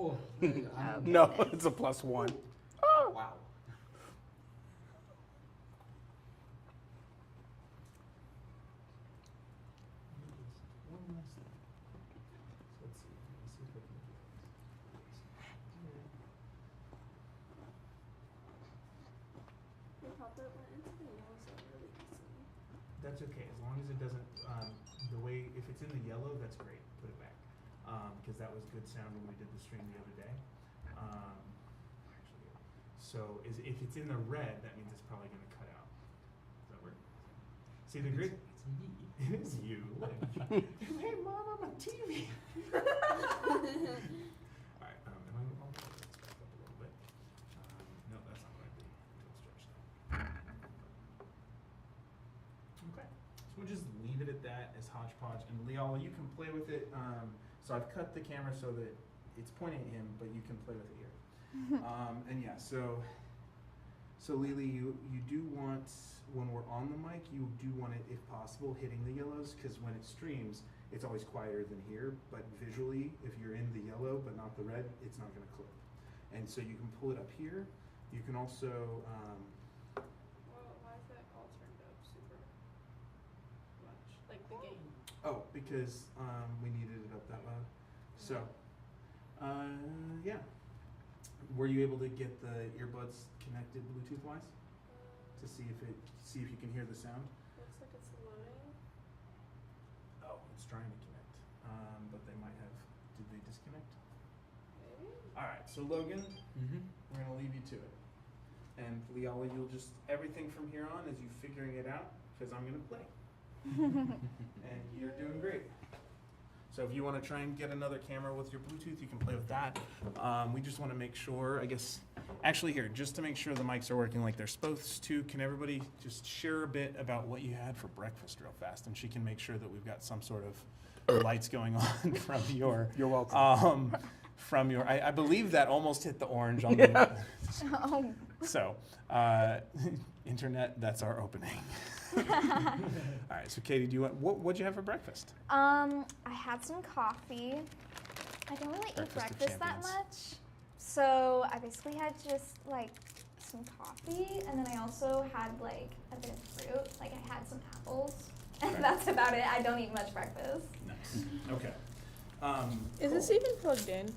Oh, No, it's a +1. wow. One last thing. So let's see. Let's see if I can do this. The pop-up went into the yellow zone really easily. That's okay, as long as it doesn't, the way, if it's in the yellow, that's great, put it back. Because that was good sound when we did the stream the other day. So if it's in the red, that means it's probably gonna cut out. Does that work? See the great? It's me. It is you. Hey mom, I'm on TV. Alright, am I, I'll back up a little bit. No, that's not what I did. Don't stretch that. Okay, so we'll just leave it at that as hodgepodge. And Leala, you can play with it. So I've cut the camera so that it's pointing at him, but you can play with it here. And yeah, so Lily, you do want, when we're on the mic, you do want it, if possible, hitting the yellows, because when it streams, it's always quieter than here, but visually, if you're in the yellow but not the red, it's not gonna clip. And so you can pull it up here. You can also, Well, why is that all turned up super much? Like the game. oh, because we needed it up that loud. So, yeah. Were you able to get the earbuds connected Bluetooth-wise to see if you can hear the sound? Looks like it's loading. Oh, it's trying to connect, but they might have. Did they disconnect? Maybe? All right, so Logan, Mm-hmm. we're gonna leave you to it, and Leala, you'll just everything from here on is you figuring it out because I'm gonna play, and you're doing great. So if you want to try and get another camera with your Bluetooth, you can play with that. We just want to make sure, I guess, actually here, just to make sure the mics are working like they're supposed to, can everybody just share a bit about what you had for breakfast real fast? And she can make sure that we've got some sort of lights going on from your... You're welcome. From your, I believe that almost hit the orange on the... Oh. So, internet, that's our opening. All right, so Katie, do you want, what'd you have for breakfast? I had some coffee. I don't really eat Breakfast of breakfast that champions. much. So I basically had just like some coffee, and then I also had like a bit of fruit. Like I had some apples, and Okay. that's about it. I don't eat much breakfast. Nice, okay. Is cool. this even plugged in?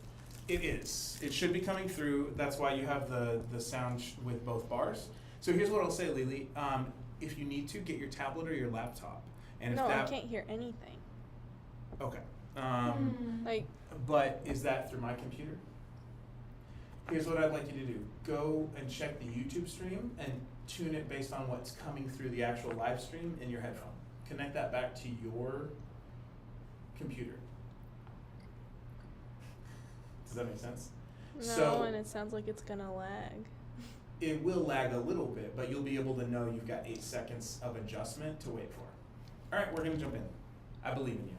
It is. It should be coming through. That's why you have the sound with both bars. So here's what I'll say, Lily. If you need to, get your tablet or your laptop. And if No, that, I can't hear anything. Okay. Like, But is that through my computer? Here's what I'd like you to do. Go and check the YouTube stream and tune it based on what's coming through the actual live stream in your headphone. Connect that back to your computer. Does that make sense? no, So- and it sounds like it's gonna lag. It will lag a little bit, but you'll be able to know you've got 8 seconds of adjustment to wait for. All right, we're gonna jump in. I believe in you.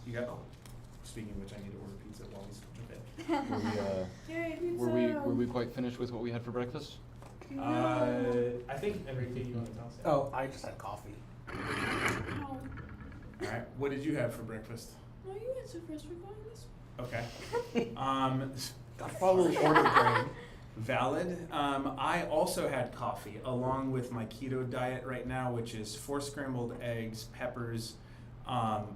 You got, oh, speaking of which, I need to order pizza while we jump in. Were we quite finished with what we had for breakfast? I think everything you want to tell us. Oh, I just had coffee. Oh. All right, what did you have for breakfast? No, you answer first. We're going this way. Okay. Gotta follow the order, Brain. Valid. I also had coffee along with my keto diet right now, which is 4 scrambled eggs, peppers,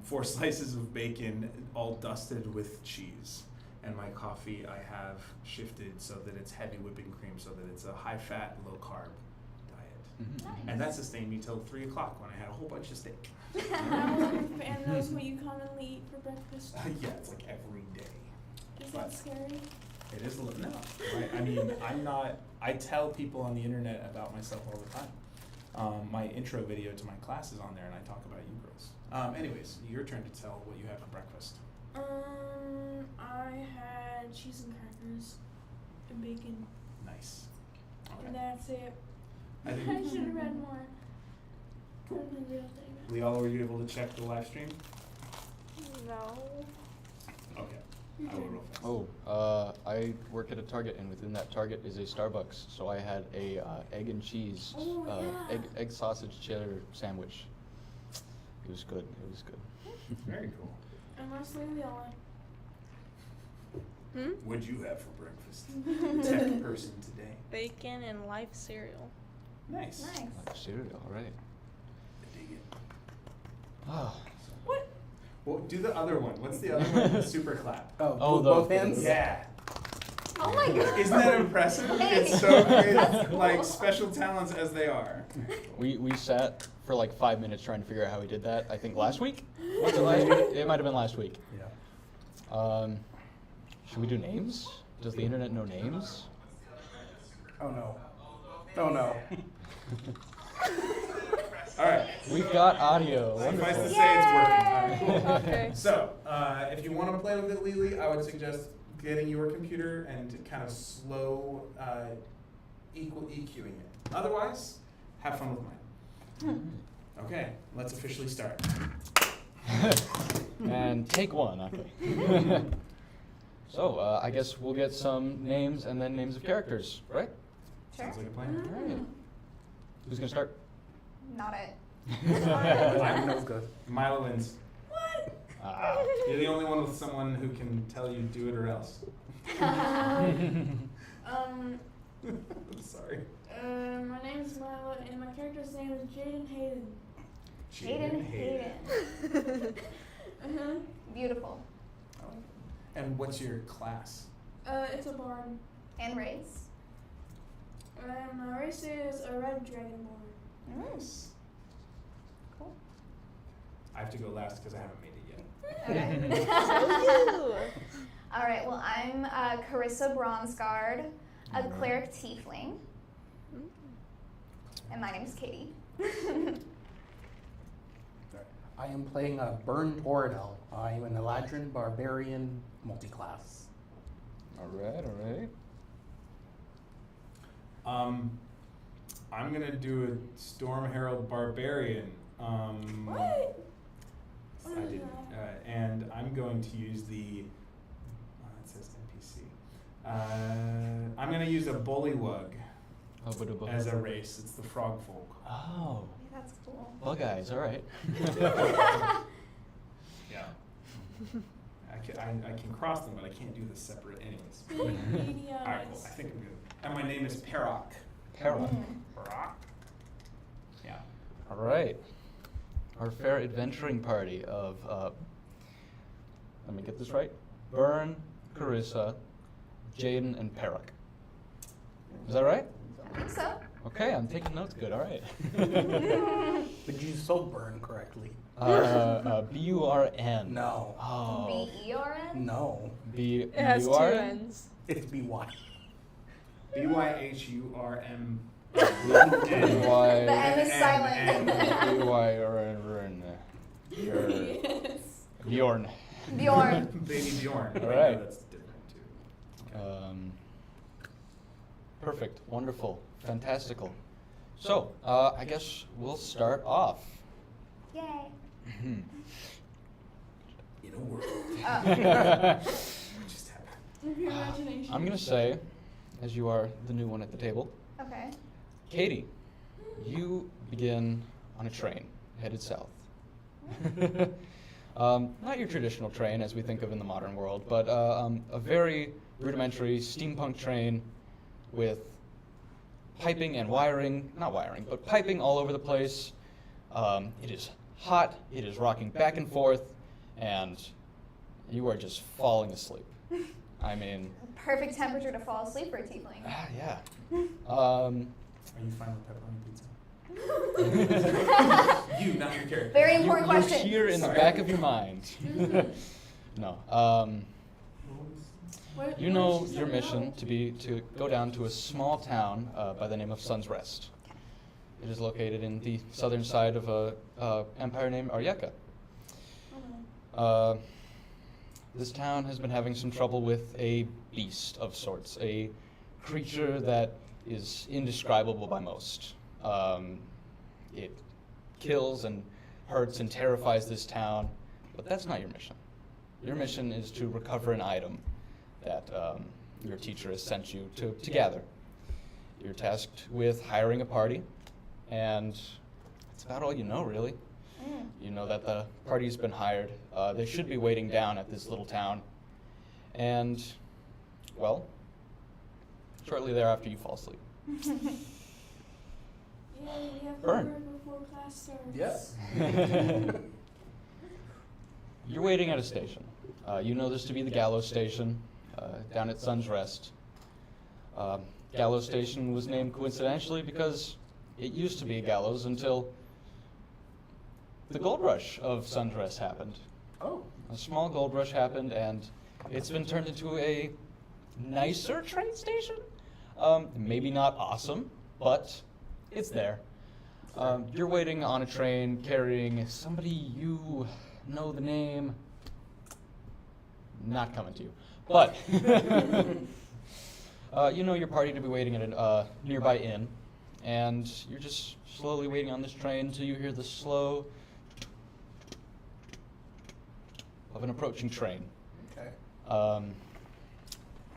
4 slices of bacon, all dusted with cheese. And my coffee I have shifted so that it's heavy whipping cream, so that it's a high-fat, low-carb diet. Mm-hmm. And that sustained me till 3 o'clock when I had a whole bunch of steak. And knows what you commonly eat for breakfast. Yeah, it's like every day. Is But- that scary? It is a little, no. I mean, I tell people on the internet about myself all the time. My intro video to my class is on there, and I talk about you girls. Anyways, your turn to tell what you had for breakfast. I had cheese and crackers and bacon, Nice. and Okay. that's it. I I think, should have read more. Couldn't do it. Leala, were you able to check the live stream? No. Okay. I will real fast. Oh, I work at a Target, and within that Target is a Starbucks. So I had a egg and cheese, Oh, yeah. egg sausage cheddar sandwich. It was good. It was good. Very cool. And lastly, Leon. What'd you have for breakfast? Tech person today. Bacon and life cereal. Nice. Nice. Like cereal, all right. I dig it. Oh. What? Well, do the other one. What's the other one? The super clap. Oh, the- both hands? Yeah. Oh my god. Isn't that impressive? It's so great. Like special talents as they are. We sat for like 5 minutes trying to figure out how we did that. I think last week? Was it last week? It might have been last week. Yeah. Should we do names? Does the internet know names? Oh no. Oh no. All right. We've got audio. Suffice to Wonderful. say it's working. All right. Okay. So, if you want to play with it, Lily, I would suggest getting your computer and kind of slow EQing it. Otherwise, have fun with mine. Okay, let's officially start. And take one, okay. So, I guess we'll get some names and then names of characters, right? Sure. Sounds like a plan. All right. Who's gonna start? Not it. Mine knows good. Milo wins. Ah. You're the only one with someone who can tell you do it or else. Um, I'm sorry. my name is Milo, and my character's name is Jaden Hayden. Hayden Hayden. Uh-huh. Beautiful. Oh. And what's your class? It's a bard. And race. My race is a red dragonborn. Nice. Cool. I have to go last because I haven't made it yet. Okay. So All right. Well, I'm Carissa Bronzeguard, a cleric tiefling, and my name is Katie. I am playing a Burn Toradel. I am an Eladrin Barbarian multi-class. All right. I'm gonna do a Storm Herald Barbarian. What? I didn't. And I'm going to use the. It says NPC. I'm gonna use a Bullywug as a race. It's the Frog Folk. Oh, That's cool. bug eyes, all right. Yeah. I can cross them, but I can't do the separate anyways. Beady All right, cool. I think I'm good. And my name is Perrock. Carol. Perrock. Yeah. All right. Our fair adventuring party of, let me get this right, Byrne, Carissa, Jaden, and Perrock. Is that right? I think so. Okay, I'm taking notes good, all right. Did you spell burn correctly? B-U-R-N. No. Oh. B-E-R-N? No. it has two B-U-R-N? ends. It's B-Y. BYHURM. The N is silent. B-Y-R-N. Yes. Bjorn. Bjorn. Baby Bjorn. All I right. know that's different too. Perfect. Wonderful. Fantastical. So, I guess we'll start off. Yay. In a world. Oh. Just have Use your imagination. I'm going to say, as you are the new one at the table, Okay. Katie, you begin on a train headed south. Not your traditional train as we think of in the modern world, but a very rudimentary steampunk train with piping and wiring, not wiring, but piping all over the place. It is hot, it is rocking back and forth, and you are just falling asleep. I mean, Perfect temperature to fall asleep for a tiefling. yeah. Are you fine with pepperoni pizza? You, not your character. Very important you question. hear in the Sorry. back of your mind. No. What- You what know did she your say mission no? to be to go down to a small town by the name of Sun's Rest. It is located in the southern side of a empire named Aryeka. Okay. This town has been having some trouble with a beast of sorts, a creature that is indescribable by most. It kills and hurts and terrifies this town, but that's not your mission. Your mission is to recover an item that your teacher has sent you to gather. You're tasked with hiring a party, and that's about all you know, really. You know that the party's been hired. They should be waiting down at this little town. And well, shortly thereafter you fall asleep. Yay, we have Burn. homework before class starts. Yes. You're waiting at a station. You know this to be the Gallows Station, down at Sun's Rest. Gallows Station was named coincidentally because it used to be a gallows until the gold rush of Sun's Rest happened. Oh. A small gold rush happened, and it's been turned into a nicer train station. Maybe not awesome, but it's there. You're waiting on a train carrying somebody you know the name. Not coming to you. But you know your party to be waiting at a nearby inn, and you're just slowly waiting on this train until you hear the slow of an approaching train. Okay.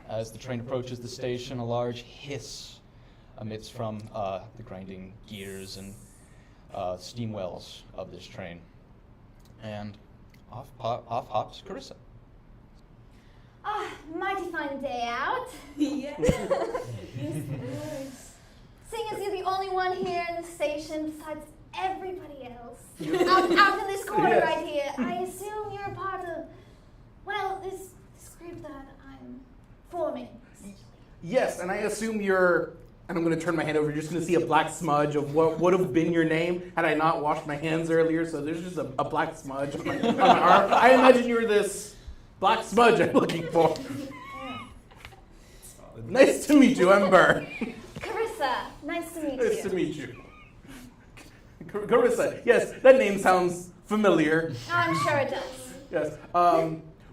As the train approaches the station, a large hiss emits from the grinding gears and steam wells of this train. And off hops Carissa. Ah, mighty fine day out. Yeah. Yes, it was. Seeing as you're the only one here in the station besides everybody else. out in this corner Yes. right here. I assume you're a part of, well, this group that I'm forming. Yes, and I assume you're, and I'm going to turn my hand over, you're just going to see a black smudge of what would have been your name had I not washed my hands earlier, so there's just a black smudge on my arm. I imagine you're this black smudge I'm looking for. Nice to meet you, I'm Burr. Carissa, nice to meet you. Nice to meet you. Carissa, yes, that name sounds familiar. I'm sure it does. Yes.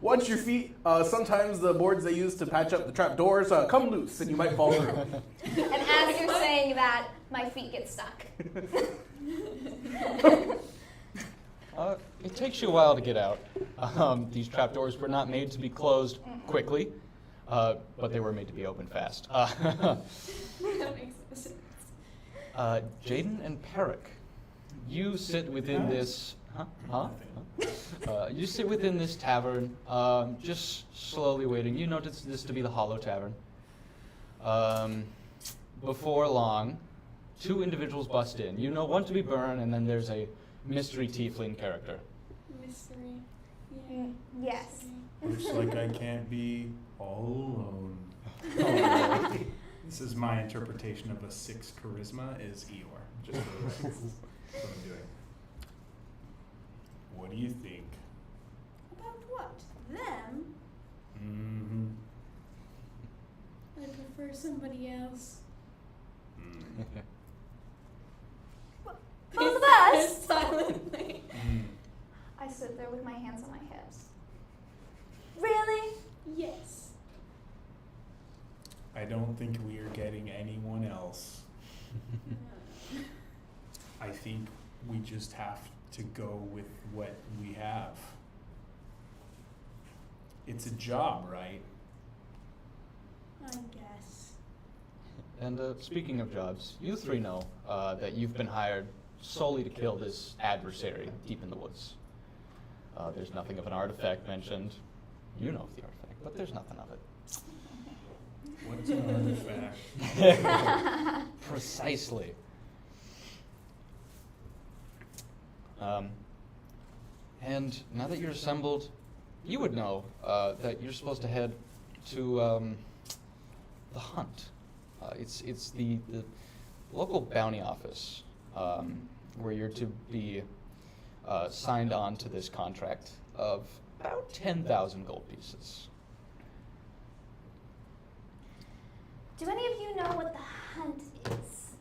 Watch your feet. Sometimes the boards they use to patch up the trap doors come loose and you might fall through. And as you're saying that, my feet get stuck. It takes you a while to get out. These trapdoors were not made to be closed quickly, but they were made to be opened fast. That makes no sense. Jaden and Peric, you sit within this. You sit within this tavern, just slowly waiting. You notice this to be the Hollow Tavern. Before long, two individuals bust in. You know one to be Byrne, and then there's a mystery tiefling character. Mystery. Yeah. Yes. Looks like I can't be all alone. This is my interpretation of a 6 charisma is Eeyore. Just for the record. That's what I'm doing. What do you think? About what? Them? Mm-hmm. I prefer somebody else. Both of us? Silently. I sit there with my hands on my hips. Really? Yes. I don't think we are getting anyone else. I think we just have to go with what we have. It's a job, right? I guess. And speaking of jobs, you three know that you've been hired solely to kill this adversary deep in the woods. There's nothing of an artifact mentioned. You know of the artifact, but there's nothing of it. What's an artifact? Precisely. And now that you're assembled, you would know that you're supposed to head to the hunt. It's the local bounty office where you're to be signed on to this contract of about 10,000 gold pieces. Do any of you know what the hunt is?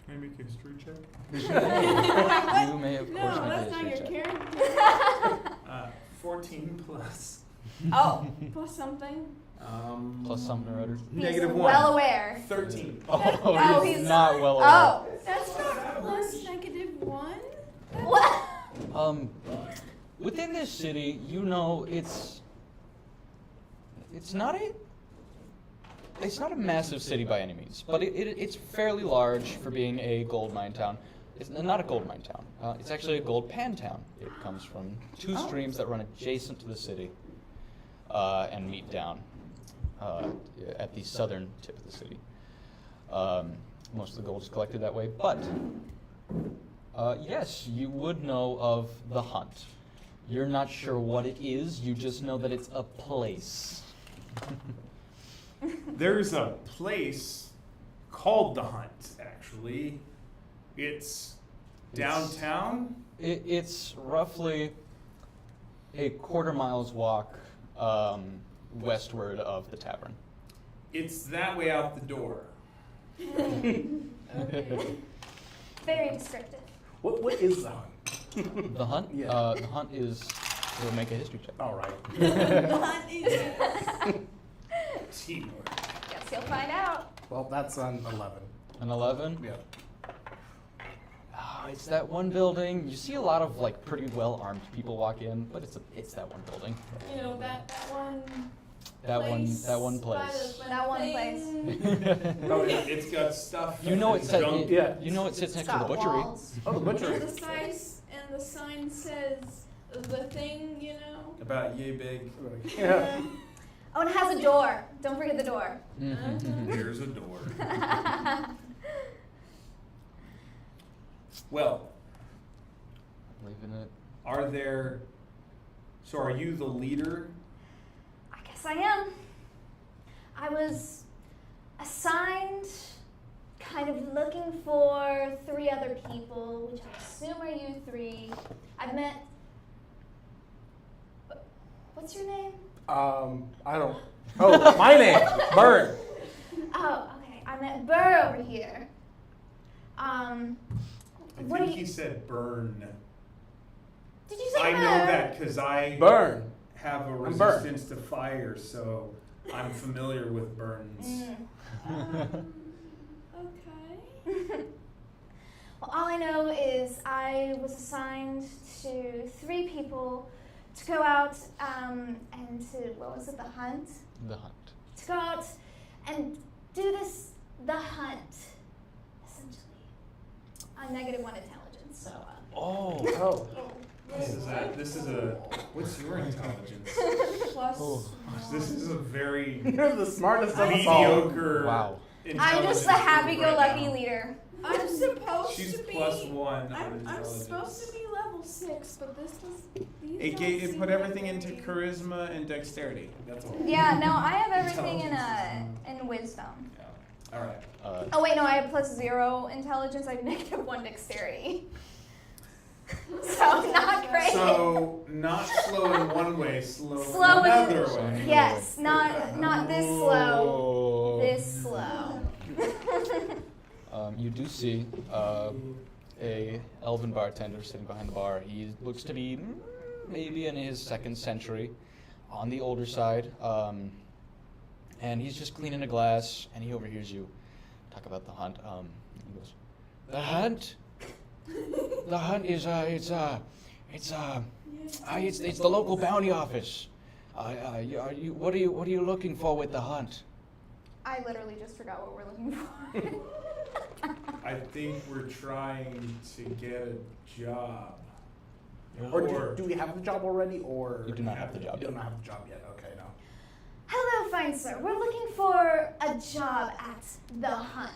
Can I make a history check? You may, of course, No, make a that's not history your check. character. 14 plus. Oh, Plus something. Plus something or other. he's Negative 1. well aware. 13. Oh, he's he's- not well aware. Oh, That's not plus -1. what? Within this city, you know it's not a massive city by any means, but it's fairly large for being a gold mine town. It's not a gold mine town. It's actually a gold pan town. It comes from two streams that run adjacent to the city and meet down. at the southern tip of the city. Most of the gold is collected that way, but yes, you would know of the Hunt. You're not sure what it is, you just know that it's a place. There's a place called the Hunt, actually. It's downtown. It's roughly a quarter mile's walk westward of the tavern. It's that way out the door. Very descriptive. What is the Hunt? The Hunt? Yeah. The Hunt is, we'll make a history check. All right. Teamwork. Guess you'll find out. Well, that's on 11. An 11? Yeah. Oh, it's that one building. You see a lot of like pretty well armed people walk in, but it's that one building. You know, that one. That one place. That one place. Oh, it's got stuff. You know it says junk. Yeah. You know it sits next It's to the got butchery. walls. Oh, the butchery. And the sign says the thing, you know. About yay big. Yeah. Oh, and it has a door. Don't forget the door. There's a door. Well, Leaving it. are there? So are you the leader? I guess I am. I was assigned kind of looking for 3 other people, which I assume are you 3. I've met. What's your name? I don't. Oh, my name, Bird. Oh, okay. I met Burr over here. I What do think you? he said burn. Did you say I know Burr? that because I Burn. have a I'm Burn. resistance to fire, so I'm familiar with burns. Okay. Well, all I know is I was assigned to 3 people to go out and to, what was it, the hunt? The Hunt. To go out and do the hunt, essentially. I'm -1 intelligence, so. Oh. Oh. This is a. What's your intelligence? Plus. Oh. This is a very You're the smartest of us all. mediocre. Wow. I'm just the intelligence happy-go-lucky right leader. I'm supposed She's to be. +1 on I'm intelligence. supposed to be level 6, but this was. It put everything into charisma and dexterity. That's all. Yeah, no, I have everything in Intelligence in wisdom. Yeah. All right. Oh wait, no, I have +0 intelligence. I have -1 dexterity. So not great. So not slow in one way, slow Slow in in- another way. Yes, not this slow. Oh. This slow. You do see a elven bartender sitting behind the bar. He looks to be maybe in his 2nd century, on the older side, and he's just cleaning a glass, and he overhears you talk about the hunt. He goes, "The hunt? The hunt is it's the local bounty office. What are you looking for with the hunt?" I literally just forgot what we're looking for. I think we're trying to get a job. Or do we have the job already, or You do not have the job You yet. don't have the job yet. Okay, no. Hello, fine sir. We're looking for a job at the hunt.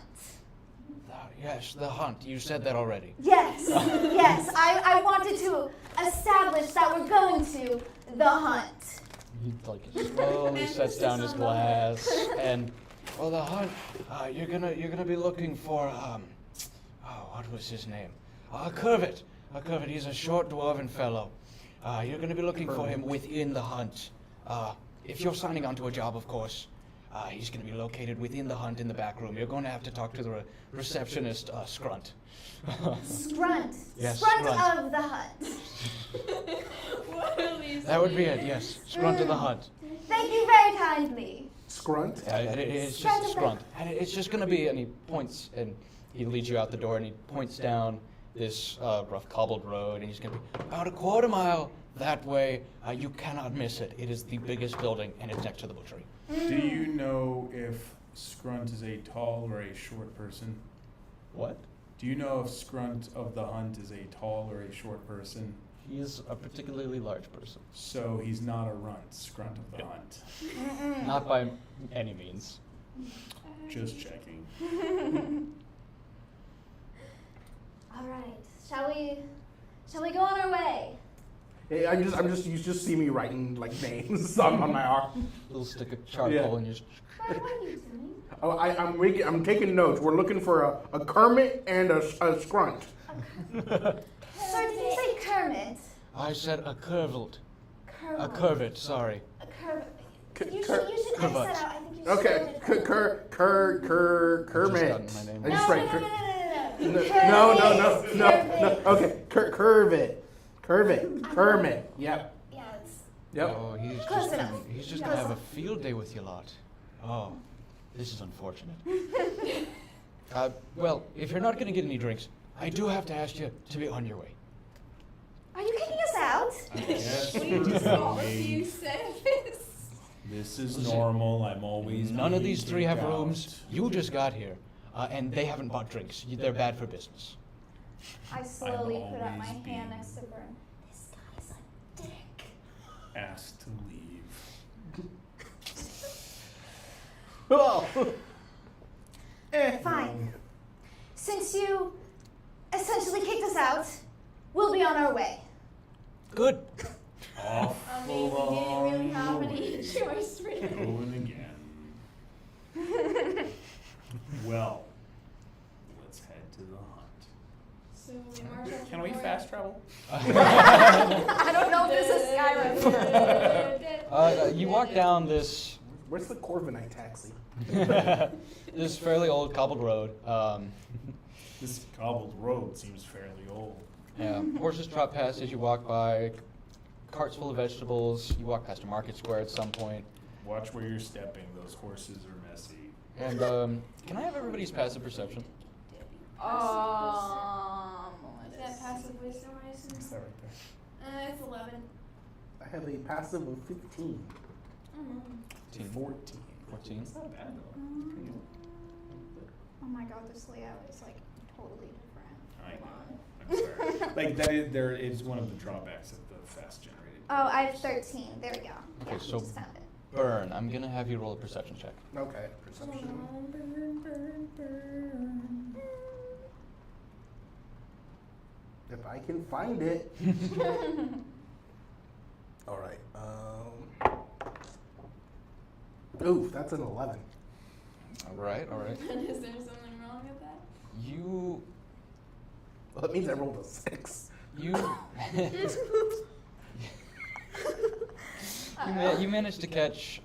Yes, the hunt. You said that already. Yes, yes. I wanted to establish that we're going to the hunt. He like slowly sets down his glass and the hunt. You're gonna be looking for what was his name? Curvet. Curvet. He's a short dwarven fellow. You're gonna be looking for him within the hunt. If you're signing on to a job, of course. He's going to be located within the hunt in the back room. You're going to have to talk to the receptionist, Scrunt. Scrunt. Yes, Scrunt Scrunt. of the hunt. What are these? That would be it, yes. Scrunt of the hunt. Thank you very kindly. Scrunt. It's just Scrunt. And it's just going to be, and he points, and he leads you out the door, and he points down this rough cobbled road, and he's going to be about a quarter mile that way. You cannot miss it. It is the biggest building, and it's next to the butchery. Do you know if Scrunt is a tall or a short person? What? Do you know if Scrunt of the Hunt is a tall or a short person? He is a particularly large person. So he's not a runt, Scrunt of the Hunt. Not by any means. Just checking. All right. Shall we go on our way? Hey, you just see me writing like names on my arm. Little stick of charcoal Yeah. and just. What are you doing? Oh, I'm taking notes. We're looking for a Kermit and a Scrunt. Sir, did you say Kermit? I said a curved. Kermit. A curvet, sorry. A curve. K- You cur- should X curvet. that out. I think you should. Okay, Kermit. gotten my name I No, just no, write. no, no, no, No. Kermit. Okay, Kermit. Yep. Yeah, it's. Yep. Oh, Close enough. he's just Close gonna have a enough. field day with you lot. Oh, this is unfortunate. Well, if you're not gonna get any drinks, I do have to ask you to be on your way. Are you kicking us out? Yes, We just all of you said this. This is normal. I'm always. None of being these three have kicked out. rooms. You just got here, and they haven't bought drinks. They're bad for business. I slowly put up my always hand being- next to Vern. This guy is a dick. Asked to leave. Oh. Fine. Since you essentially kicked us out, we'll be on our way. Good. Off. I mean, we didn't really have any choice, really. Going again. Well, let's head to the hunt. So we march up. Can we fast travel? I don't know if this is Skyrim. You walk down this Where's the Corviknight taxi? this fairly old cobbled road. This cobbled road seems fairly old. Yeah, horses trot past as you walk by. Carts full of vegetables. You walk past a market square at some point. Watch where you're stepping. Those horses are messy. And can I have everybody's passive perception? Is that passive wisdom, I assume? Is that right there? It's 11. I have a passive of 15. Team 14. 14. It's not bad though. Pretty good. Oh my god, this layout is like totally different. I know. I'm sorry. Like that is there is one of the drawbacks of the fast generated. Oh, I have 13. There we go. Okay, Yeah, so- just found it. Burn. I'm gonna have you roll a perception check. Okay, perception. If I can find it. All right. Ooh, that's an 11. All right. All right. Is there something wrong with that? You Well, that means I rolled a 6. you you managed to catch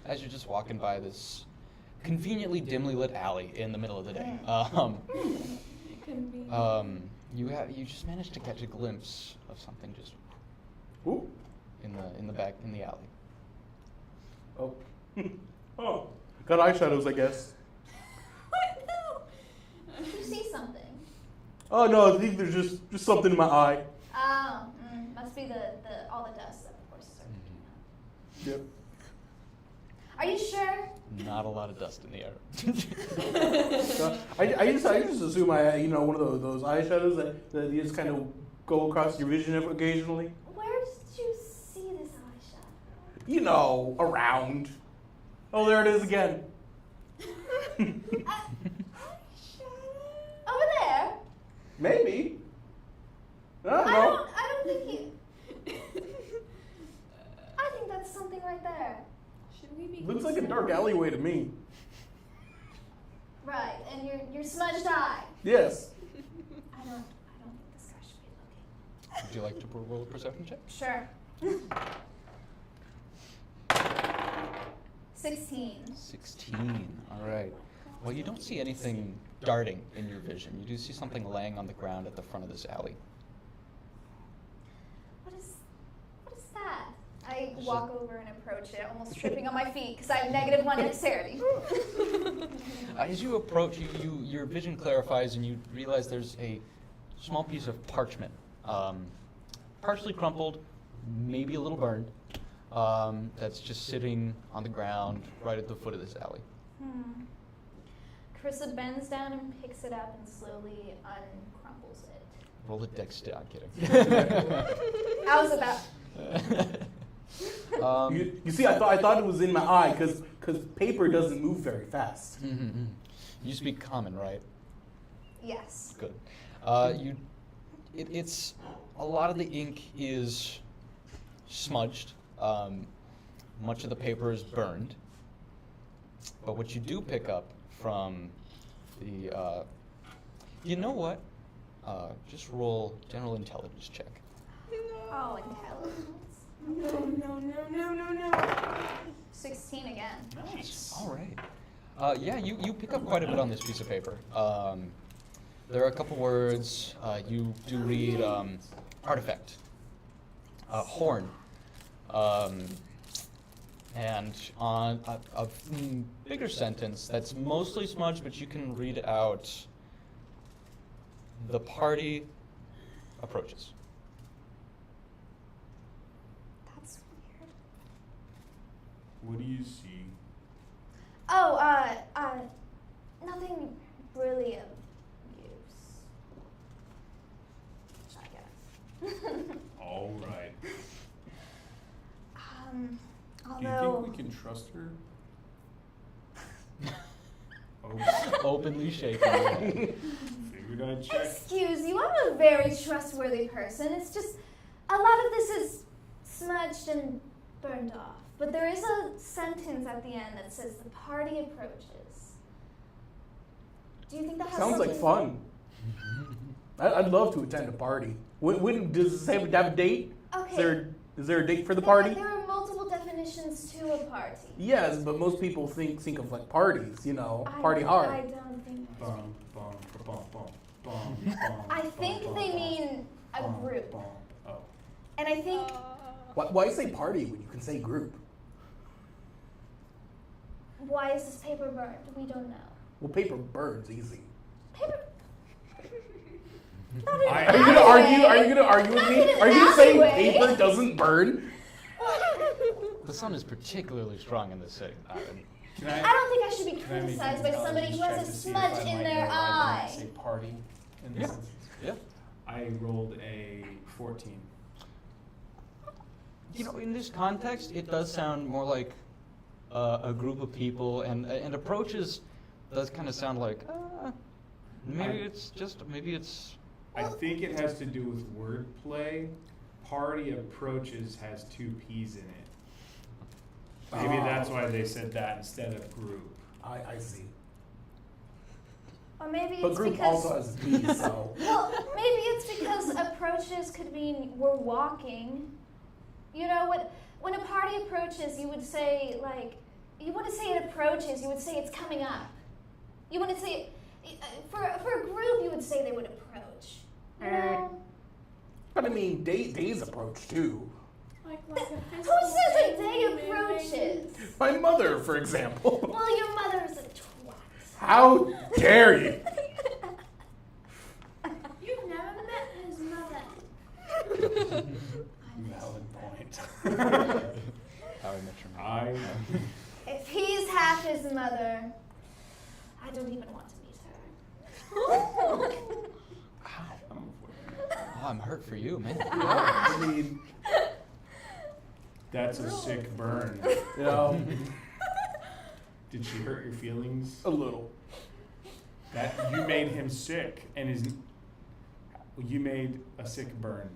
as you're just walking by this conveniently dimly lit alley in the middle of the day. It couldn't be. You just managed to catch a glimpse of something just Ooh. in the back in the alley. Oh. Oh. Got eyeshadows, I guess. What? No! Did you see something? Oh no, I think there's just something in my eye. Oh, must be the all the dust that the horses are Yep. Are you sure? Not a lot of dust in the air. I just assume one of those eyeshadows that you just kind of go across your vision occasionally. Where did you see this eyeshadow? You know, around. Oh, there it is again. Over there? Maybe. I don't know. I don't think you. I think that's something right there. Should we be Looks like a dark concerned? alleyway to me. Right, and your smudged eye. Yes. I don't think this guy should be looking. Would you like to roll a perception check? Sure. 16. 16. All right. Well, you don't see anything darting in your vision. You do see something laying on the ground at the front of this alley. What is that? I walk over and approach it, almost tripping on my feet because I have -1 dexterity. As you approach, your vision clarifies and you realize there's a small piece of parchment, partially crumpled, maybe a little burned, that's just sitting on the ground right at the foot of this alley. Carissa bends down and picks it up and slowly uncrumbles it. Roll a dex. I'm kidding. I was about. You see, I thought it was in my eye because paper doesn't move very fast. You speak common, right? Yes. Good. It's a lot of the ink is smudged. Much of the paper is burned. But what you do pick up from the, you know what? Just roll general intelligence check. Oh, intelligence. No. 16 again. Nice. All right. Yeah, you pick up quite a bit on this piece of paper. There are a couple words. You do read artifact, horn, and on a bigger sentence that's mostly smudged, but you can read out the party approaches. That's weird. What do you see? Oh, nothing really of use, I guess. All right. Do you Although, think we can trust her? Openly shaking. your head. Figured I'd check. excuse you, I'm a very trustworthy person. It's just, a lot of this is smudged and burned off. But there is a sentence at the end that says the party approaches. Do you think that has Sounds like something- fun. I'd love to attend a party. Does it say have a date? Okay. Is there a date for the party? There are multiple definitions to a party. Yes, but most people think of like parties, party hard. I don't think. Bum, bum, bum, bum, bum, bum, I think bum, they bum, mean a bum, group. bum. Oh. And I think Why say party when you can say group? why is this paper burned? We don't know. Well, paper burns easy. Paper. Are you gonna argue? Are you gonna argue with me? Are you saying paper doesn't burn? The sun is particularly strong in this city. Can I don't think I should be can I make criticized an by somebody who intelligence has check a to see if smudge I in might their know why they eye. Say party in this Yeah. instance. Yeah. I rolled a 14. In this context, it does sound more like a group of people, and approaches does kind of sound like maybe it's. I think it has to do with wordplay. Party approaches has 2 P's in it. Maybe that's why they said that instead of group. I see. Or maybe But it's group because. also has a P, so. Well, maybe it's because approaches could mean we're walking. When a party approaches, you would say you wouldn't say it approaches. You would say it's coming up. You wouldn't say for a group. You would say they would approach. But I mean, days approach too. Like a Who says a day approaches? My mother, for example. Well, your mother is a twat. How dare you? You've never met his mother. Valid point. How I Met Your Mother. If he's half his mother, I don't even want to meet her. Oh, I'm hurt for you, man. I mean, That's a sick burn. Did she hurt your feelings? a little. That you made him sick, and you made a sick burn,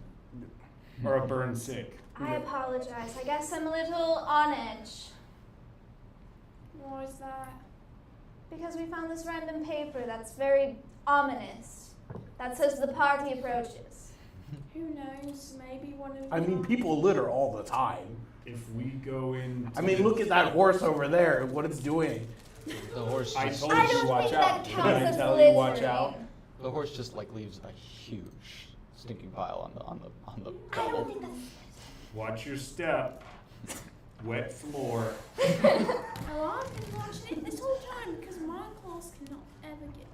or a burn sick. I apologize. I guess I'm a little on edge. Why is that? Because we found this random paper that's very ominous. That says the party approaches. Who knows? Maybe one of I mean, people litter all the time. If we go in, I mean, look at that horse over there, what it's doing. The horse. I Just, told I you to don't watch think out. that Did counts I as tell you watch littering. out? the horse just leaves a huge stinking pile on the I don't gravel. think that's. Watch your step. Wet floor. Oh, I've been watching it this whole time because my clothes cannot ever get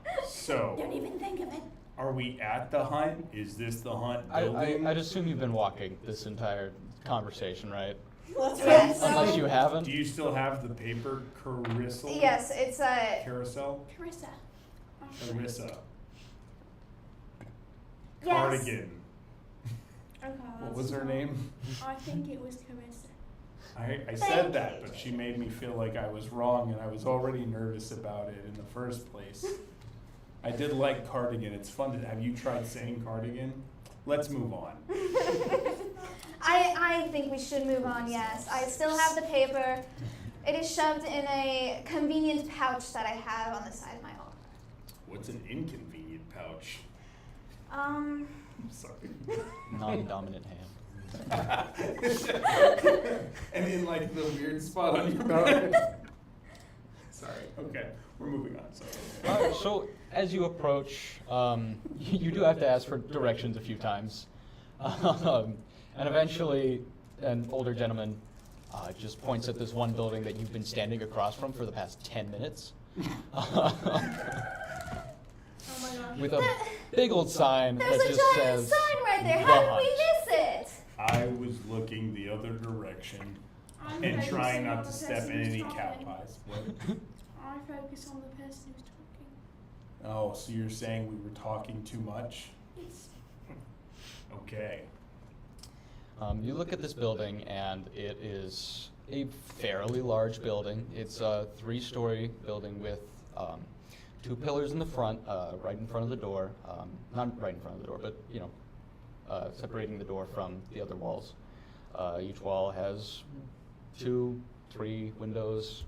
dirty. So, Don't even think of it. are we at the hunt? Is this the hunt building? I'd assume you've been walking this entire conversation, right? Yes. Unless you haven't. Do you still have the paper carousel? Yes, it's a. Carousel? Carissa. Carissa. Yes. Cardigan. Okay. What that's was her fine. name? I think it was Carissa. I said that, but she made me feel like I was wrong, and I was already nervous about it in the first place. I did like cardigan. It's fun to. Have you tried saying cardigan? Let's move on. I think we should move on, yes. I still have the paper. It is shoved in a convenient pouch that I have on the side of my arm. What's an inconvenient pouch? Um, I'm sorry. Non-dominant hand. And in like the weird spot on your belly. Sorry. Okay, we're moving on. Sorry. So as you approach, you do have to ask for directions a few times, and eventually, an older gentleman just points at this one building that you've been standing across from for the past 10 minutes, Oh my gosh. with a big old sign there's that a just giant says sign right there. "The How did we Hunt." miss it? I was looking the other direction I'm and focusing trying on not the to step person in who's any talking. cow pies. What? I focus on the person who's talking. Oh, so you're saying we were talking too much? Yes. Okay. You look at this building, and it is a fairly large building. It's a 3-story building with 2 pillars in the front, right in front of the door. Not right in front of the door, but separating the door from the other walls. Each wall has 2, 3 windows.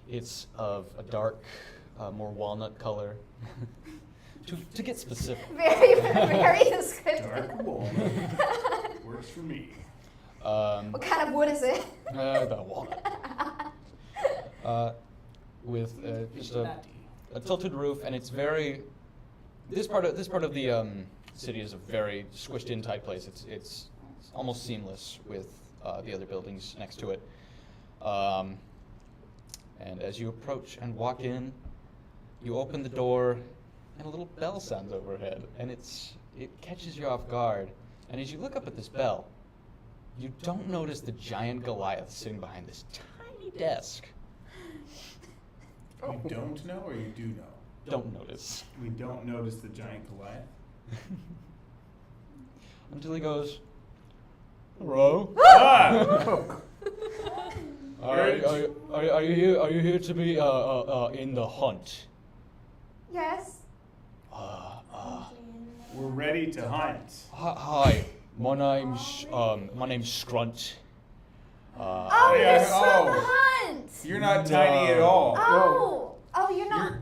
It's of a dark, more walnut color. To get specific. Very, very descriptive. Dark walnut. Works for me. What kind of wood is it? The walnut. With just a tilted roof, and it's very. This part of the city is a very squished in tight place. It's almost seamless with the other buildings next to it. And as you approach and walk in, you open the door, and a little bell sounds overhead, and it catches you off guard. And as you look up at this bell, you don't notice the giant Goliath sitting behind this tiny desk. You don't know or you do know? Don't notice. We don't notice the giant Goliath. Until he goes, "Hello? Ah! Are you here to be in the hunt?" Yes. We're ready to hunt. Hi, my name's Scrunt. Oh, yeah, you're from the oh. hunt. You're not tiny at all. Oh, you're not.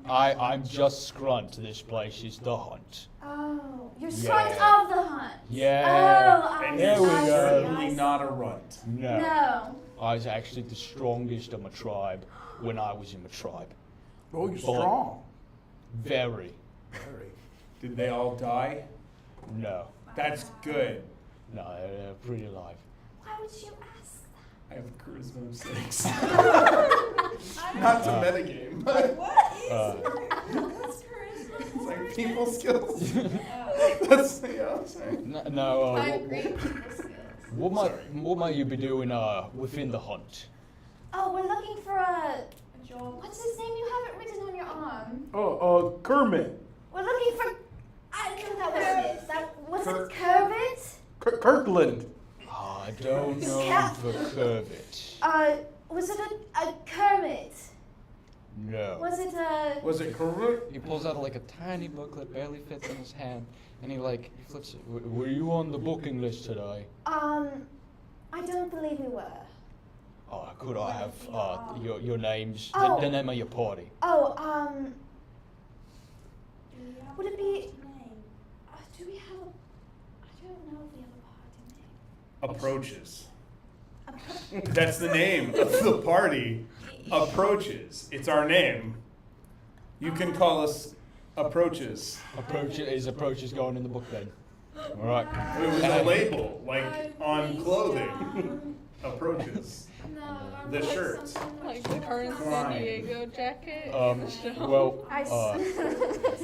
I'm just Scrunt. This place is the hunt. Oh, you're Yeah. Scrunt of the hunt. Yeah. Oh, And There we you're go. certainly not a runt. No. I was actually the strongest of my tribe when I was in my tribe. Oh, you're But- strong. Very. Very. Did they all die? No. That's good. No, they're pretty alive. Why would you ask I have a charisma of 6. I Not to metagame, but What is Uh, what's charisma? it's like people skills. Oh. That's yeah, I'm sorry. No. Find great people skills. What might you be doing within the hunt? that? Oh, we're looking for a. A job. What's his name? You have it written on your arm. Oh, Kermit. We're looking for. I don't know that was it. That was Kirk. it. Kermit. Kirkland. I don't know Yeah. the curvet. Was it a Kermit? No. Was it a? Was it correct? He pulls out like a tiny booklet, barely fits in his hand, and he flips it. Were you on the booking list today? I don't believe we were. Could I have your names, Oh. the name of your party? Oh, Do you have Would it a be- name? do we have a? I don't know if we have a party name. Approaches. A That's the name of the party. Approaches. It's our name. You can call us Approaches. Approach is going in the book then. All right. It was a label, like Oh, on please clothing. don't. Approaches. No, I The want shirt. something Like the current San Fine. Diego jacket. Well, I I can't hear you, but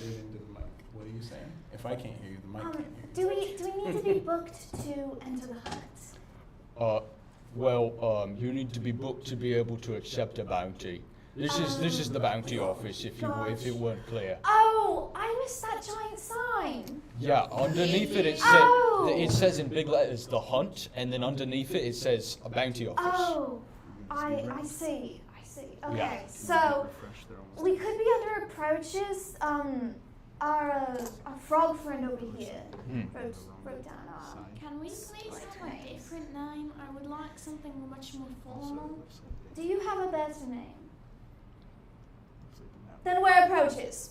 read into the mic. What are you saying? If I can't hear you, the mic can't hear you. do we need to be booked to enter the hunt? you need to be booked to be able to accept a bounty. This is the bounty office. If it weren't clear. Oh, I missed that giant sign. Yeah, underneath it, Oh. it says in big letters, The Hunt, and then underneath it, it says a bounty office. Oh, I see. Okay, Yeah. so we could be under approaches. Our frog friend over here wrote down. Can we please have a different name? I would like something much more formal. Do you have a better name? Then we're approaches.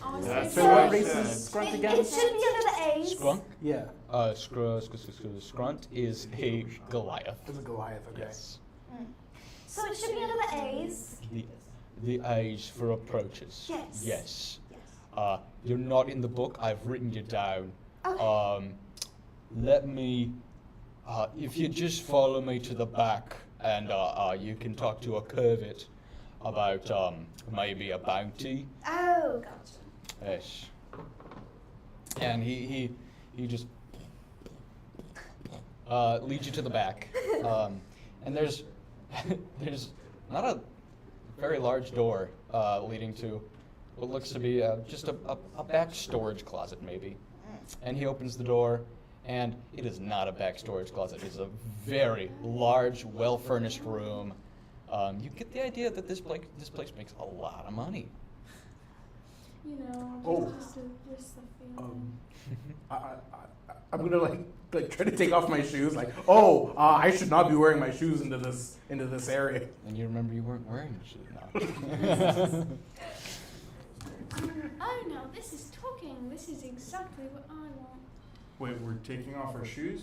So So- what race is Scrunt It again? should be under the A's. Scrunk? Yeah, Scrunt is a Goliath. it's a Goliath. Okay. Yes. So it should be under the A's. The age for approaches. Yes. Yes. Yes. You're not in the book. I've written you down. Okay. Let me. If you just follow me to the back, and you can talk to a Curvit about maybe a bounty. Oh, gotcha. Yes. And he just leads you to the back. And there's not a very large door leading to what looks to be just a back storage closet maybe. And he opens the door, and it is not a back storage closet. It's a very large, well-furnished room. You get the idea that this place makes a lot of money. You know, Oh. just the feeling. I'm gonna like try to take off my shoes. Like, I should not be wearing my shoes into this area. And you remember you weren't wearing your shoes now. Oh no, this is talking. This is exactly what I want. Wait, we're taking off our shoes?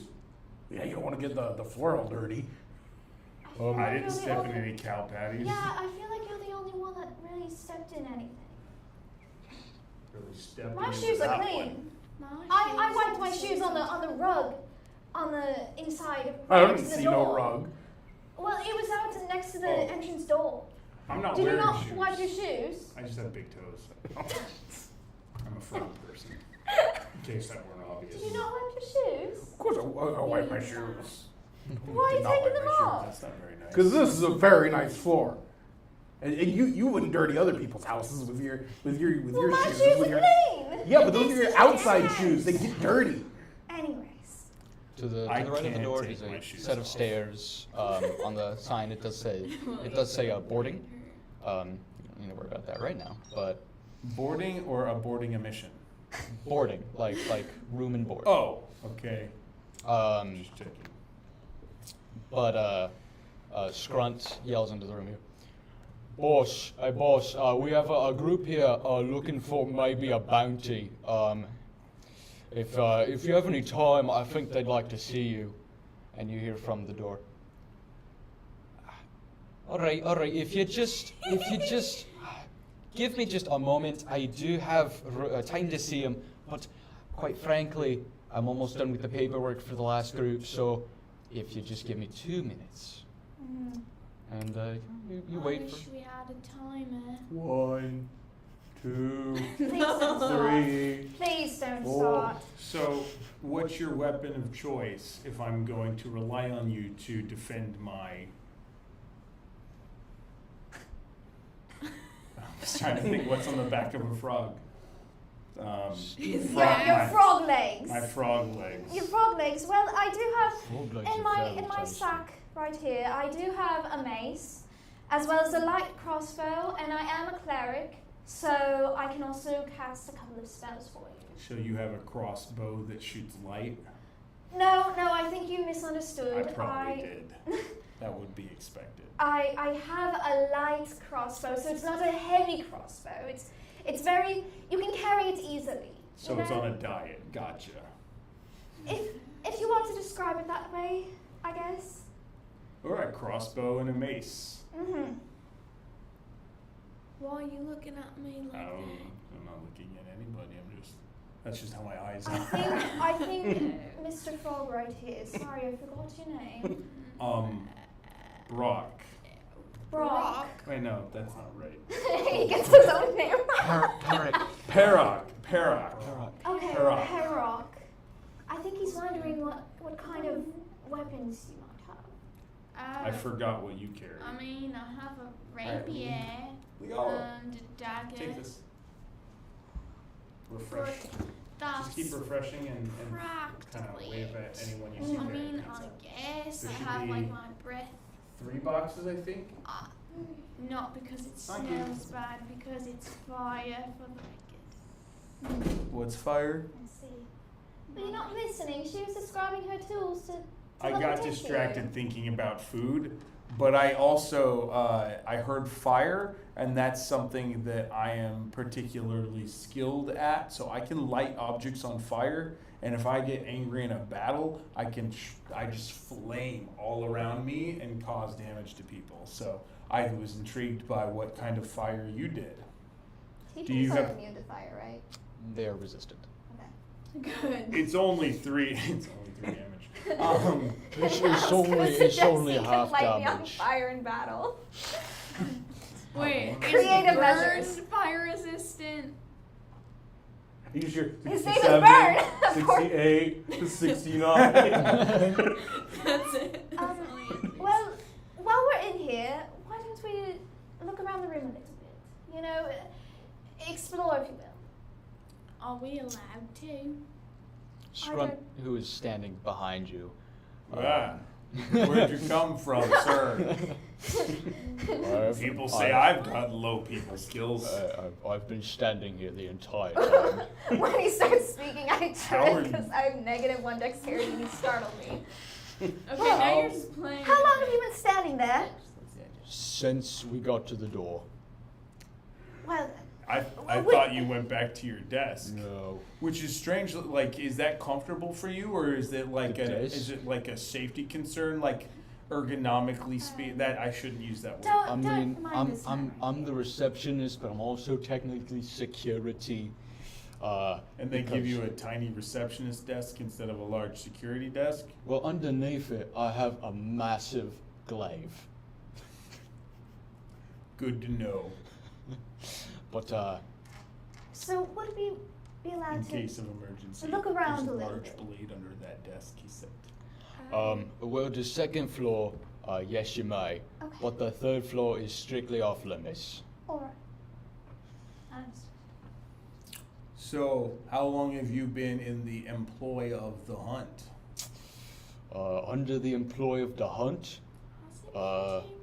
Yeah, you don't want to get the floor all dirty. feel I like didn't you're the step in only- any cow patties. Yeah, I feel like you're the only one that really stepped in anything. Really stepped My into shoes are that clean. one. I wiped my shoes on the rug, on the inside. I next don't to the see door. no rug. Well, it was out next to the Oh. entrance door. I'm not Did you wearing not shoes. wipe your shoes? I just have big toes. I'm a frog person. In case that weren't obvious. Did you not wipe your shoes? Of course, I wipe my shoes. Why are you Did not taking wipe them my shoes. off? That's not very nice. Because this is a very nice floor, and you wouldn't dirty other people's houses with your Well, your my shoes. shoes with are your- clean. Yeah, but those are This your is outside nice. shoes. They get dirty. Anyways. To the I right of the can't door take is my a shoes set of off. stairs. On the sign, it does say boarding. You don't need to worry about that right now, but Boarding or aborting a mission? boarding, like room and board. Oh, okay. Just checking. But Scrunt yells into the room here. Boss, hey boss, we have a group here looking for maybe a bounty. If you have any time, I think they'd like to see you. And you hear from the door. All right. If you just give me just a moment, I do have time to see him. But quite frankly, I'm almost done with the paperwork for the last group. So if you just give me 2 minutes, and you I wait wish for. we had a timer. 1, 2, Please don't start. 3. Please don't 4. start. So, what's your weapon of choice if I'm going to rely on you to defend my... I'm just trying to think what's on the back of a frog. Your frog legs. My frog legs. Your frog legs. Well, I do have Frog legs in are my very tasty. sack right here. I do have a mace, as well as a light crossbow, and I am a cleric, so I can also cast a couple of spells for you. So you have a crossbow that shoots light? No, I think you misunderstood. I probably did. That would be expected. I have a light crossbow, so it's not a heavy crossbow. It's very, you can carry it easily. So you it's know? on a diet. Gotcha. If you want to describe it that way, I guess. All right, crossbow and a mace. Mm-hmm. Why are you looking at me like that? I'm not looking at anybody. That's just how my eyes I think Mr. Frog right here. Sorry, I forgot your name. Brock. Brock. Wait, no, that's not right. He gets his own name. Perrock. Okay, Perrock. Perrock. I think he's wondering what kind of weapons you might have. I forgot what you carry. I mean, I have a rapier Legal. and a dagger. Take this. refresh. That's Just keep refreshing and kind practically of wave at it. anyone you I see. mean, there. I guess There I should have be- like my breath. 3 boxes, I think. Not because it Thank you. smells bad, because it's fire for the record. What's fire? I see. But you're not listening. She was describing her tools to I look got into. distracted thinking about food, but I also I heard fire, and that's something that I am particularly skilled at. So I can light objects on fire, and if I get angry in a battle, I just flame all around me and cause damage to people. So I was intrigued by what kind of fire you did. Do you Teachers are have- immune to fire, right? They are resistant. Okay. Good. It's only 3. It's only 3 damage. It's I was only gonna it's suggest only you could half light me on damage. fire in battle. Wait, Creative is burn measures. fire resistant? Use your His name is Burn. Of course. 68, 69. That's it. That's Um, all you need. Well, while we're in here, why don't we look around the room a little bit? You know, explore, if you will. Are we allowed to? Scrunt, who is standing behind you. Ah, where'd you come from, sir? People say I've got low people skills. I've been standing here the entire time. When he starts speaking, I How are trip because I have -1 dexterity and he startled me. Okay, now you're just playing. How long have you been standing there? Since we got to the door. Well then. I thought you went back to your desk. No. Which is strange. Like, is that comfortable for you, or is it like It a is. is it like a safety concern, like ergonomically that I shouldn't use that word. Don't, I don't mean, mind this man. I'm the receptionist, but I'm also technically security. And they give because- you a tiny receptionist desk instead of a large security desk. Well, underneath it, I have a massive glaive. Good to know. But So would we be allowed In to? case of emergency. Look around There's a a little large bit. blade under that desk, he said. well, the second floor, yes, you may. Okay. But the third floor is strictly off limits. All right. I understand. So, how long have you been in the employ of the hunt? Under the employ of the hunt,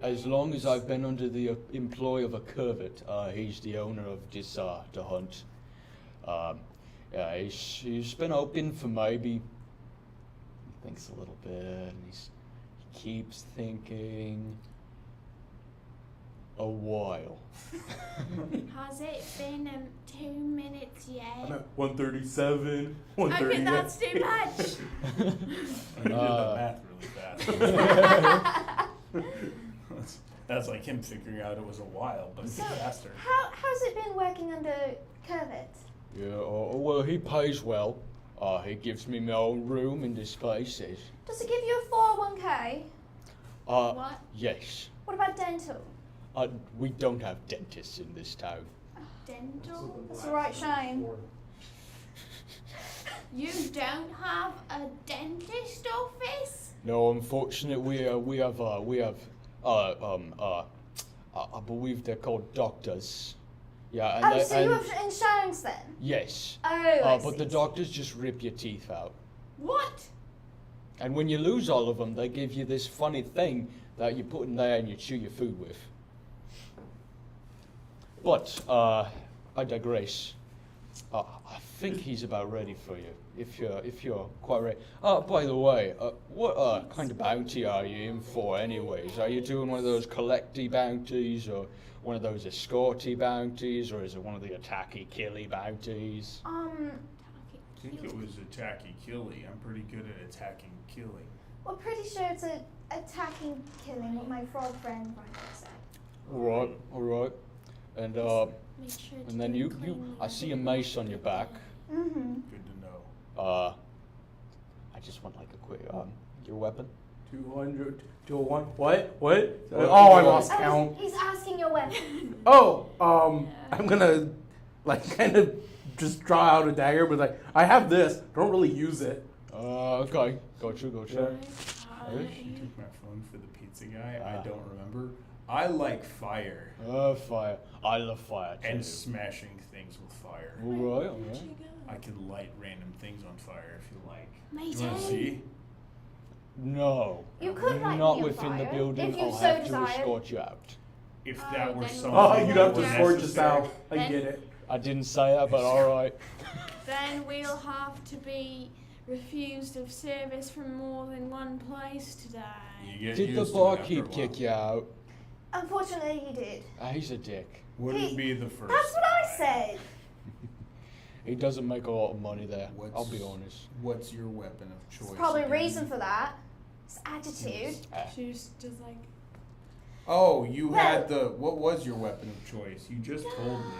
as long as I've been under the employ of a curvet, he's the owner of this the hunt. Yeah, he's been open for maybe. He thinks a little bit, and he keeps thinking. A while. Has it been 2 minutes I'm yet? at 137, Okay, 138. that's too much. You did the math really fast. That's like him figuring out it was a while, but So, faster. how's it been working under Curvet? Yeah, well, he pays well. He gives me my own room in this place. Does it give you a 401k? What? Yes. What about dental? We don't have dentists in this town. Dental? That's the right shine. You don't have a dentist office? No, unfortunately, we have I believe they're called doctors. Yeah, and Oh, so you and have insurance then? yes. Oh, I But see. the doctors just rip your teeth out, What? and when you lose all of them, they give you this funny thing that you put in there and you chew your food with. But I digress. I think he's about ready for you, if you're quite ready. By the way, what kind of bounty are you in for, anyways? Are you doing one of those collecty bounties, or one of those escorty bounties, or is it one of the attacky killy bounties? I think it was attacky killy. I'm pretty good at attacking killing. We're pretty sure it's a attacking killing, what my frog friend Ryan said. All right, and Make sure to and then do you it cleanly. I see a mace on your back. Mm-hmm. Good to know. I just want like a quick your weapon. 200, 201. What? Oh, I lost count. He's asking your weapon. Oh, I'm gonna like kind of just draw out a dagger, but like I have this. Don't really use it. Okay, gotcha. I took my phone for the pizza guy. I don't remember. I like fire Fire. I love fire too. and smashing things with fire. Alright, alright. I can light random things on fire if you like. Me You want to too. see? No. You could light Not me on within the fire, building. if you I'll so have to desired. escort you out. If Oh, that were then something. Oh, we'll you'd have to that were forge us necessary. out. I Then- get it. I didn't say that, but alright. Then we'll have to be refused of service from more than one place today. You get Did the used to it after a barkeep while. kick you out? Unfortunately, he did. He's a dick. Wouldn't Hey, be the first. That's what I said. He doesn't make a lot of money there. I'll be honest. What's your weapon of choice? There's probably a again? reason for that. It's attitude. She's just like, Oh, you Well- had the. What was your weapon of choice? You just told me.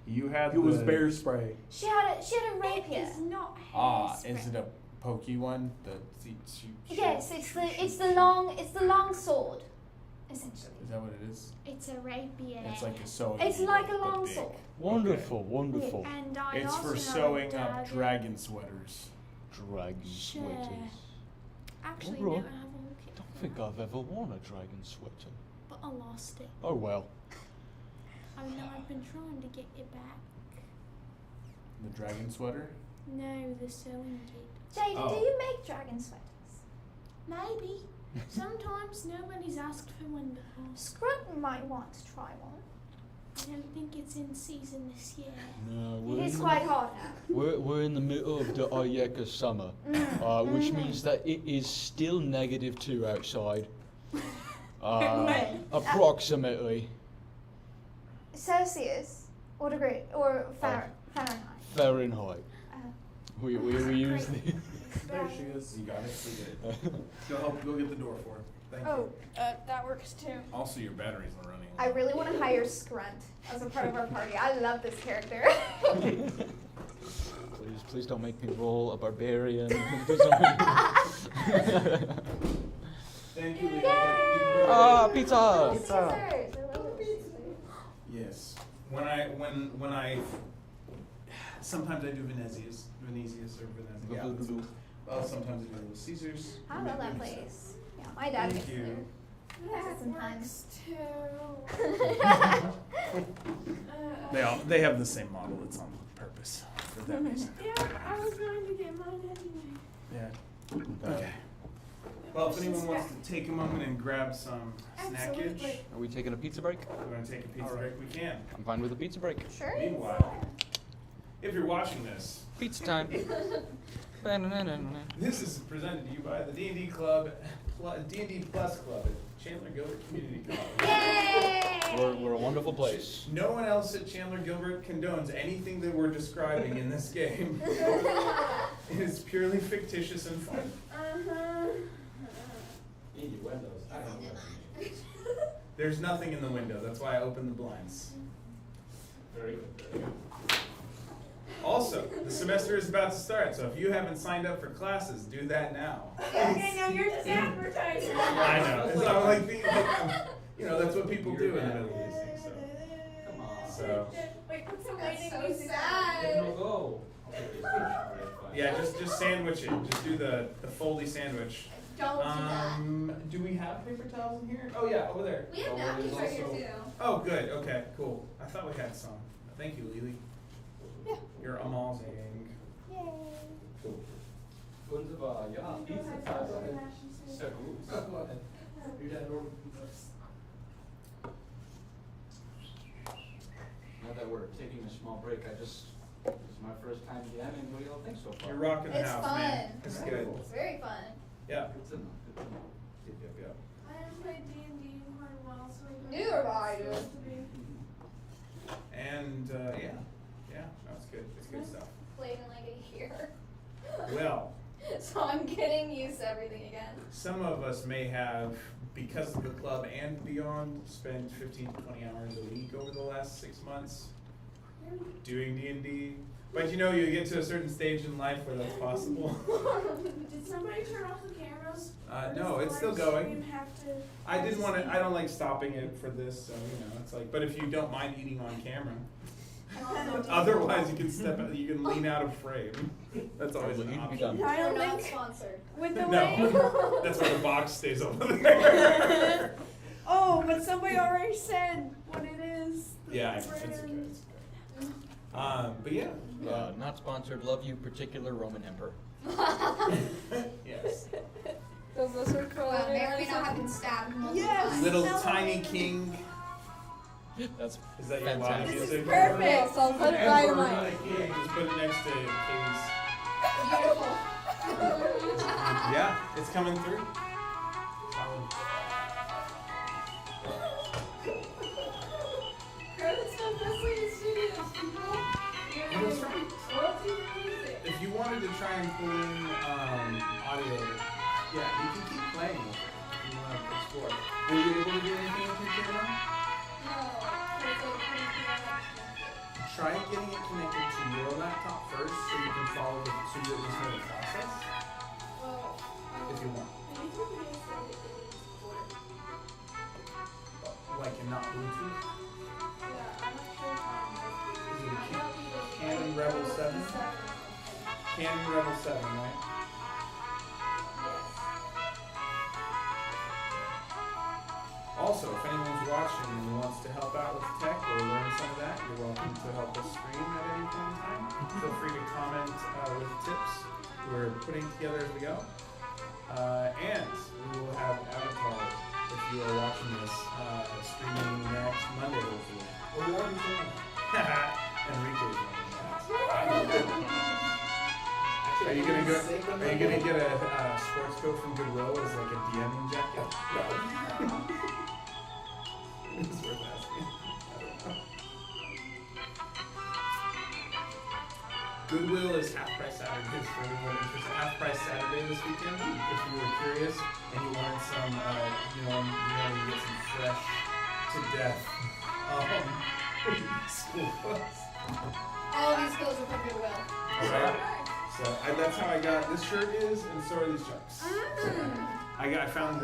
You had It was the- bear spray. She had a rapier. it's not Ah, hairspray. is it a pokey one? Yes, it's the long sword, essentially. Is that what it is? It's a rapier. It's like a sewing. It's needle, like a but long big. sword. Wonderful, wonderful. And I It's also for have a sewing up dagger. dragon sweaters. Dragon Sure. sweaters. Actually, Alright. no, I have a look at Don't think I've ever worn a dragon sweater. but I lost it. Oh well. Oh no, I've been trying to get it back. The dragon sweater? No, the sewing kit. Jaden, Oh. do you make dragon sweaters? Maybe. Sometimes nobody's asked for one before. Scruton might want to try one. I don't think it's in season this year. No, It is quite hot now. We're in the middle of the Ayeka summer, which means that it is still -2 outside. Approximately. Celsius or degree or Fahrenheit. Fahrenheit. We use the. There she is. You got it. We did. Go get the door for her. Thank you. Oh, That works too. Also, your batteries are running. I really want to hire Scrunt as a part of our party. I love this character. Please don't make me roll a barbarian. Please don't make me- Thank you, Lee. Ah, pizza! Caesars. I love it. Yes. When I sometimes I do Venetius or Venetius. Yeah. Well, sometimes I do Little Caesars. I love that place. Yeah, my dad Thank makes you. it there. That Sometimes. works too. They have the same model. It's on purpose for that reason. Yeah, I was going to get mine anyway. Yeah. Okay. Well, if anyone wants to take a moment and grab some snackage, Absolutely. Are we taking a pizza break? we're going to take a pizza break. We can. I'm fine with a pizza break. Sure. Meanwhile, if you're watching this, Pizza time. this is presented to you by the D&D Club, D&D Plus Club at Chandler Gilbert Community College. Yay! We're a wonderful place. No one else at Chandler Gilbert condones anything that we're describing in this game. It is purely fictitious and fun. There's nothing in the window. That's why I opened the blinds. Very good. Also, the semester is about to start, so if you haven't signed up for classes, do that now. Okay, now you're just advertising. I know. It's not like, that's what people do in the middle of these things. So, Wait, what's the That's waiting so list? sad. yeah, just sandwich it. Just do the foldy sandwich. Don't do that. Do we have paper towels in here? Oh yeah, over there. We have napkins right here too. Oh, good. Okay, cool. I thought we had some. Thank you, Lily. Yeah. You're amazing. Yay. Now that we're taking a small break, this is my first time jamming. What do y'all think so far? You're rocking the It's house, fun. man. It's good. It's very fun. Yeah. Good to know. Good to know. Yep. I haven't played D&D in quite a while, so I don't Neither know have what I, it's dude. supposed to be. And yeah, no, it's good. It's good stuff. Played in like a year. Well, So I'm getting used to everything again. some of us may have, because of the club and beyond, spent 15 to 20 hours a week over the last 6 months doing D&D. But you get to a certain stage in life where that's possible. Did somebody turn off the cameras? Or No, does it's the still live going. stream have to I don't like stopping it for this, so it's like, but if you don't mind eating on camera, otherwise you can lean out of frame. That's always an option. I We're don't not think sponsored. with the No, way that's why the box stays over there. Oh, but somebody already said what it is. Yeah, it's okay. It's okay. But yeah. Not sponsored. Love you, particular Roman emperor. Yes. Does this record? Well, may or may not have been stabbed multiple Yes. times. Little No. tiny king. That's Is that your body fantastic. This is music? perfect. Yes, I'll put it Emperor, right in my. like king. Just put it next to kings. Beautiful. Yeah, it's coming through. That's right. If you wanted to try and pull in audio, yeah, you can keep playing with it if you want to explore. Were you able to do anything with your camera? Try getting it connected to your laptop first so you can follow the, so you at least know the process. If you want. Like and not Bluetooth? Is it a Canon Rebel 7? Canon Rebel 7, right? Also, if anyone's watching and wants to help out with tech or learn some of that, you're welcome to help us stream at any point in time. Feel free to comment with tips we're putting together as we go. And we will have Avatar, if you are watching this, streaming next Monday, hopefully. Or you already doing that. Enrique's running that. Are you gonna get a sports coat from Goodwill as like a DMing jacket? It's worth asking. I don't know. Goodwill is half price Saturdays for everyone interested. Half price Saturday this weekend. If you were curious and you wanted some, you get some fresh to death school clothes. All of these clothes are from Goodwill. Right? So that's how I got this shirt is, and so are these chucks. So I found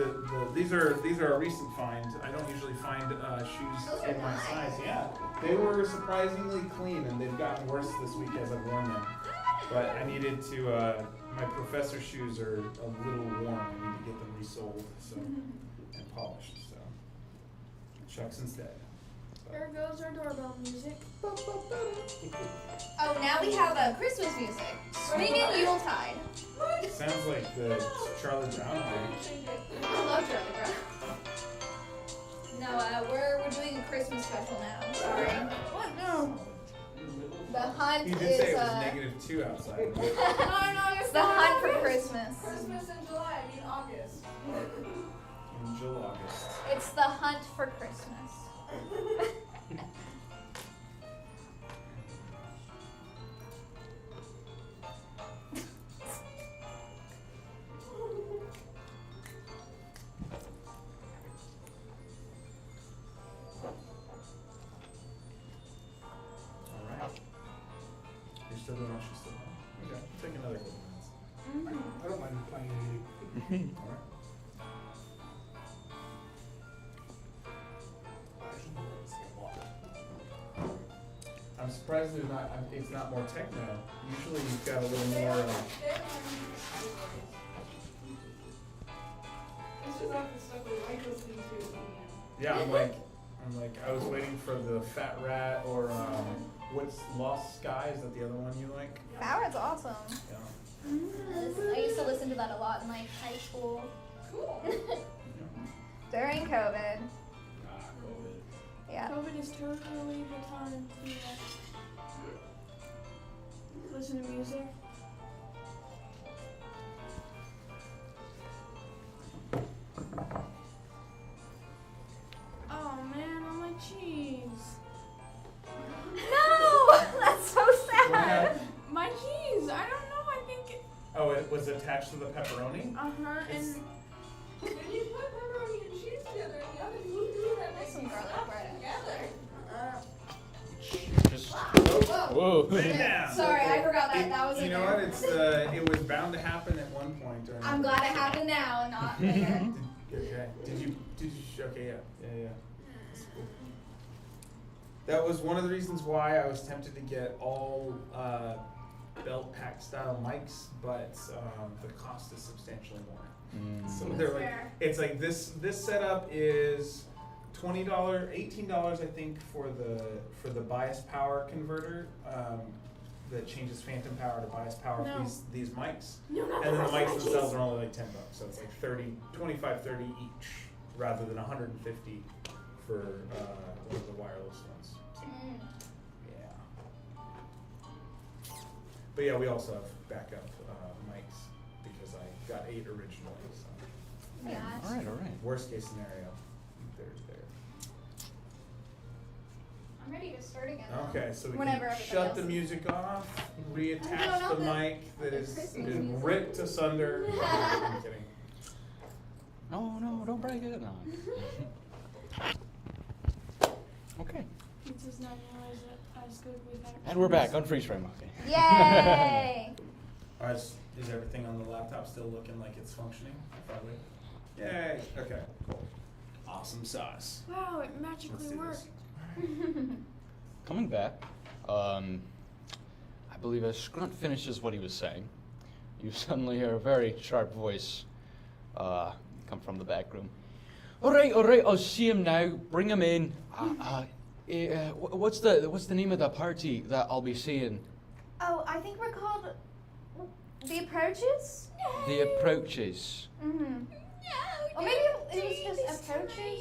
these are a recent find. I don't usually find shoes Those are in my nice. size. Yeah, they were surprisingly clean, and they've gotten worse this week as I've worn them. But I needed to. My professor shoes are a little worn. I need to get them resoled, so and polished. So chucks instead. There goes our doorbell music. Oh, now we have Christmas music. Swinging Yuletide. Sounds like the Charlie Brown thing. I love Charlie Brown. No, we're doing a Christmas special now. Sorry. What? No. The hunt You did is say it was -2 outside. No, it's the hunt for Christmas. Christmas in July, I mean August. In July, August. It's the hunt for Christmas. Alright. You're still doing what she's still doing. Okay, take another couple minutes. I don't mind playing anything. Alright. I'm surprised it's not more techno. Usually you've got a little more. This is not the stuff we like listening to. Yeah, I'm like, I was waiting for the Fat Rat or what's Lost Sky? Is that the other one you like? Howard's awesome. Yeah. I used to listen to that a lot in like high school. Cool. During COVID. COVID. Yeah. COVID is totally the time to listen to music. Oh man, all my cheese. No! That's so What sad. happened? My cheese. I don't know. I think. Oh, it was attached to the pepperoni? And. When you put pepperoni and cheese together in the oven, you do that There's some garlic bread. Just. Whoa. Whoa. Lay it down. Sorry, I forgot that. That was You in know there. what? It's it was bound to happen at one point. Or I'm glad it happened now and not later. Okay. Did you? Okay. Yeah. That's cool. That was one of the reasons why I was tempted to get all belt pack style mics, but the cost is substantially more. So they're like, Fair. it's like this setup is $20, $18, I think, for the bias power converter that changes phantom power to bias power No. for these mics. No, not And then the rest mics of themselves are only like $10, so it's like 25, 30 each, rather than 150 for one of the wireless ones. So, yeah. But yeah, we also have backup mics because I got 8 originally. So Yeah. All right. worst case scenario, there. I'm ready to start again. Okay, so we Whenever can everybody shut else the is. music off, No, reattach not the the- mic that is Christmas been music. ripped asunder. I'm kidding. No, don't break it. No. Okay. This is not always as good without. And we're back on freeze frame. Okay. Yay! Is everything on the laptop still looking like it's functioning? Probably. Yay. Okay. Cool. Awesome sauce. Wow, it Let's magically do worked. this. Coming back, I believe as Scrunt finishes what he was saying, you suddenly hear a very sharp voice come from the back room. All right, I'll see him now. Bring him in. What's the name of the party that I'll be seeing? Oh, I think we're called The Approaches? The Approaches. Mm-hmm. No, Or maybe it was just Approaches?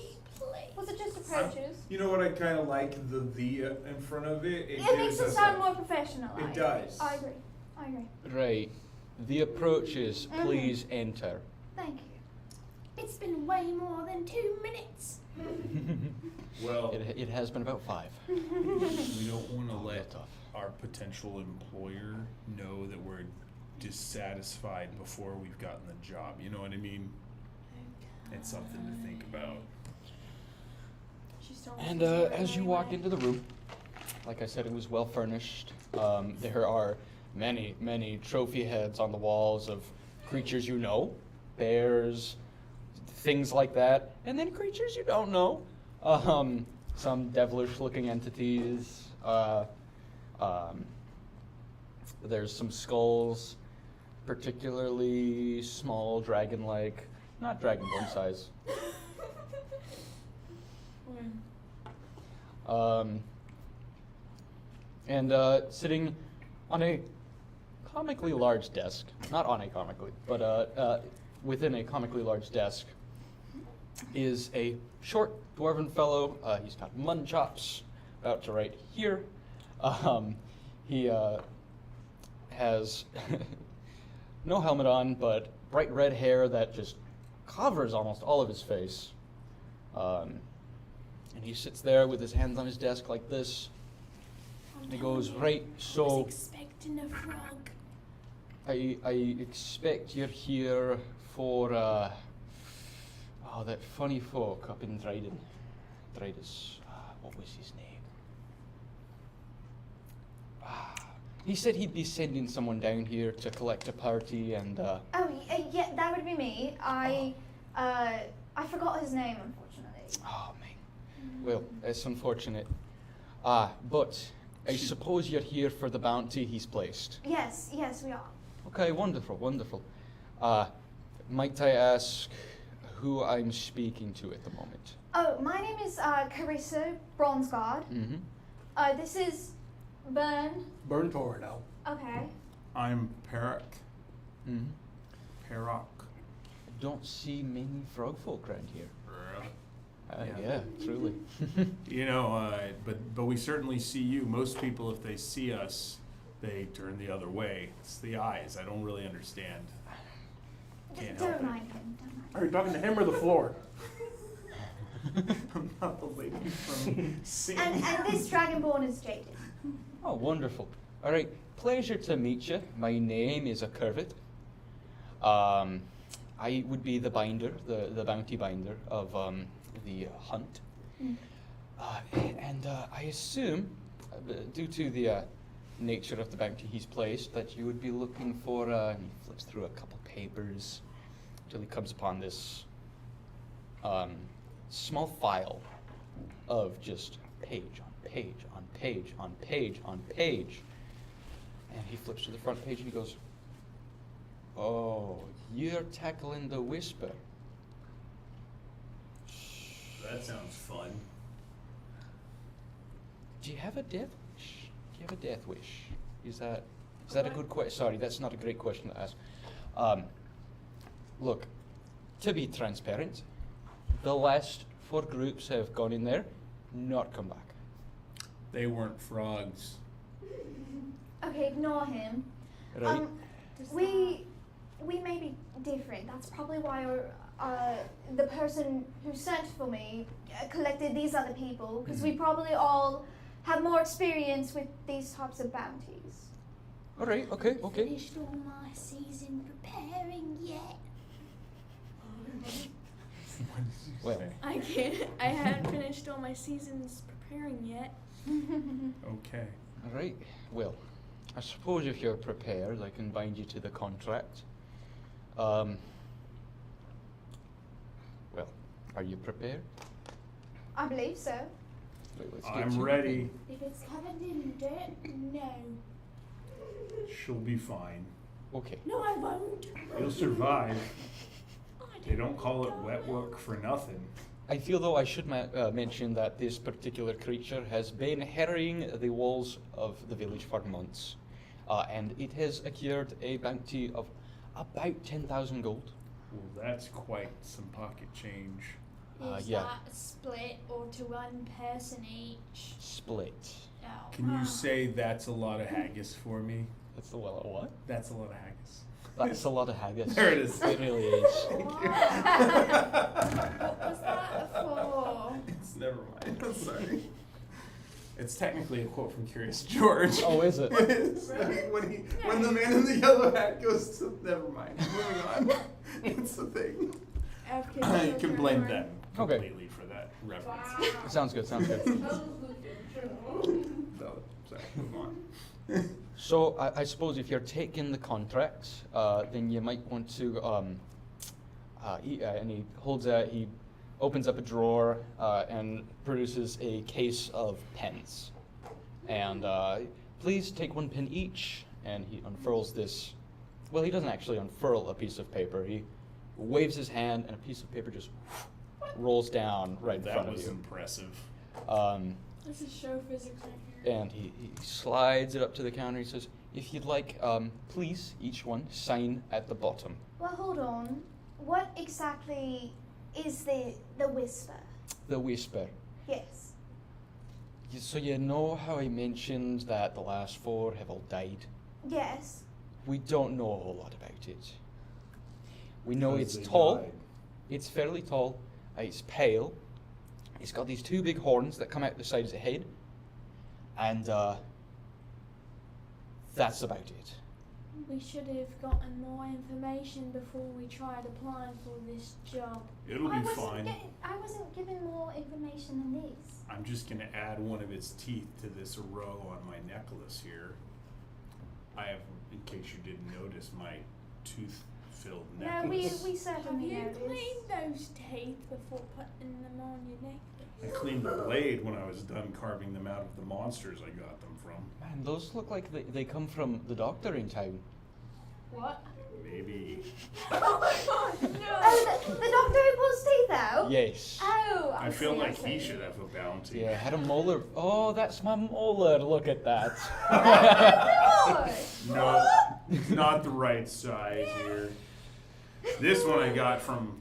Was it just Approaches? You know what I kind of like the in front of it. It gives makes it us sound a- more professional. It does. I agree. I agree. Right. The Approaches, Mhm. please enter. Thank you. it's been way more than 2 minutes. Well, It has been about 5. we don't want to Oh, let tough. our potential employer know that we're dissatisfied before we've gotten the job. You know what I mean? It's something to think about. She still And doesn't see as it you anyway. walk into the room, like I said, it was well furnished. There are many trophy heads on the walls of creatures you know, bears, things like that, and then creatures you don't know. Some devilish-looking entities. There's some skulls, particularly small, dragon-like, not dragonborn size. And sitting on a comically large desk, not on a comically, but within a comically large desk, is a short dwarven fellow. He's got mutton chops, about to right here. He has no helmet on, but bright red hair that just covers almost all of his face. And he sits there with his hands on his desk like this. And he goes, right, I so was expecting a frog. I expect you're here for, that funny folk up in Dryden. Drydus, what was his name? He said he'd be sending someone down here to collect a party and, Yeah, that would be me. I forgot his name, unfortunately. oh man. Well, it's unfortunate. But I suppose you're here for the bounty he's placed. Yes, we are. Okay, wonderful. Might I ask who I'm speaking to at the moment? Oh, my name is Carissa Bronzeguard. Mm-hmm. This is Bern. Burn Torino. Okay. I'm Perak. Mm-hmm. Perak. Don't see many frog folk around here. Yeah. Yeah, truly. You know, but we certainly see you. Most people, if they see us, they turn the other way. It's the eyes. I don't really understand. Can't help Don't it. mind him. Don't mind. Are you talking to him or the floor? I'm not the lady from Sing. And this Dragonborn is Jaded. Oh, wonderful. All right, pleasure to meet you. My name is Curvit. I would be the binder, the bounty binder of the hunt. Mm. And I assume, due to the nature of the bounty he's placed, that you would be looking for, and he flips through a couple papers till he comes upon this small file of just page on page on page on page on page. And he flips to the front page and he goes, "Oh, you're tackling the whisper." that sounds fun. Do you have a death wish? Do you have a death wish? Is that a good question? Sorry, that's not a great question to ask. Look, to be transparent, the last 4 groups have gone in there, not come back. They weren't frogs. Okay, ignore him. Right? We may be different. That's probably why the person who sent for me collected these other people, because we probably all have more experience with these types of bounties. All right. Okay. Okay. Finished all my season preparing yet? Well, I haven't finished all my seasons preparing yet. Okay. all right. Well, I suppose if you're prepared, I can bind you to the contract. Well, are you prepared? I believe so. Wait, let's get I'm you- ready. If it's covered in dirt, no. She'll be fine. Okay. No, I won't. You'll survive. I They don't call it wet work for nothing. I feel though I should mention that this particular creature has been harrying the walls of the village for months, and it has accrued a bounty of about 10,000 gold. Well, that's quite some pocket change. Is yeah. that split or to one person each? Split. No. Can you say that's a lot of haggis for me? That's a lot of what? That's a lot of haggis. That's a lot of haggis. There it is. It really is. What was that for? It's never mind. I'm sorry. It's technically a quote from Curious George. Oh, is it? It is. When the man in the yellow hat goes to, never mind. Moving on. It's the thing. You can blame them Okay. completely for that reference. Sounds good. Sounds good. So, sorry. Move on. So I suppose if you're taking the contract, then you might want to. And he he opens up a drawer and produces a case of pens, and please take 1 pen each. And he unfurls this. Well, he doesn't actually unfurl a piece of paper. He waves his hand, and a piece of paper just rolls down right in That front of was you. impressive. This is show physics right here. And he slides it up to the counter. He says, "If you'd like, please, each one sign at the bottom." Well, hold on. What exactly is the whisper? The whisper. Yes. So you know how I mentioned that the last 4 have all died? Yes. We don't know a whole lot about it. We know Because it's they tall. died. It's fairly tall. It's pale. It's got these 2 big horns that come out the sides of the head. And that's about it. We should have gotten more information before we tried applying for this job. It'll be fine. I wasn't given more information than this. I'm just gonna add one of its teeth to this row on my necklace here. I have, in case you didn't notice, my tooth-filled No, necklace. we Have certainly you noticed. cleaned those teeth before putting them on your necklace? I cleaned the blade when I was done carving them out of the monsters I got them from. Man, those look like they come from the doctor in town. What? Maybe. Oh my god, no! Oh, the doctor who pulls teeth out? Yes. Oh, I feel see, like see. he should have a bounty. Yeah, had a molar. Oh, that's my molar. Look at that. No, not the right size here. This one I got from.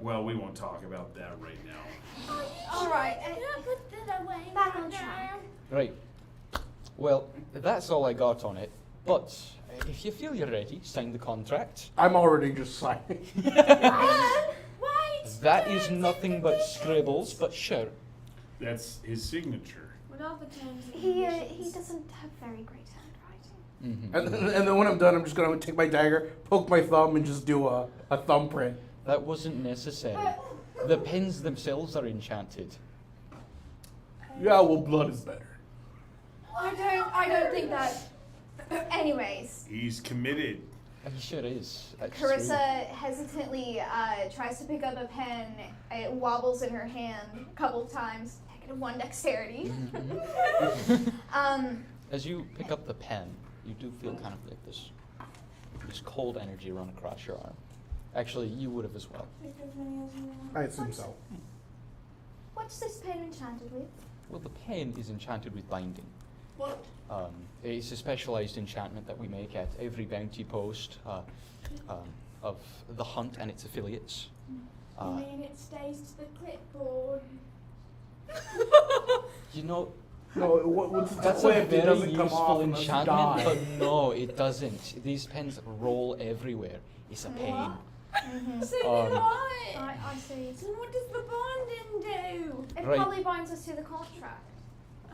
Well, we won't talk about that right now. All right. Can I put that away? Back on now? track. Right. Well, that's all I got on it. But if you feel you're ready, sign the contract. I'm already just signing. Wait! That is nothing but scribbles, but sure. That's his signature. What are the terms and He conditions? doesn't have very great handwriting. Mm-hmm. And then when I'm done, I'm just gonna take my dagger, poke my thumb, and just do a thumbprint. That wasn't necessary. The pens themselves are enchanted. Yeah, well, blood is better. I don't think that. Anyways, He's committed. He sure is. That's Carissa hesitantly tries to pick up a pen. It wobbles in her hand a couple of times. -1 dexterity. true. As you pick up the pen, you do feel kind of like this cold energy run across your arm. Actually, you would have as well. I assume so. What's this pen enchanted with? Well, the pen is enchanted with binding. What? It's a specialized enchantment that we make at every bounty post of the hunt and its affiliates. I mean, it stays to the clipboard. You know, No, what's the that's a clip? It very doesn't come useful off unless you enchantment, die. but no, it doesn't. These pens roll everywhere. It's a pain. Mm-hmm. So Um, do I. I see. So what does the bonding do? It Right. probably binds us to the contract.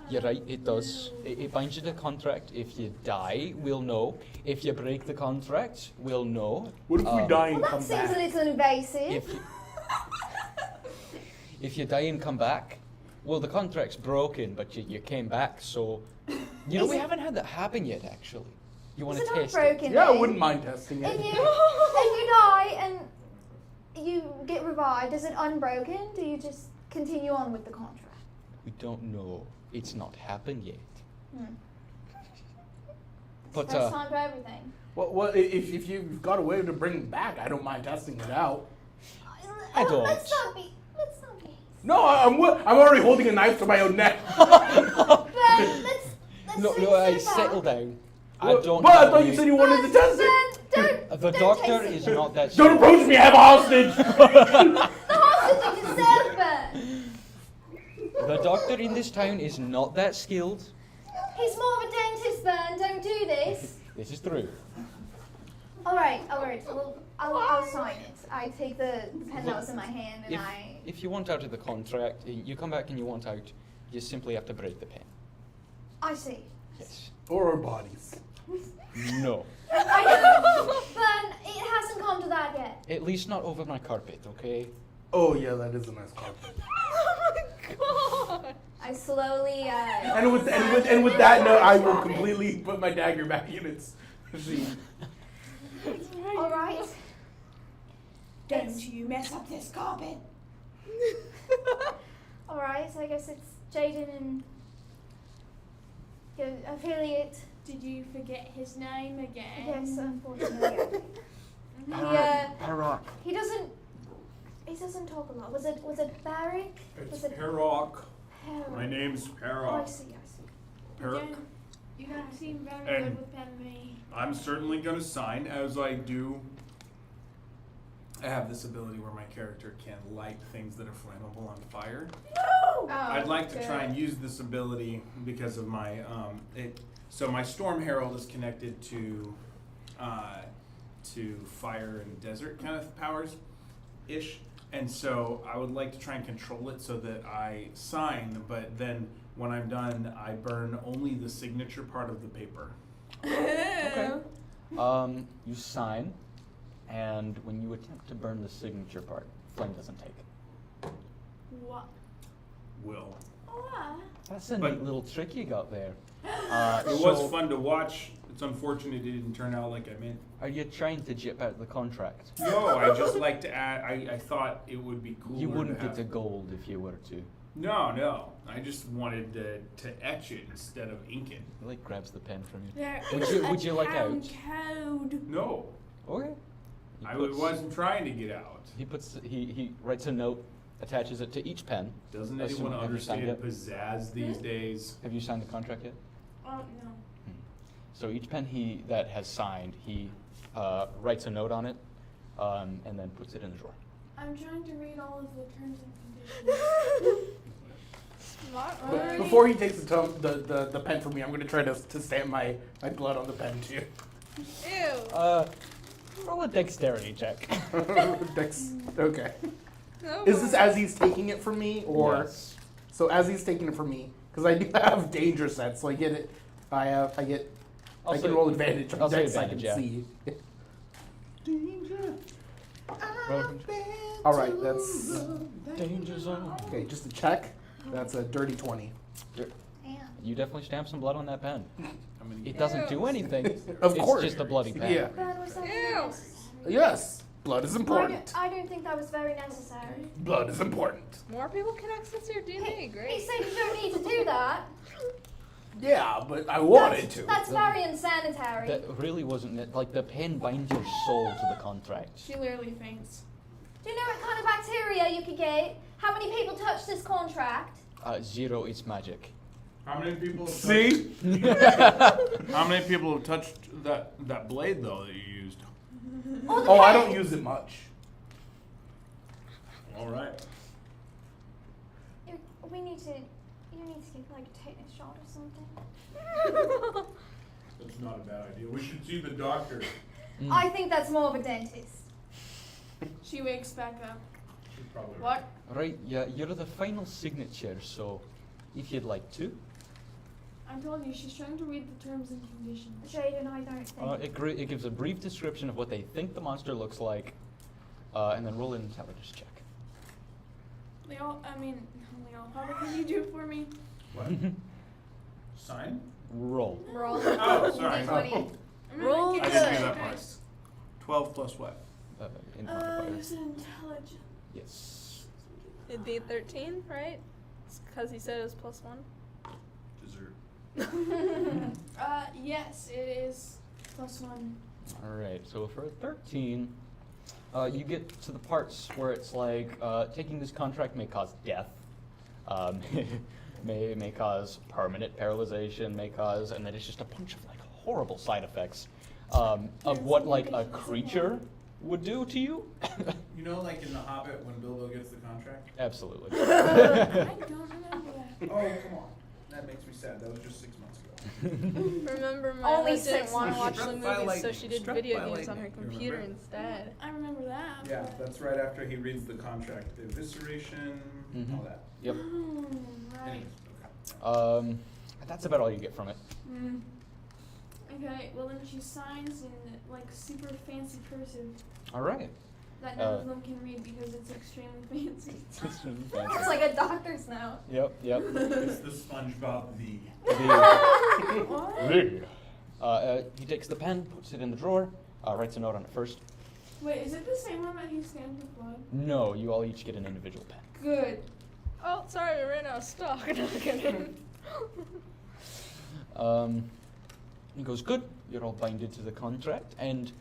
You're right, it does. It binds you to the contract. If you die, we'll know. If you break the contract, we'll know. What if we die and Well, that come seems back? a little invasive. If you, if you die and come back, well, the contract's broken, but you came back, so... You know, Is we it- haven't had that happen yet, actually. You want Is to it not test it? broken? Yeah, I then? wouldn't mind testing If it. you die and you get revived, is it unbroken? Do you just continue on with the contract? We don't know. It's not happened yet. But, First time for everything. Well, if you've got a way to bring it back, I don't mind testing it out. I don't. Let's not be. Let's not be. No, I'm already holding a knife to my own neck. Ben, let's no, take no, a I step settle back. down. I don't But I know thought you said you wanted to test it. Ben, The don't doctor taste is it. not that Don't approach me. I have a hostage. The hostage is yourself, Ben. The doctor in this town is not that skilled. He's more of a dentist, Ben. Don't do this. This is true. All right. Well, I'll sign it. I take the pen that was in my hand and If you want out of the contract, you come back and you want out, you simply have to break the pen. I see. Yes. Or our bodies. No. Ben, it hasn't come to that yet. At least not over my carpet, okay? Oh yeah, that is a nice carpet. I slowly. And with that note, I will completely put my dagger back in its sheath. All right. Don't you mess up this carpet. All right. So I guess it's Jaden and your affiliate. Did you forget his name again? Yes, unfortunately. Rock. He doesn't talk a lot. Was it Barrick? It's Was it Perrock. Harold? My name's Oh, I Perrock. see. Perrock. You don't seem very And- good with pen me. I'm certainly going to sign as I do. I have this ability where my character can light things that are flammable on fire. Oh, I'd like to try and use this ability because of my so my Storm Herald is connected to fire and desert kind of powers ish, and so I would like to try and control it so that I sign, but then when I'm done, I burn only the signature part of the paper. Okay. You sign, and when you attempt to burn the signature part, flame doesn't take it. What? Will. What? That's a But- neat little trick you got there. It was fun to watch. It's unfortunate it didn't turn out like I meant. Are you trying to jip out the contract? No, I just like to add. I thought it would be cool. You wouldn't get the gold if you were to. No. I just wanted to etch it instead of ink it. He like grabs the pen from you. There Would is you- a would you like town out? code. No, Okay. He I puts- wasn't trying to get out. He writes a note, attaches it to each pen. Doesn't Assume- anyone have you signed understand pizzazz these days? Have you signed the contract yet? Oh no. So each pen that has signed, he writes a note on it, and then puts it in the drawer. I'm trying to read all of the terms and conditions. Smart. But before he takes the pen from me, I'm going to try to stamp my blood on the pen too. Ew. Roll a dexterity check. Okay. No Is this more. as he's taking it from me, or Yes. so as he's taking it from me? Because I do have danger sets, so I get it. I I'll can say- roll advantage on I'll say decks I can advantage, yeah. see. Roll- All right, that's Danger zone. okay. Just a check. That's a dirty 20. damn. You definitely stamp some blood on that pen. How many? It doesn't do anything. Of it's course. just a bloody pen. Yeah. Ben, was that Ew. necessary? Yes. Blood is important. I don't think that was very necessary. Blood is important. More people can access your DNA. He Great. said you don't need to do that. Yeah, but I wanted to. That's very unsanitary. That really wasn't it. Like the pen binds your soul to the contract. She literally faints. Do you know what kind of bacteria you could get? How many people touched this contract? 0 is magic. How many people? See? How many people have touched that blade though that you used? Oh, I don't use it much. All right. You need to get like a tetanus shot or something. That's not a bad idea. We should see the doctor. I think that's more of a dentist. She wakes back up. She's probably What? Right, yeah, you're the final signature, so if you'd like to. I told you, she's trying to read the terms and conditions. Jaden, I don't think. It gives a brief description of what they think the monster looks like, and then roll an intelligence check. Leo, how can you do it for me? What? Sign? Roll. Roll. Oh, sorry. D20. I'm Roll gonna I get didn't hear it, that guys. part. 12 plus what? In modifier. It's intelligence. Yes. It'd be 13, right? Because he said it was +1. Dessert. Yes, it is +1. Alright, so for a 13, you get to the parts where it's like, taking this contract may cause death, may cause permanent paralyzation, may cause, and then it's just a bunch of like horrible side effects of what like a creature would do to you. You know, like in The Hobbit when Bilbo gets the contract? Absolutely. I don't remember that. Oh, come on. That makes me sad. That was just 6 months ago. Remember, my Only mother didn't 6 want to months. watch the Struck by movies, so lightning. she did Struck video by games on her lightning. You computer remember? instead. I remember that. Yeah, but- that's right after he reads the contract. The evisceration, all that. Yep. Oh, right. Anyways, okay. That's about all you get from it. Mm. Okay, well then she signs in like super fancy cursive Alright. that none of them can read because it's extremely fancy. It's like a doctor's note. Yep, yep. It's the SpongeBob V. What? He takes the pen, puts it in the drawer, writes a note on it first. Wait, is it the same one that he scanned with blood? No, you all each get an individual pen. Good. Oh, sorry, we ran out of stock. No, I'm kidding. He goes, good, you're all binded to the contract, and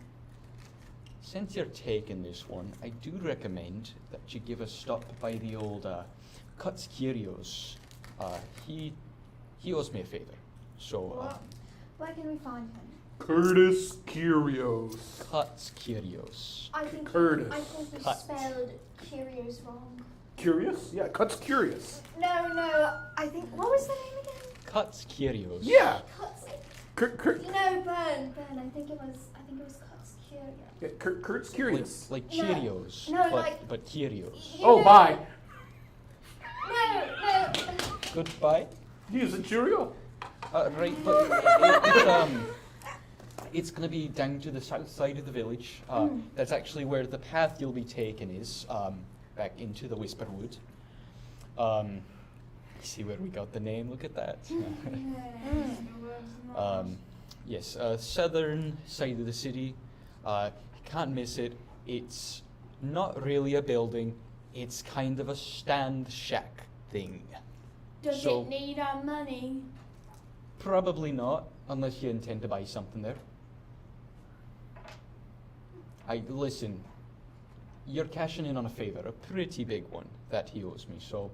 since you're taking this one, I do recommend that you give a stop by the old Cuts Kyrios. He owes me a favor, so What? Where can we find him? Curtis Curios. Cuts Kyrios. I think Curtis. we Cut. spelled curious wrong. Curious? Yeah, Cuts Curious. No, I think what was the name again? Cuts Kyrios. Yeah. Cuts. Kurt. You know, Ben. I think it was Cuts Curious. Yeah, Kurt's Curious. Like No. Cheerios, No, but Kyrios. Oh, bye. No. Goodbye. You use a Cheerio? Right, but it's going to be down to the south side of the village. That's actually where the path you'll be taking is, back into the Whisper Wood. See where we got the name, look at that. Yes, southern side of the city. You can't miss it. It's not really a building. It's kind of a stand shack thing. Does So- it need our money? Probably not, unless you intend to buy something there. Listen, you're cashing in on a favor, a pretty big one that he owes me, so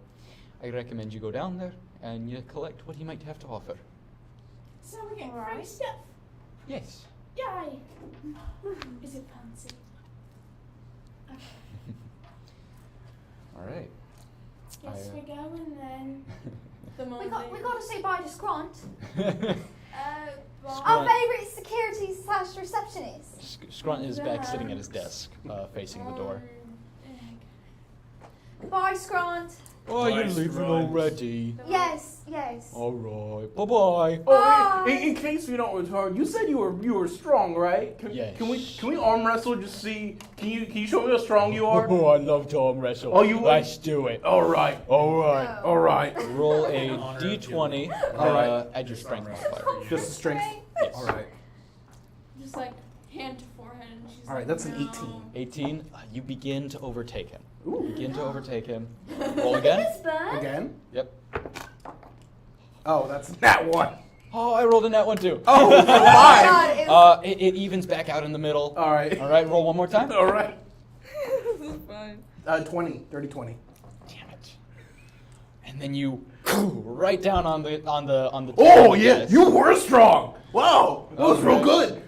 I recommend you go down there and you collect what he might have to offer. So we get free Alright. stuff. Yes. Yay! Is it fancy? All right. Guess I, we're going then. The We moment. got to say bye to Scront. Well, Our favorite security / receptionist. Scrunt is back sitting at his desk, facing the door. Bye, Scront. Oh, you're leaving already. Yes. All right. Bye-bye. Oh, in case we don't retard, you said you were strong, right? Yes. Can we arm wrestle? Just see. Can you show me how strong you are? Oh, I love to arm wrestle. Oh, you would? Let's do it. All right. All right. No. All right. Roll a Honor of d20. All right. Add your strength modifier. Just the strength. Yes. All right. just like hand to forehead, and she's All right, like, that's an no. 18. 18. You begin to overtake him. Ooh. Begin to overtake him. Roll again. Yes, Bert. Again? Yep. Oh, that's that one. Oh, I rolled in that one too. Oh, Oh my five. God, it was- It evens back out in the middle. All right. All right, roll one more time. All right. This is fun. 29. 20, 30, 20. Damn it. And then you right down on the Oh, yeah, you were strong. Wow, that was real Okay. good.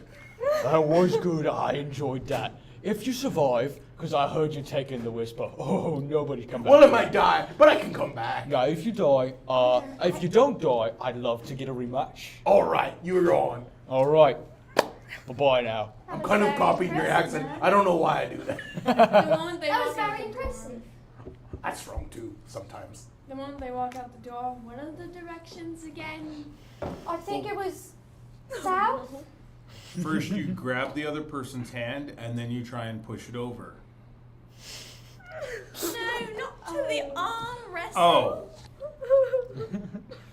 That was good. I enjoyed that. If you survive, because I heard you taking the whisper, oh, nobody come back. Well, I might die, but I can come back. Yeah, if you die, if you don't die, I'd love to get a rematch. All right, you're on. All right. Bye-bye now. I'm That was kind of very copying your impressive, accent. man. I don't know why I do that. The moment they That was walk out very the door, impressive. That's strong too, sometimes. the moment they walk out the door, what are the directions again? I think it was south. First, you grab the other person's hand, and then you try and push it over. No, not to the arm wrestle. Oh.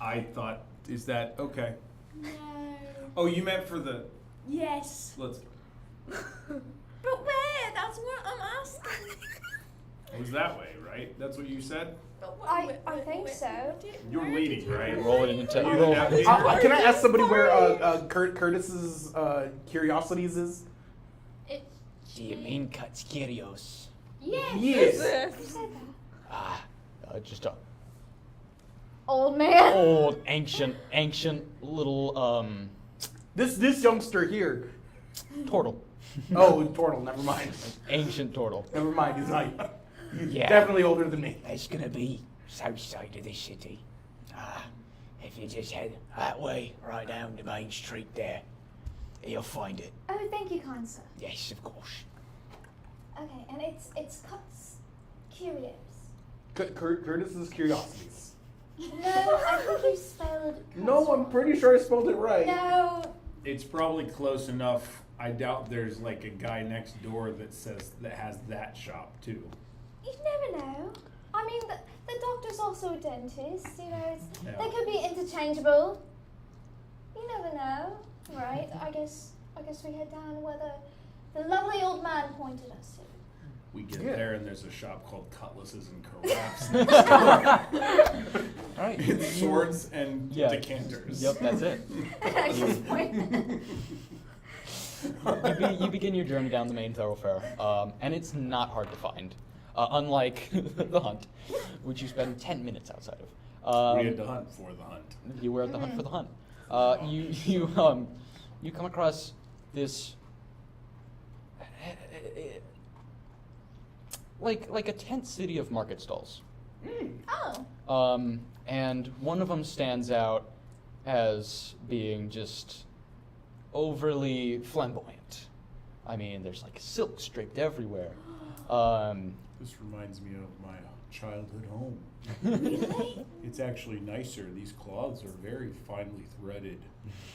I thought, is that okay? No. Oh, you meant for the. Yes. Let's. But where? That's what I'm asking. It was that way, right? That's what you said? But I think so. You're leading, right? Roll it into You roll. have- Can I ask somebody where Curtis's curiosities is? It. Do you mean Cuts Curios? Yes. Yes. Who said that? Ah, just a Old man. old, ancient little This youngster here. turtle. Oh, Tortle. Never mind. Ancient turtle. Never mind. He's not. He's Yeah. definitely older than me. It's gonna be south side of the city. If you just head that way, right down the main street there, you'll find it. Oh, thank you, kind sir. Yes, of course. Okay, and it's Cuts Curios. Curtis's curiosities. No, I think you spelled. Cuts No, I'm wrong. pretty sure I spelled it right. No. It's probably close enough. I doubt there's like a guy next door that has that shop too. You never know. I mean, the doctor's also a dentist. You know, Yeah. they could be interchangeable. You never know, right? I guess we head down where the lovely old man pointed us to. We get Yeah. there and there's a shop called Cutlasses and Carafes next door. All right. It's swords and Yeah. decanters. Yep, that's it. At this point. You begin your journey down the main thoroughfare, and it's not hard to find, unlike the hunt, which you spend 10 minutes outside of. We had to hunt for the hunt. You were at the hunt for the hunt. You come across this like a tent city of market stalls. Oh. And one of them stands out as being just overly flamboyant. I mean, there's like silk draped everywhere. This reminds me of my childhood home. Really? It's actually nicer. These cloths are very finely threaded.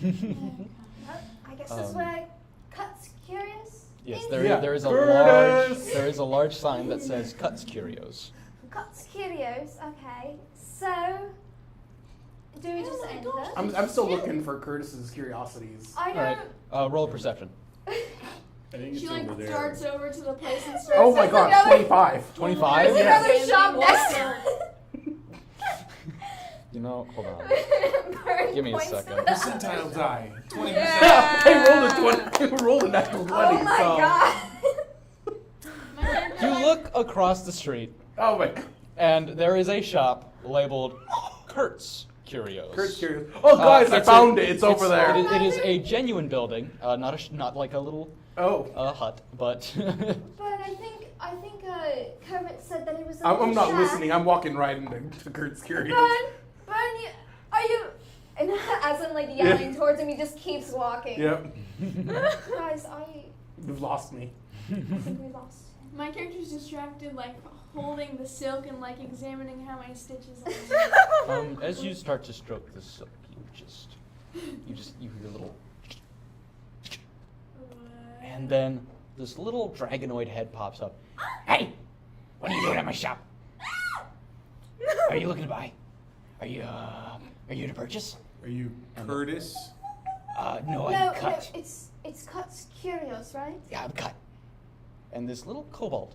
I guess that's where Cuts Curious. Yes, is? Yeah. there is Curtis! a large sign that says Cuts Curios. Cuts Curios. Okay. So, do we just enter? I'm still looking for Curtis's curiosities. I All don't. right, roll a perception. I think it's She over like there. darts over to the place and starts. Oh my god, 25. 25? There's Yeah. another shop next to You know, hold on. Burn Give me a points to second. them. Percentile die. 20%. Yeah. They rolled a natural 20. Oh my so. god. My character, You like, look across the street, Oh my god. and there is a shop labeled Kurt's Curios. Kurt's curious. Oh guys, I It's found it. It's over it there. is, it is a genuine building, not like a little Oh. hut, but But I think Kermit said that it was. I'm not shack. listening. I'm walking right into Kurt's curious. Burn, are you? And as I'm like yelling towards him, he just keeps walking. Yep. Guys, You've lost me. I think we lost him. my character's distracted, like holding the silk and like examining how many stitches. as you start to stroke the silk, you hear a little, and then this little dragonoid head pops up. Hey, what are you doing at my shop? Are you looking to buy? Are you to purchase? Are you Curtis? No, No, I'm cut. it's Cuts Curios, right? Yeah, I'm cut. And this little kobold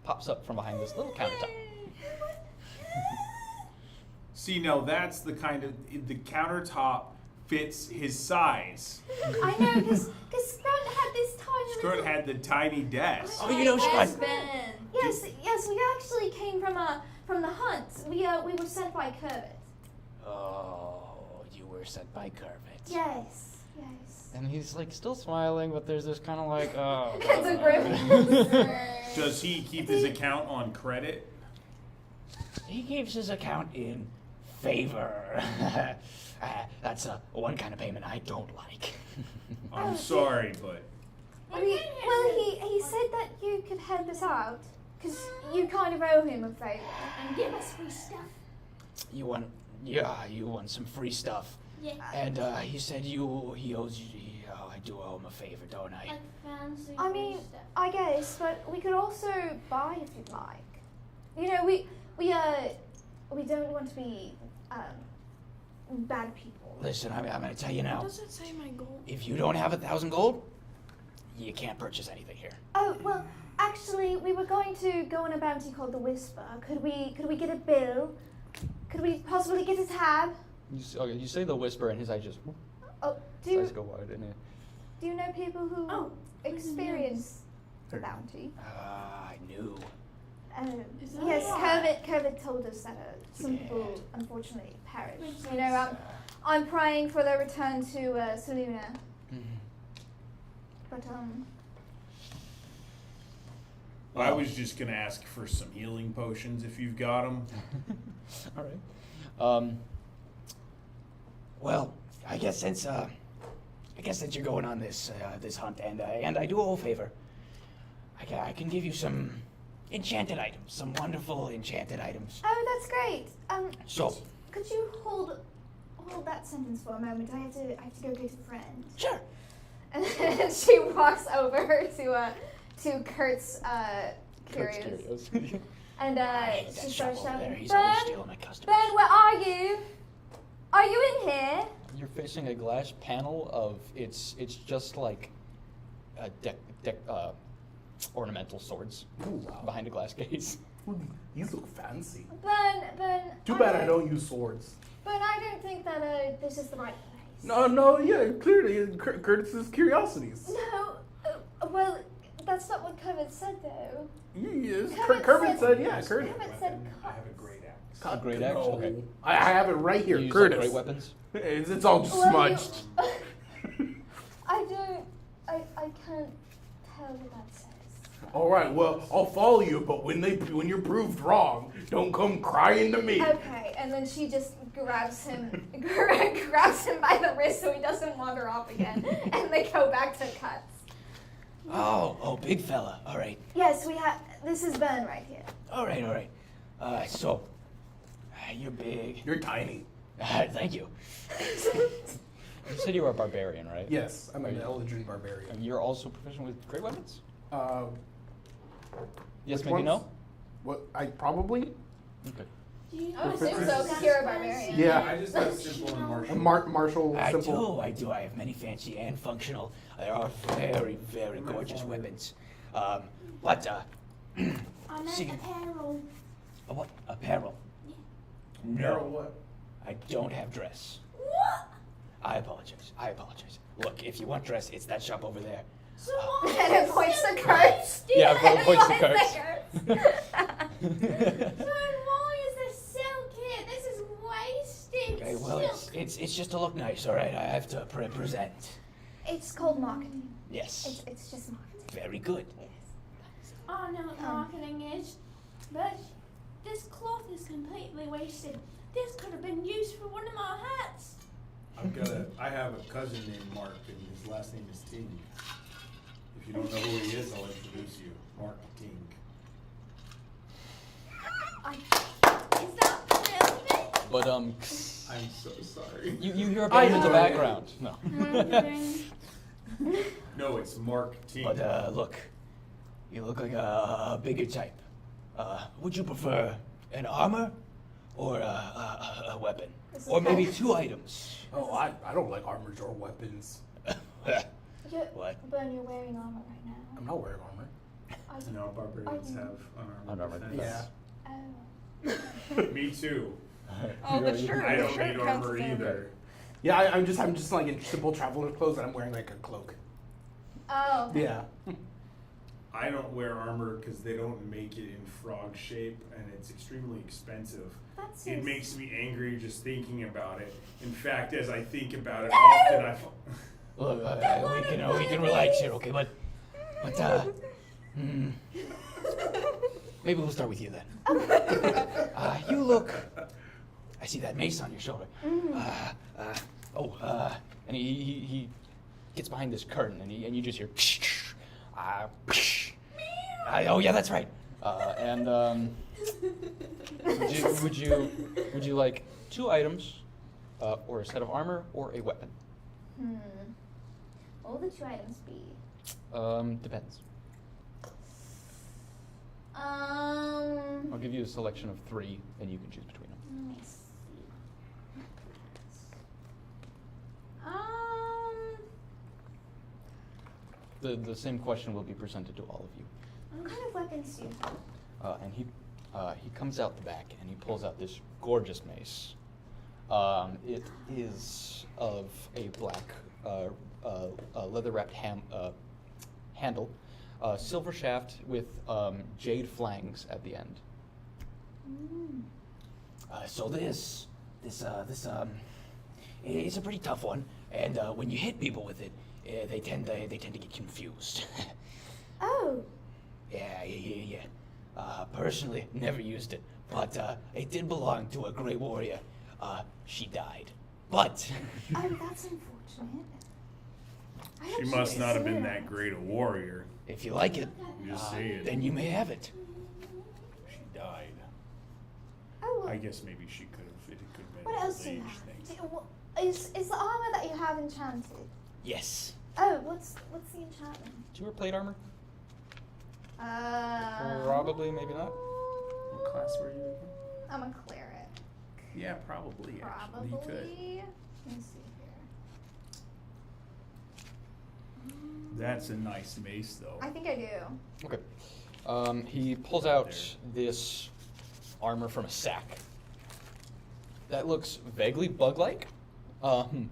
pops up from behind this little countertop. See, no, that's the kind of the countertop fits his size. I know, because Scrut had this tiny Scrut little... had the tiny desk. Oh, you know, Yes, Scrut. Ben. Yes, we actually came from the hunt. We were sent by Kermit. Oh, you were sent by Kermit. Yes. And he's like still smiling, but there's this kind of like, oh. It's a grimace. Does he keep his account on credit? He keeps his account in favor. That's one kind of payment I don't like. I'm sorry, but Well, he said that you could help us out, because you kind of owe him a favor. And give us free stuff. You want some free stuff. Yeah. And he said he owes you. I do owe him a favor, don't I? Like fancy I free mean, stuff. I guess, but we could also buy if you'd like. You know, we don't want to be bad people. Listen, I'm going to tell you What now. does it say my goal? If you don't have 1,000 gold, you can't purchase anything here. Oh well, actually, we were going to go on a bounty called the Whisper. Could we get a bill? Could we possibly get a tab? You say the whisper, and his eyes just Oh, eyes go wide, and do you know people who Oh, experience the bounty? I knew. Is that Yes, right? Kermit told us that some people unfortunately perished. Makes You know, I'm praying for their return to Saluna. But I was just gonna ask for some healing potions if you've got them. all right. Well, I guess since you're going on this hunt, and I do owe a favor, I can give you some enchanted items, some wonderful enchanted items. oh, that's great. So, could you hold that sentence for a moment? I have to go get a friend. sure. And then she walks over to Kurt's Kurt's curios. curios. And That she shop starts over there, shouting, he's always Ben, stealing my customers. Ben, where are you? Are you in here? You're facing a glass panel of it's just like a ornamental swords Ooh, wow. behind a glass case. These look fancy. Ben. Too bad I don't use swords. Ben, I don't think that this is the right place. No, yeah, clearly, Curtis's curiosities. No. Well, that's not what Kermit said, though. Yes, Kermit Kermit said, yeah, Yes, Curtis. Kermit said I have a great axe. A great axe? No. Okay. I have it right here, You use, Curtis. like, great weapons? It's all just Well, smudged. I can't tell what that says. All right, well, I'll follow you, but when you're proved wrong, don't come crying to me. Okay, and then she just grabs him by the wrist so he doesn't wander off again, and they go back to cuts. Oh, big fella. All right. Yes, this is Ben right here. All right. So, you're big. You're tiny. Thank you. You said you were a barbarian, right? Yes, I'm an Right. Eldrin barbarian. And you're also proficient with great weapons? Yes, Which maybe ones? no? What? I probably Okay. I would assume so, because you're a barbarian. Yeah. I just have simple and martial. martial I simple. do. I have many fancy and functional. They are very, very gorgeous weapons. But I meant See. apparel. what? Apparel? Apparel No, what? I don't have dress. What? I apologize. Look, if you want dress, it's that shop over there. So why And it is points so to Kurt's. Yeah, wasted? it points to So why is there silk here? This is wasted Okay, well, silk. it's just to look nice, all right? I have to present. It's called marketing. Yes, It's just marketing. very good. I know what marketing is, but this cloth is completely wasted. This could have been used for one of my hats. I have a cousin named Mark, and his last name is Ting. If you don't know who he is, I'll introduce you. Mark Ting. Is that really? But I'm so sorry. you hear a band in the I- background. No. Marketing. No, it's Mark Ting. But look, you look like a bigger type. Would you prefer an armor or a weapon? This is Or maybe kind 2 items? Oh, I don't like armors or weapons. What? Ben, you're wearing armor right now. I'm not wearing armor. No, barbarians have unarmored Unarmored defense. Oh. Me too. Oh, the shirt. I the don't shirt need counts armor as armor. either. Yeah, I'm just like in simple traveler's clothes, and I'm wearing like a cloak. Oh. Okay. Yeah. I don't wear armor because they don't make it in frog shape, and it's extremely expensive. That's It just- makes me angry just thinking about it. In fact, as I think about it, often I. Look, we can relax here, okay? But maybe we'll start with you then. You look. I see that mace on your shoulder. And he gets behind this curtain, and you just hear. Oh yeah, that's right. Would you like 2 items, or a set of armor, or a weapon? What will the 2 items be? Depends. Um. I'll give you a selection of 3, and you can choose between them. Let me see. The same question will be presented to all of you. What kind of weapons do you have? And he comes out the back and he pulls out this gorgeous mace. It is of a black leather-wrapped handle, silver shaft with jade flangs at the end. So this it's a pretty tough one, and when you hit people with it, they tend to get confused. Oh. Yeah. Personally, never used it, but it did belong to a great warrior. She died, but Oh, that's unfortunate. I She hope must not have been is. that great a warrior. if you like it, I'm just saying. then you may have it. She died. Oh, well, I guess maybe she could have. It could have been what an else old do you age have? thing. Is the armor that you have enchanted? Yes. Oh, what's the enchantment? Do you wear plate armor? Probably, maybe not. What class were you again? I'm a cleric. Yeah, probably. Probably. Actually, you could. Let me see here. That's a nice mace, though. I think I do. Okay. He pulls out this armor from a sack that looks vaguely bug-like, and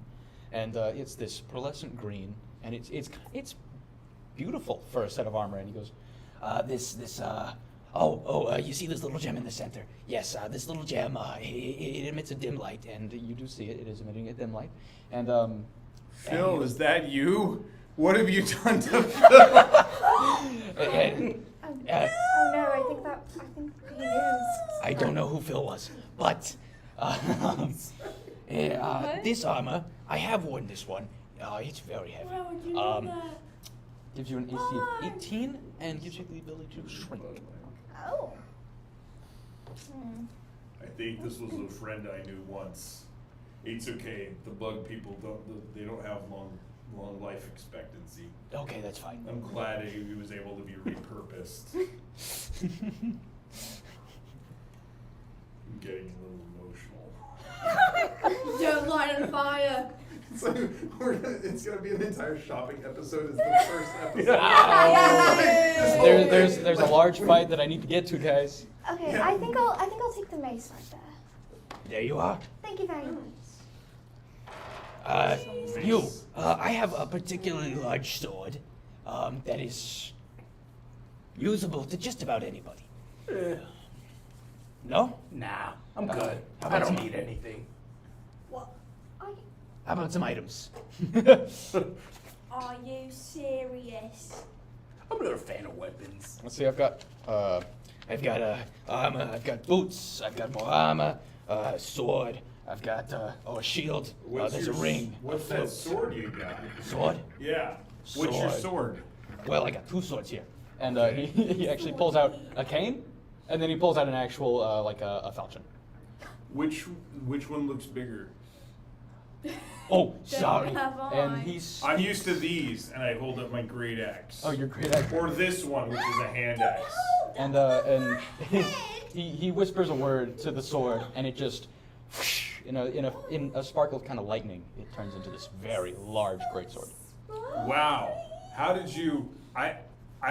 it's this pearlescent green, and it's beautiful for a set of armor. And he goes, you see this little gem in the center? Yes, this little gem, it emits a dim light, and you do see it. It is emitting a dim light, and Phil, is that you? What have you done to Phil? Oh no, I think he is. I don't know who Phil was, but this armor, I have worn this one. It's very heavy. Why would you do that? gives you an AC of 18 and gives you the ability to shrink. Oh. I think this was a friend I knew once. It's okay. The bug people don't have long life expectancy. Okay, that's fine. I'm glad he was able to be repurposed. I'm getting a little emotional. Don't light on fire. So it's gonna be an entire shopping episode. Is the first episode. There's a large fight that I need to get to, guys. Okay, Yeah. I think I'll take the mace right there. There you are. Thank you very much. I have a particularly large sword that is usable to just about anybody. No? Nah, I'm good. how I about don't some- need anything. How about some items? Are you serious? I'm not a fan of weapons. Let's see, I've got I've got armor. I've got boots. I've got more armor. Sword. I've got a shield. There's a ring. What's a that flute. sword you got? Sword? Yeah. What's your Sword. sword? Well, I got two swords here. and he actually pulls out a cane, and then he pulls out an actual like a falchion. Which one looks bigger? Oh, sorry. Have And I? he's I'm used to these, and I hold up my great axe. oh, you're great at Or this one, which is a hand axe. and he whispers a word to the sword, and it just in a sparkle of kind of lightning, it turns into this very large greatsword. Wow. How did you? I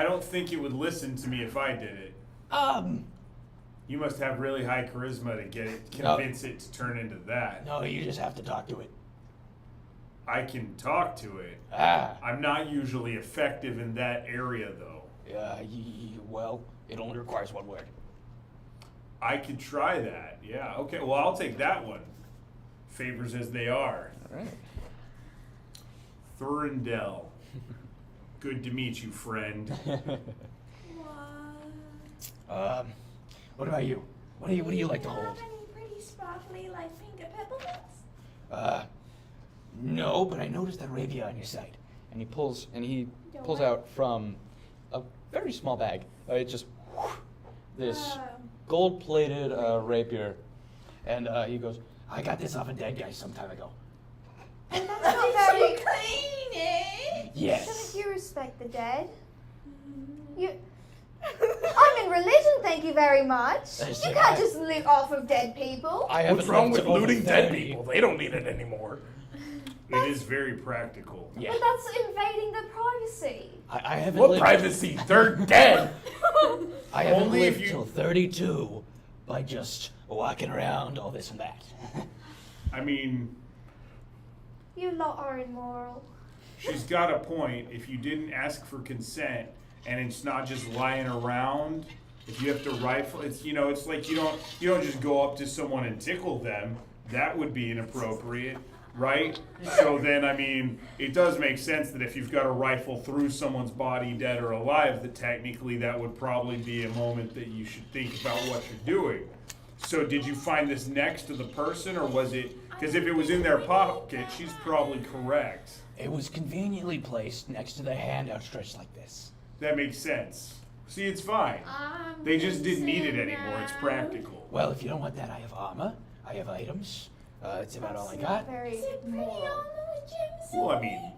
don't think it would listen to me if I did it. You must have really high charisma to get it, convince it to turn into that. No, you just have to talk to it. I can talk to it. Ah, I'm not usually effective in that area, though. well, it only requires one word. I could try that. Yeah. Okay. Well, I'll take that one. Favors as they are. All right. Thurendell. Good to meet you, friend. What? What about you? What do you like to Do you hold? have any pretty sparkly, like, finger peppermints? No, but I noticed that rapier on your side. And he pulls Don't out from a very small bag. It just this Oh. gold-plated rapier, And he goes, I got this off a dead guy some time ago. And that's not very. clean it? Yes. Shouldn't you respect the dead? You. I'm in religion, thank you very much. Yes, You I- can't just live off of dead people. I haven't What's wrong lived with to over looting dead 30. people? They don't need it anymore. It is very practical. Yeah. But that's invading their privacy. I haven't What lived. privacy? They're dead. I haven't Only if lived you- till 32 by just walking around all this and that. I mean, You lot are immoral. she's got a point. If you didn't ask for consent and it's not just lying around, if you have to rifle, it's it's like you don't just go up to someone and tickle them. That would be inappropriate, right? So then, I mean, it does make sense that if you've got to rifle through someone's body, dead or alive, that technically that would probably be a moment that you should think about what you're doing. So did you find this next to the person, or was it, because if it was in their pocket, she's probably correct. It was conveniently placed next to the hand outstretched like this. That makes sense. See, it's fine. They just didn't need it anymore. It's practical. Well, if you don't want that, I have armor. I have items. That's about all I got. Very Is it pretty immoral. armor with gems Well, on I mean,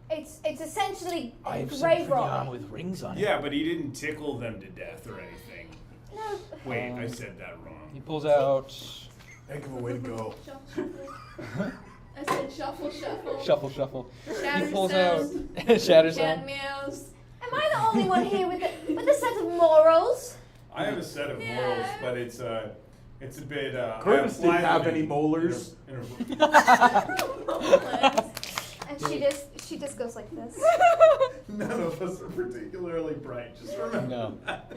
It's essentially I have some grave pretty armor robbing. with rings on it. yeah, but he didn't tickle them to death or anything. No, Wait, I said that wrong. he pulls out Heck of a way to go. Shuffle, shuffle. I said shuffle, shuffle. shuffle shuffle. Shatter He pulls sound. out shatter Cat sound. meows. am I the only one here with a set of morals? I have a set of morals, but it's a bit. Curtis I didn't apply have them any in- molars. in a- And she just goes like this. None of us are particularly bright. Just remember. No. that.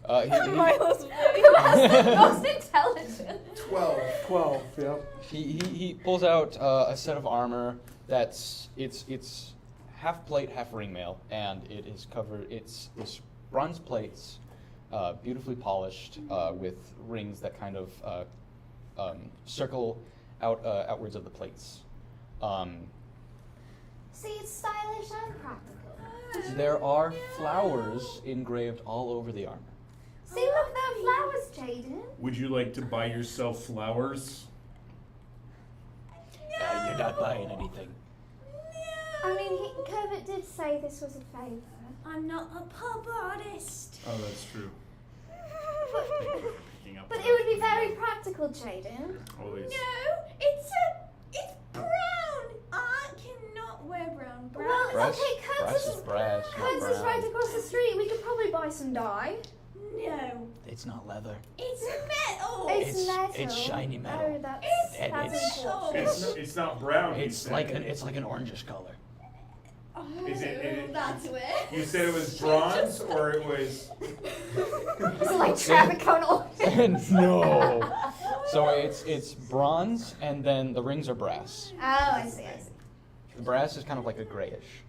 Milo's Who has the most intelligent? 12, yep. He pulls out a set of armor that's it's half plate, half ring mail, and it is covered. It's bronze plates, beautifully polished, with rings that kind of circle outwards of the plates. See, it's stylish and practical. There are flowers engraved all over the armor. See, look, there are flowers, Jaden. Would you like to buy yourself flowers? You're not buying anything. I mean, Kermit did say this was a favour. I'm not a pub artist. Oh, that's true. Picking up But on it would be that. very practical, Jaden. Always. No, it's brown. I cannot wear brown. Brown. Well, it's Brass? okay, Brass is brass, not Kurtz is brown. right across the street. We could probably buy some dye. No, It's not leather. it's metal. It's metal. it's shiny metal. Oh, that's And that's it's- important. It's not brown. you It's said. like an orangish color. Oh, Is it- that's it. You said it was bronze, or it was. Is it like traffic cone orange? No. So it's bronze, and then the rings are brass. Oh, I see. The brass is kind of like a grayish.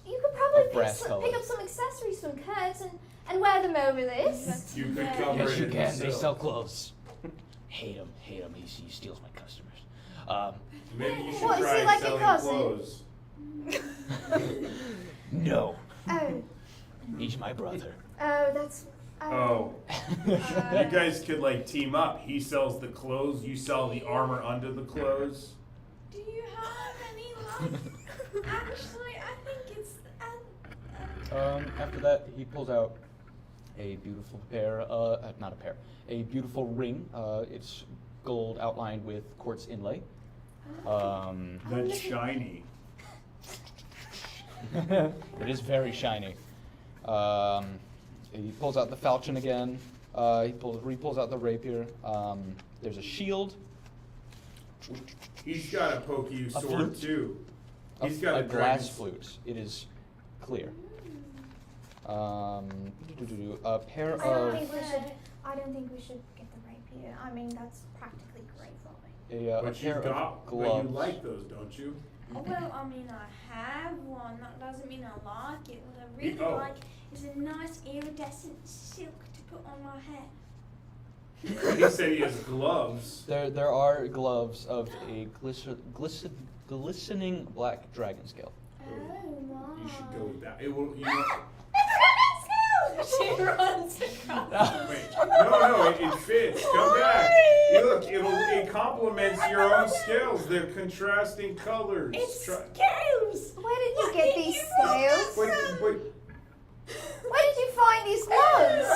You could probably Of brass pick colours. up some accessories from Kurtz and wear them over this. You could cover Yes, it you in can. They silk. sell clothes. Hate him. He steals my customers. Maybe you should What, is try he like your selling cousin? clothes. No, Oh, he's my brother. that's. Oh. You guys could like team up. He sells the clothes, you sell the armor under the clothes. Do you have any luck? Actually, I think it's. After that, he pulls out a beautiful pair, not a pair, a beautiful ring. It's gold outlined with quartz inlay. That's shiny. It is very shiny. He pulls out the falchion again. He pulls out the rapier. There's a shield. He's got a pokey sword flute? too. A, He's got a a glass dragon's- flute. It is clear. A pair I don't of think we should. I don't think we should get the rapier. I mean, that's practically grave robbing. a But pair you've got, of but gloves. you like those, don't you? Oh, well, I mean, I have one. That doesn't mean I like it. What I really Oh. like is a nice iridescent silk to put on my hair. He said he has gloves. There are gloves of a glistening black dragon scale. Oh, my. You should go with that. It will. You know, She runs across. wait, no, it fits. Come back. Look, it complements your own scales. They're contrasting colors. It's Try- scales! Where did you get these scales? But Where did you find these gloves?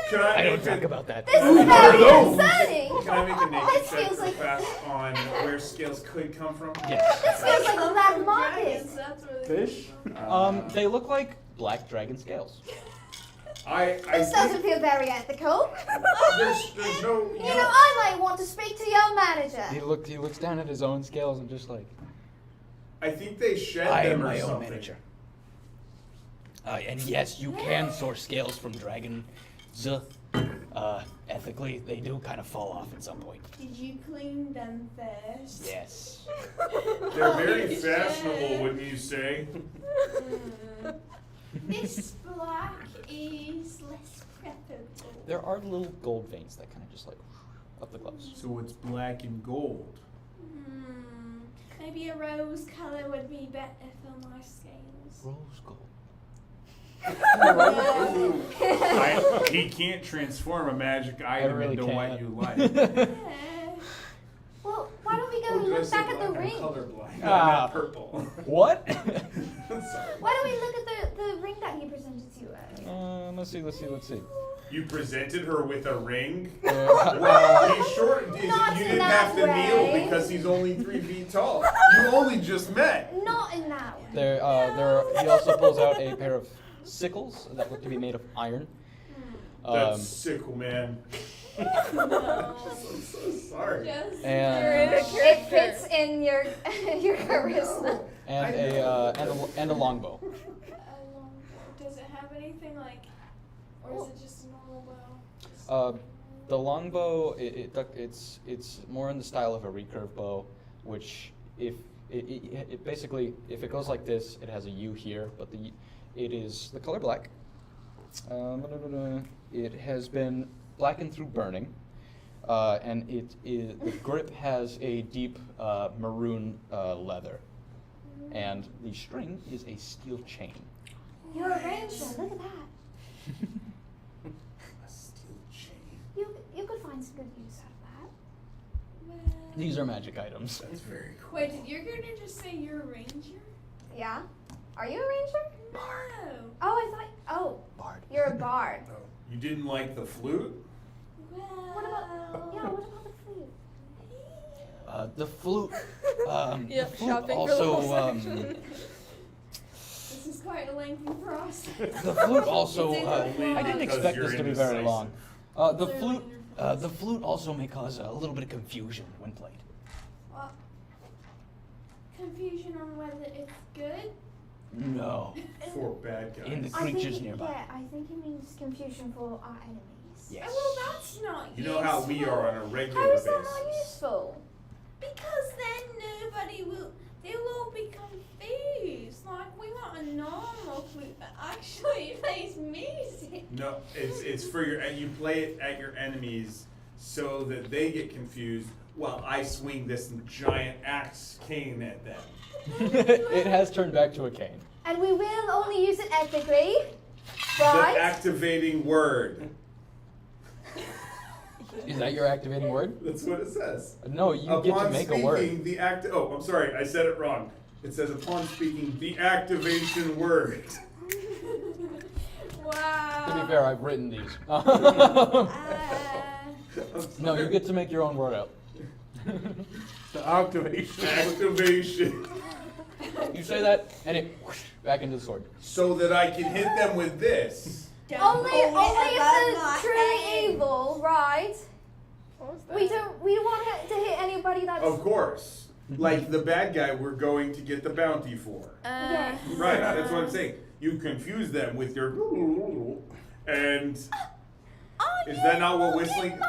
can I I don't make talk a, about that. This is Are very those? concerning. Can I make a nature This check feels real like fast on where scales could come from? Yes. this feels like a black market. Dragons, that's where they Fish? They look like black dragon scales. This doesn't feel very ethical. There's no. You know, I might want to speak to your manager. He looks down at his own scales and just like, I think they shed I am them or my something. own manager. And yes, you can source scales from dragons. Ethically, they do kind of fall off at some point. Did you clean them first? Yes. They're very fashionable, wouldn't you say? This black is less preferable. there are little gold veins that kind of just like up the gloves. So it's black and gold. Maybe a rose color would be better for my scales. Rose gold. He can't transform a magic item really into what can't. you like. Yeah. Well, why don't we go Oh, and did I look say back at the black? I'm ring? colorblind. Ah. I meant purple. What? Sorry. Why don't we look at the ring that he presented to you earlier? Let's see. You presented her with a ring? Uh, Well, he's short. You Not in didn't that have to kneel way. because he's only 3 feet tall. You only just met. Not in that way. he also pulls out a pair of sickles that look to be made of iron. That's sickle, man. No. I'm so sorry. Just And- You're in a It character. fits in your your charisma. and a longbow. Does it have anything like, or is it just a normal bow? The longbow, it's more in the style of a recurve bow, which if it basically, if it goes like this, it has a U here, but it is the color black. It has been blackened through burning, and the grip has a deep maroon leather, and the string is a steel chain. You're a ranger. Look at that. A steel chain. You could find some good use out of that. Well, These are magic items. That's very cool. wait, did your character just say you're a ranger? Yeah. Are you a ranger? No. Oh, I thought. Oh, Bard. you're a bard. Oh, you didn't like the flute? Well. What about? Yeah. What about the flute? The flute. Yep, the flute shopping for the also. whole section. This is quite a lengthy process. The flute also. It's in the I didn't because expect you're this to be very indecisive. long. The flute also may cause a little bit of confusion when played. Well, confusion on whether it's good. No. For bad guys. In the I creatures think, nearby. Yeah, I think he means confusion for our enemies. Yes. Well, that's not You know how we useful. are on a regular How is that basis. not useful? Because then nobody will. They'll all be confused. Like we want a normal flute that actually plays music. No, it's for your, and you play it at your enemies so that they get confused while I swing this giant axe cane at them. It has turned back to a cane. And we will only use it ethically, The right? activating word. Is that your activating word? That's what it says. No, you get to Upon make speaking a word. the oh, I'm sorry, I said it wrong. It says upon speaking the activation word. Wow. To be fair, I've written these. I'm No, you sorry. get to make your own word up. The activation. Activation. You say that, and it whoosh, back into the sword. So that I can hit them with this. Don't Only hold it if above they're my truly head. evil, right? What was that? We don't want to hit anybody that's. Of course. Like the bad guy we're going to get the bounty for. Yes. Right, that's what I'm saying. You confuse them with your and is that not what whistling?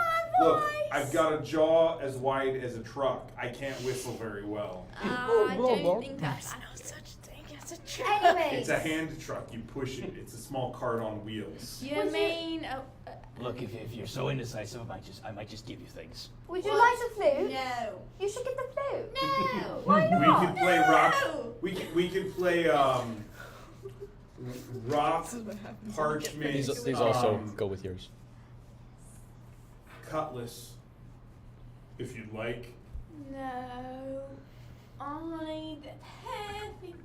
Look, I've got a jaw as wide as a truck. I can't whistle very well. I don't think that's no such thing as a truck. Anyways. It's a hand truck. You push it. It's a small cart on wheels. You mean Look, if you're so indecisive, I might just give you things. Would you like the flute? No. You should get the flute. No. Why We not? can play rock. We can play rock parchment. These also go with yours. Cutlass, if you'd like. No. I need everything.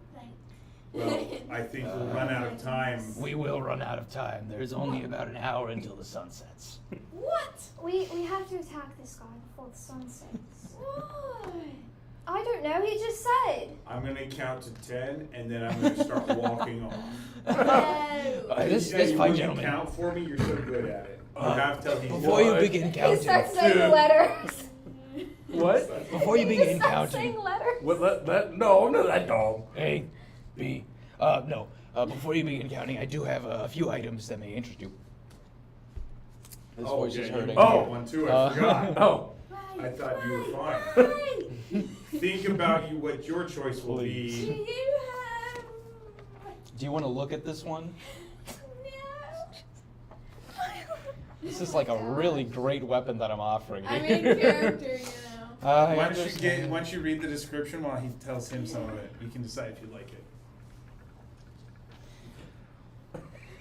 Well, I think we'll run out of time. We will run out of time. There's only about an hour until the sun sets. What? We have to attack this guy before the sun sets. Why? I don't know. He just said. I'm gonna count to 10, and then I'm gonna start walking off. No. This You fine wouldn't gentleman. count for me. You're so good at it. You have till he's Before you done. begin He counting, starts saying the letters. What? before you He begin just starts saying counting, letters. What? No, that dog. A, B, no. Before you begin counting, I do have a few items that may interest you. This Oh, voice yeah, is you hurting. got one too. I forgot. Oh. I thought you were fine. Think about what your choice will Do be. you have? Do you want to look at this one? No. This is like a really great weapon that I'm offering. I'm here. in character, you know. I Once you read the description while he tells him some of it, you can decide if you like it.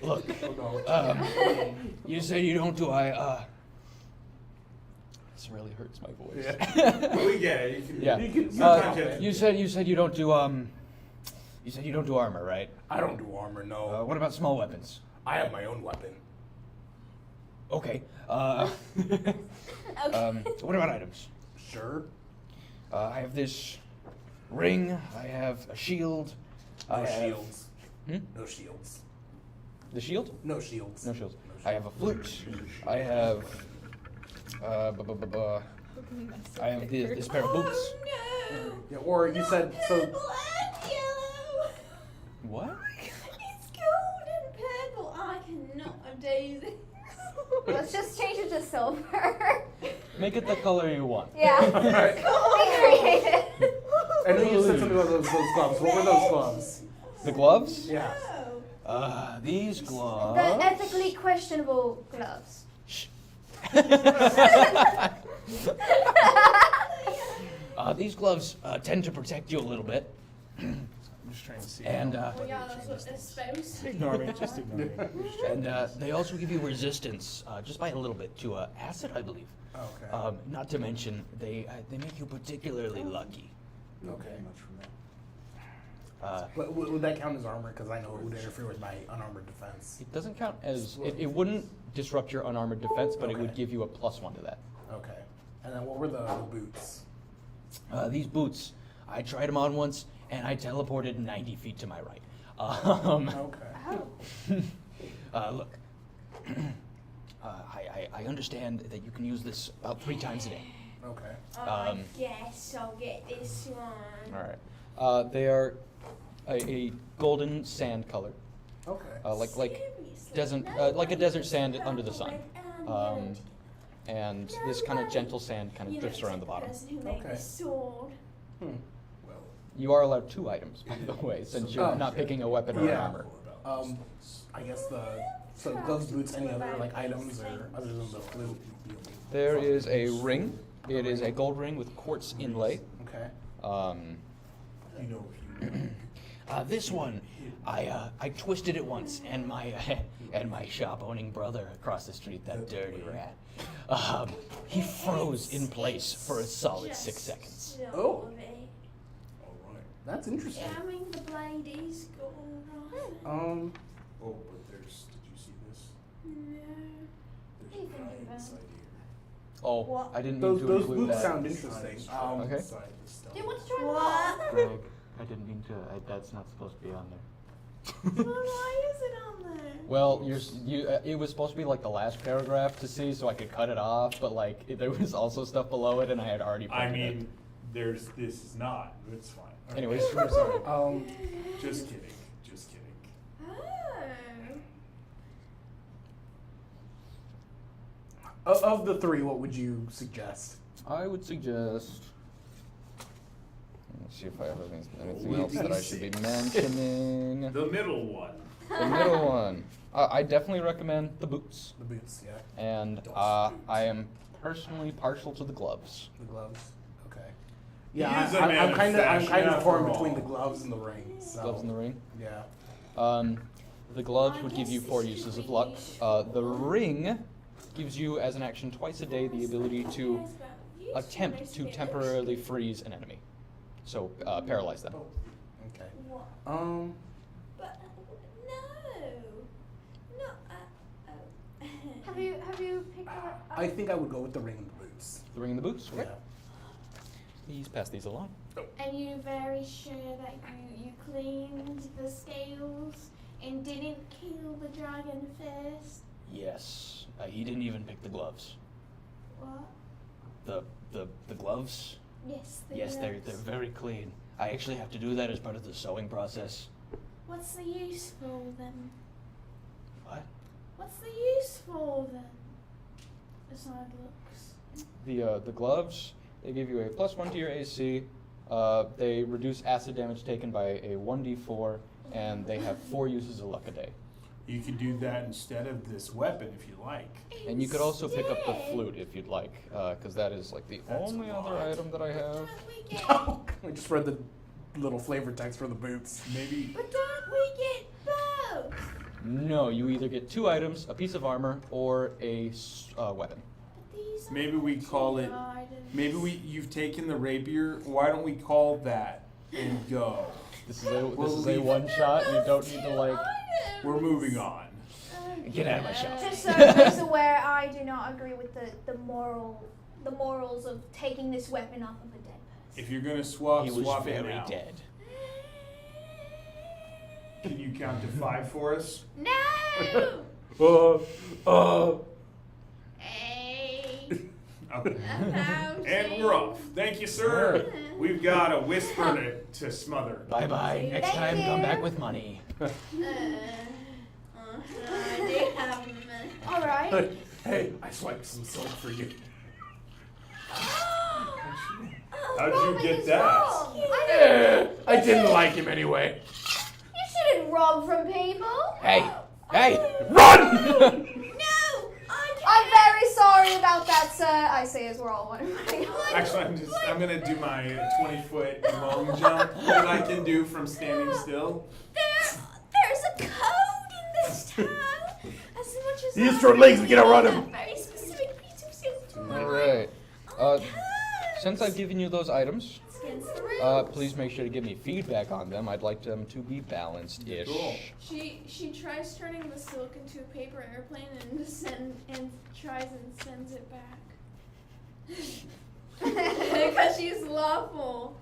Look, you said you don't do This really hurts my voice. But we get it. You can. Yeah. You can- Sometimes you have to- you said you don't do you said you don't do armor, right? I don't do armor, no. What about small weapons? I have my own weapon. Okay. What about items? Sure. I have this ring. I have a shield. No I have shields. Hmm? No shields. the shield. No shields. No shields. I have a flute. I have. I have this pair of boots. Oh no. Yeah, or you said so. Purple and yellow. What? It's gold and purple. I cannot do this. Let's just change it to silver. Make it the color you want. Yeah. Alright. Be creative. I know you said something about those gloves. What were those gloves? The gloves? Yeah. No. These The gloves. ethically questionable gloves. Shh. These gloves tend to protect you a little bit, I'm just trying to see. and Oh yeah, that's what they're supposed to. Ignore me. Just ignore me. they also give you resistance, just by a little bit, to acid, I believe. Okay. Not to mention, they make you particularly lucky. Okay. Uh, But would that count as armor? Because I know it would interfere with my unarmored defense. It doesn't count as it wouldn't disrupt your unarmored defense, but it would Okay. give you a +1 to that. Okay. And then what were the boots? These boots, I tried them on once, and I teleported 90 feet to my right. Okay. Oh. Look, I understand that you can use this about 3 times a day. Okay. I guess I'll get this one. All right. They are a golden sand color, Okay. like Seriously? desert, No, like a desert sand purple under the sun. and yellow. And No this kind of way. gentle sand kind of You drifts know, around the bottom. person who made Okay. the sword. Well. You are allowed 2 items, by the way, since you're Oh. not picking a weapon or Yeah. armor. I guess so gloves, boots, any other like items or other than the flute. There is a ring. It is a gold ring with quartz inlay. Okay. You know if you. This one, I twisted it once, and my shop-owning brother across the street, that dirty rat, he froze in place for a solid 6 seconds. Oh. Sorry. All right. That's interesting. Yeah, I mean the blade is gold. Oh, but there's. Did you see this? No. There's a guy inside here. Oh, What? I didn't mean Those to those include boots that. sound interesting. Okay. Inside the stone. Do you want to try them What? on? Greg, I didn't mean to. That's not supposed to be on there. Well, why is it on there? Well, it was supposed to be like the last paragraph to see, so I could cut it off. But like, there was also stuff below it, and I had already. I printed it. mean, this is not. It's fine. Okay. Anyways, I'm sorry. Just kidding. Just kidding. Oh. Of the three, what would you suggest? I would suggest. Let's see if I have anything else that I should be mentioning. The middle one. The middle one. I definitely recommend the boots, The boots, yeah. and I am personally partial to the gloves. The gloves. Okay. He Yeah, is a man I'm of kind of fashion torn after between all. the gloves and the ring. So. Gloves in the ring. Yeah. The gloves would give you 4 uses of luck. The ring gives you, as an action twice a day, the ability to attempt to temporarily freeze an enemy. So paralyze them. Okay. What? But no. Have you picked up? I think I would go with the ring and the boots. The ring and the boots. Okay. Yeah. Please pass these along. Are you very sure that you cleaned the scales and didn't kill the dragon first? Yes. He didn't even pick the gloves. What? The gloves? Yes. Yes, they're very clean. I actually have to do that as part of the sewing process. What's the use for them? What? What's the use for them? Aside looks. The gloves, they give you a +1 to your AC. They reduce acid damage taken by a 1d4, and they have 4 uses of luck a day. You could do that instead of this weapon if you like. And you could also pick up the Instead, flute if you'd like, because that is like the That's only a other lot. item that I have. Don't we get? I just read the little flavor text for the boots. Maybe. But don't we get both? No, you either get 2 items, a piece of armor, or a weapon. But these are Maybe we the call cheap it. items. Maybe you've taken the rapier. Why don't we call that and go? This is a We'll this is a leave- one shot. You don't need to Two like. items. We're moving on. Get out of my shop. Just so everyone's aware, I do not agree with the morals of taking this weapon off of a dead person. If you're gonna swap, He was swap it very now. dead. Can you count to 5 for us? No. Hey. Okay. About And we're off. Thank you, sir. We've got a whisper to smother. Bye bye. Next Thank time, come you. back with money. I do have money. All right. Hey, I swiped some silk for you. How'd you Robbing get is that? wrong. I didn't like him anyway. You shouldn't rob from people. Hey, hey! Run! No. I'm very sorry about that, sir. I say as we're all running. Actually, I'm gonna do my 20-foot long jump that I can do from standing still. There's a code in this town. As much as Use I your legs, we really gotta run want him. that very specific piece of silk to All run. right. Codes. Since I've given you those items, It's against the rules. please make sure to give me feedback on them. I'd like them to be balanced-ish. Cool. She tries turning the silk into a paper airplane and tries and sends it back. Because she's lawful.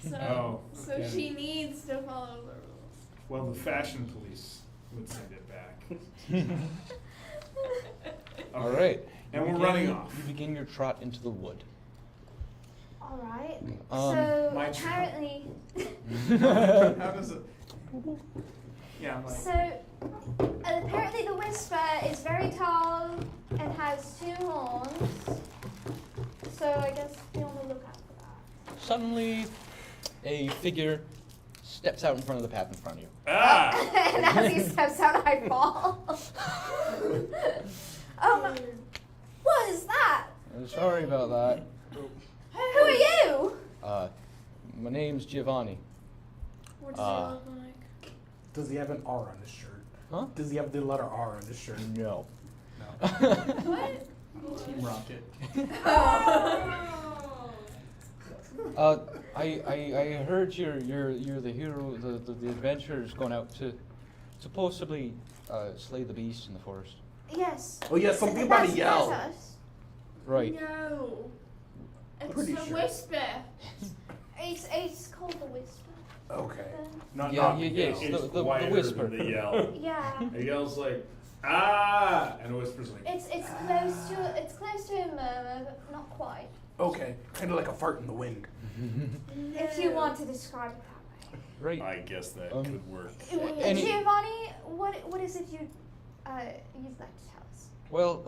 So Oh, okay. she needs to follow the rules. Well, the fashion police would send it back. All right. And You we're begin- running off. You begin your trot into the wood. All right. Um, my So apparently, How does it? Yeah, I'm like. so apparently the whisper is very tall and has 2 horns. So I guess be on the lookout for that. Suddenly, a figure steps out in front of the path in front of you. Ah! And as he steps out, I fall. What is that? Sorry about that. Who are you? My name's Giovanni. What does it look like? Does he have an R on his shirt? Huh? Does he have the letter R on his shirt? No. No. What? Team Rocket. I heard you're the hero. The adventurers going out to possibly slay the beast in the forest. Yes. Oh yeah, something about a That's yell. us. Right. No. It's Pretty a sure. whisper. It's called the whisper. Okay. Not Yeah, not yeah, the yes, yell. the- the Quieter whisper. than the yell. Yeah. The yell's like, ah, and the whisper's like, It's close to a murmur, but not quite. Okay. Kind of like a fart in the wind. If you want to describe it that Right. I guess that Um, could work. way. Any- Giovanni, what is it you'd like to tell us? Well,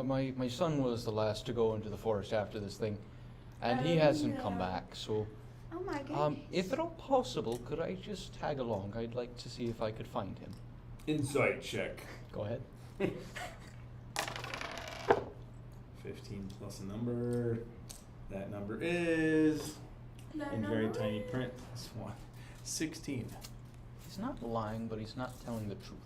my son was the last to go into the forest after this thing, and he Oh, hasn't come no. back. So, Oh my goodness. if at all possible, could I just tag along? I'd like to see if I could find him. Insight check. Go ahead. 15 plus a number. That number is, That in very number? tiny print, this one. 16. He's not lying, but he's not telling the truth.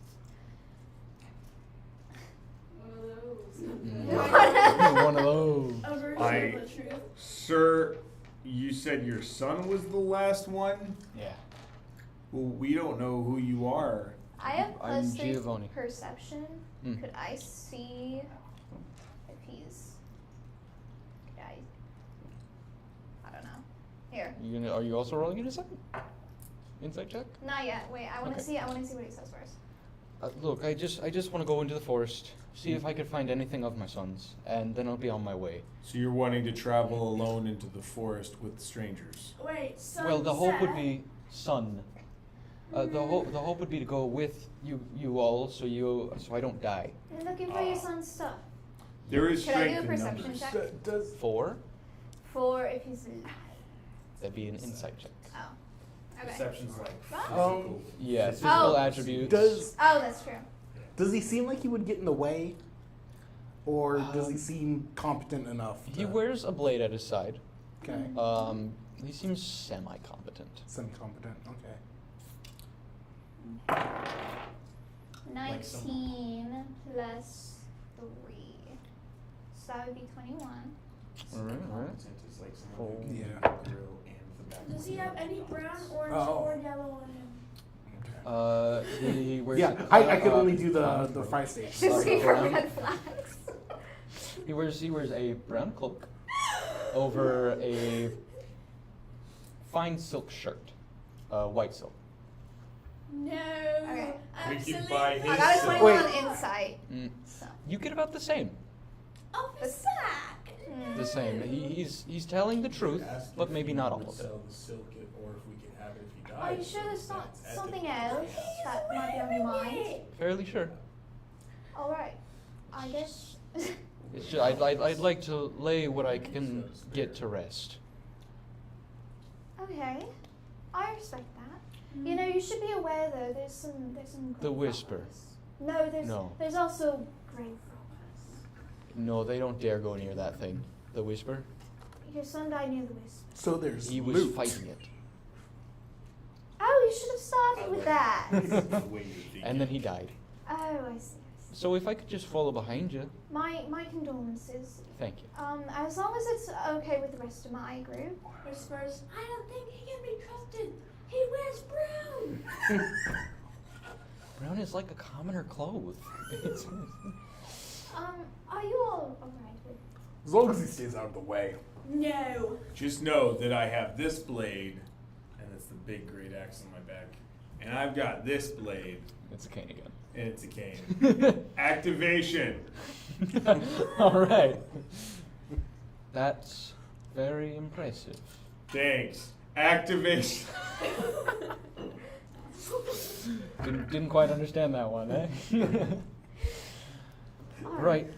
One of those. A version I- of the truth. Sir, you said your son was the last one? Yeah. Well, we don't know who you are. I have I'm plus 3 Giovanni. perception. Hmm. Could I see if he's? Could I don't know. Here. Are you also rolling an insight check? Not yet. Wait. I want to Okay. see. I want to see what he says first. Look, I just want to go into the forest, see if I could find anything of my son's, and then I'll be on my way. So you're wanting to travel alone into the forest with strangers? Wait, Well, the hope would sunset? be son. The hope would be to go with you all, so I don't die. You're looking for your son's stuff. There is Could I do a strength in perception numbers. check? Does 4. For if he's alive. That'd be an insight check. Oh. Okay. Perception's like um Yeah, Physical. physical Oh. attributes. Oh, that's true. does he seem like he would get in the way, or does he seem competent enough? He to- wears a blade at his side. Okay. He seems semi-competent. Semi-competent. Okay. 19 plus 3. So that would be 21. All right. competent is like someone who can Yeah. do the grill and the back. Does he have any brown, orange, Oh. or yellow on him? He wears. Yeah, I can only do the fire station. Just see for brown. red flags. He wears a brown cloak over a fine silk shirt, white silk. No. Okay. We can Absolutely. buy I his got a silk. 21 Wait. on insight. Mm. So. You get about the same. Off his sack. The same. He's telling the truth, but maybe not all of it. Sell the silk or if we can have it if he dies. Are you sure there's not That's something ethical. else that might be on your mind? Fairly sure. Alright. I guess. It's just, I'd like to lay what I can get to rest. Okay. I respect that. You know, you should be aware though, there's some The grave whisper. robbers. No, No. there's also grave robbers. No, they don't dare go near that thing. The whisper. Your son died near the whisper. So there's He was loot. fighting it, Oh, you should have started with that. The way you're thinking. and then he died. Oh, I see. So if I could just follow behind you, My condolences. thank you. As long as it's okay with the rest of my group. Whispers, I don't think he can be trusted. He wears brown. Brown is like a commoner cloth. It's- Are you all alright with? As long as he stays out of the way. No. Just know that I have this blade, and it's the big great axe on my back. And I've got this blade, It's a cane again. and it's a cane. Activation! All right. That's very impressive. Thanks. Activation. Didn't quite understand that one, eh? Right.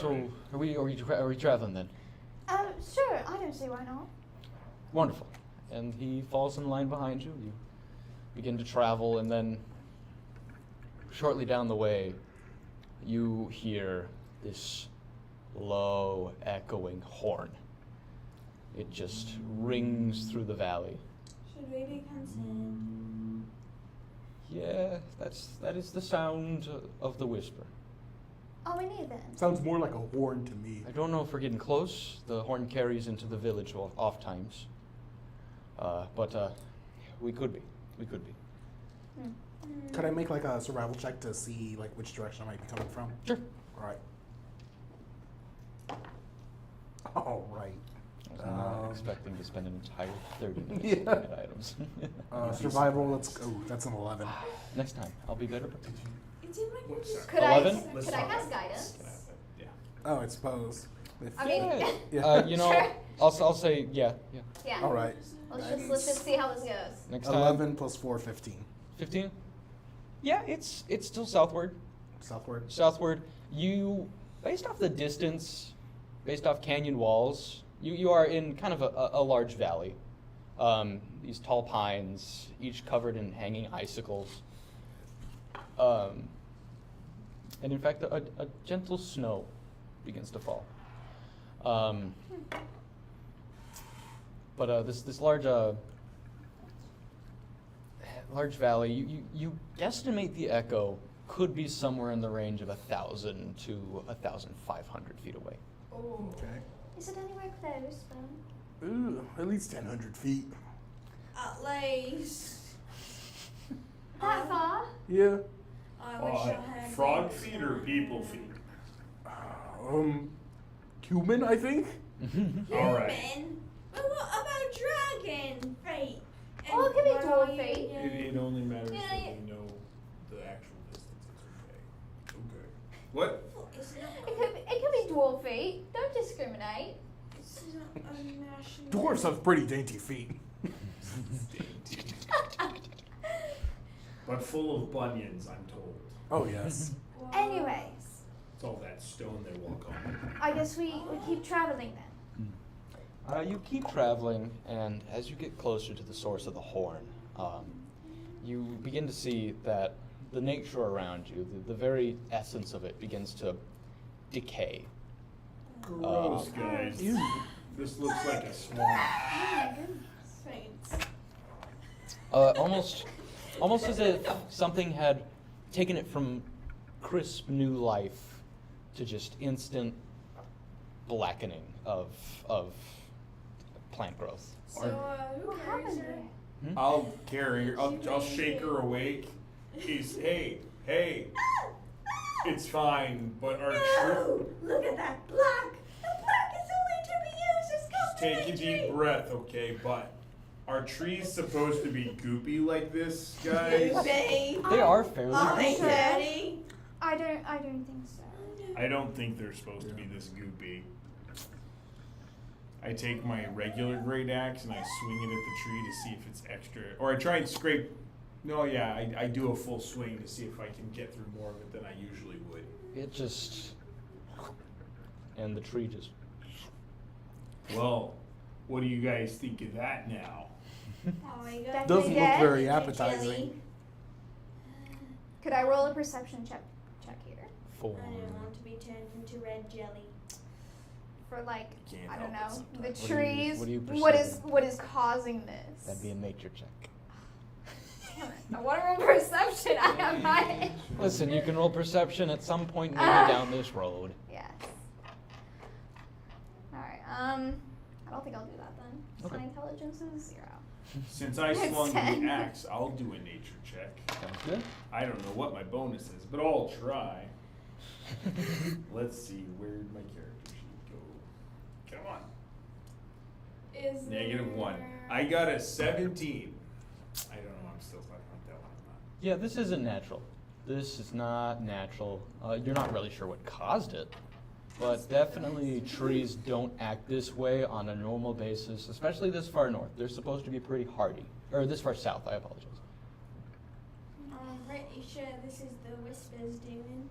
So, are we traveling then? Sure. I don't see why not. Wonderful. And he falls in line behind you. You begin to travel, and then shortly down the way, you hear this low, echoing horn. It just rings through the valley. Should we be concerned? Yeah, that is the sound of the whisper. Oh, we need then. Sounds more like a horn to me. I don't know if we're getting close. The horn carries into the village oft times. But we could be. We could be. Could I make like a survival check to see like which direction I might be coming from? Sure. All right. All right. was not expecting to spend an entire 30 minutes Yeah. looking at items. Survival, let's go. That's an 11. Next time, I'll be better prepared. It's in my computer. Could 11? could I cast guidance? Yeah. Oh, I suppose. I mean, Yeah. You know, Sure. I'll say, yeah. yeah. All right. Let's just see how this goes. Next time. 11 plus 4, 15. 15? Yeah, it's still southward. Southward. Southward. You, based off the distance, based off canyon walls, you are in kind of a large valley. These tall pines, each covered in hanging icicles. And in fact, a gentle snow begins to fall. But this large valley, you guesstimate the echo could be somewhere in the range of 1,000 to 1,500 feet away. Oh. Okay. Is it anywhere close, though? Ooh, at least 1,000 feet. At least. That far? Yeah. I wish I had Frog things feet or like people that. feet? Human, I think. All right. Human? But what about dragon feet? Oh, it could be what dwarf are you feet. It only matters Yeah, that yeah. we know the actual distance. It's okay. Okay. What? It's not It could be dwarf feet. Don't discriminate. It's not a national. Dwarves have pretty dainty feet. But full of bunions, I'm told. Oh, yes. Wow. Anyways, It's all that stone they walk on. I guess we keep traveling then. You keep traveling, and as you get closer to the source of the horn, you begin to see that the nature around you, the very essence of it, begins to decay. Gross, guys. Ew. This looks like a swamp. Oh my goodness. Thanks. Almost as if something had taken it from crisp new life to just instant blackening of plant growth. So, who What carries happened her? here? I'll carry her. I'll shake her awake. Hey, it's fine. But our No! Look at that black! The black is only to be used as just take a complementary. deep breath, okay? But are trees supposed to be goopy like this, guys? Babe. They are fairly Are they Sure. daddy? I don't think so. I don't think they're supposed to be this goopy. I take my regular great axe and I swing it at the tree to see if it's extra, or I try and scrape. No, yeah, I do a full swing to see if I can get through more of it than I usually would. It just, and the tree just. Well, what do you guys think of that now? Oh, you got Doesn't Doesn't look look very jelly. appetizing. Could I roll a perception check here? For I don't want to be turned into red jelly. For like, Can't I don't help it know, the sometimes. trees. what are you What is perceiving? what is causing this? That'd be a nature check. Damn it. I want to roll perception. I have my. Listen, you can roll perception at some point maybe down this road. Yes. All right. I don't think I'll do that then. 'Cause Okay. My intelligence is 0. Since I It's swung 10. the axe, I'll do a nature check. Sounds good. I don't know what my bonus is, but I'll try. Let's see, where'd my character sheet go? Come on. Is -1. there- I got a 17. I don't know, I'm still talking about that one. Yeah, this isn't natural. This is not natural. You're not really sure what caused it, but definitely trees don't act this way on a normal basis, especially this far north. They're supposed to be pretty hardy. Or this far south, I apologize. I'm pretty sure this is the Whisper's doing.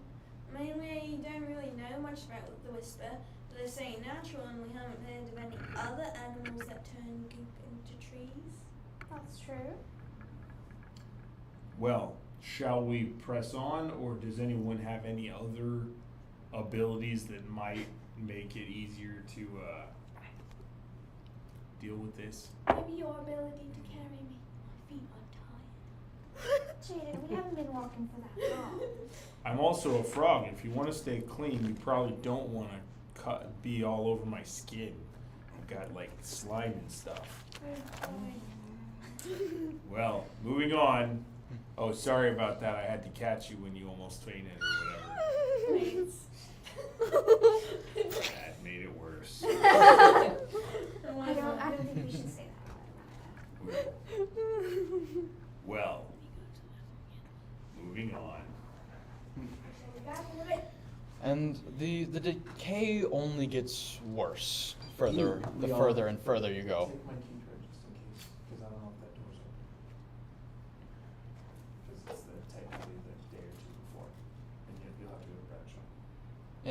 I mean, we don't really know much about the Whisper, but they're saying natural and we haven't heard of any other animals that turn goop into trees. That's true. Well, shall we press on, or does anyone have any other abilities that might make it easier to deal with this? Maybe your ability to carry me. My feet are tired. Jaden, we haven't been walking for that long. I'm also a frog. If you want to stay clean, you probably don't want to be all over my skin. I've got like slime and stuff. Well, moving on. Oh, sorry about that. I had to catch you when you almost fainted or whatever. Thanks. That made it worse. Oh my And the decay only gets worse further We the all- further and further you go. Take my key card just in case, because I don't know if that door's open. Because it's technically the day or two before, and you'll have to go to bed, Sean.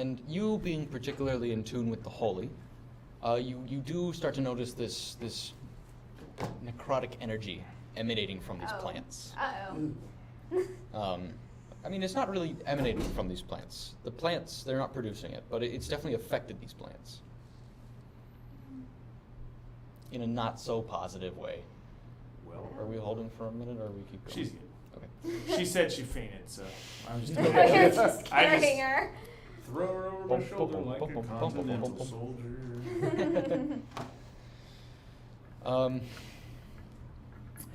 And you being particularly in tune with the holy, you do start to notice this necrotic energy emanating from these Oh. plants. Uh-oh. I mean, it's not really emanating from these plants. The plants, they're not producing it, but it's definitely affected these plants in a not so positive way. Well, Are we holding for a minute, or we keep going? she's good. Okay. She said she fainted, so I'm just You're gonna just I carrying just- her. throw her over my shoulder like a continental soldier.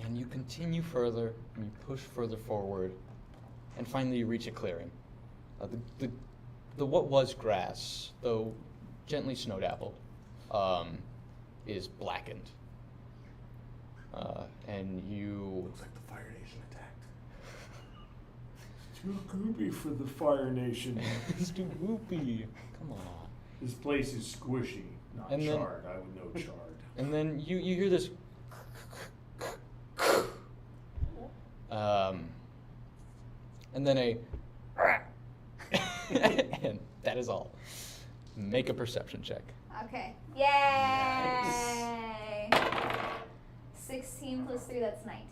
And you continue further, and you push further forward, and finally you reach a clearing. The what was grass, though gently snow-dappled, is blackened. And you... Looks like the Fire Nation attacked. Too goopy for the Fire Nation. It's too goopy. Come on. This place is squishy, not And then- charred. I would know charred. And then you hear this... and then a... and that is all. Make a perception check. Okay. Yay! 16 plus 3, that's 19.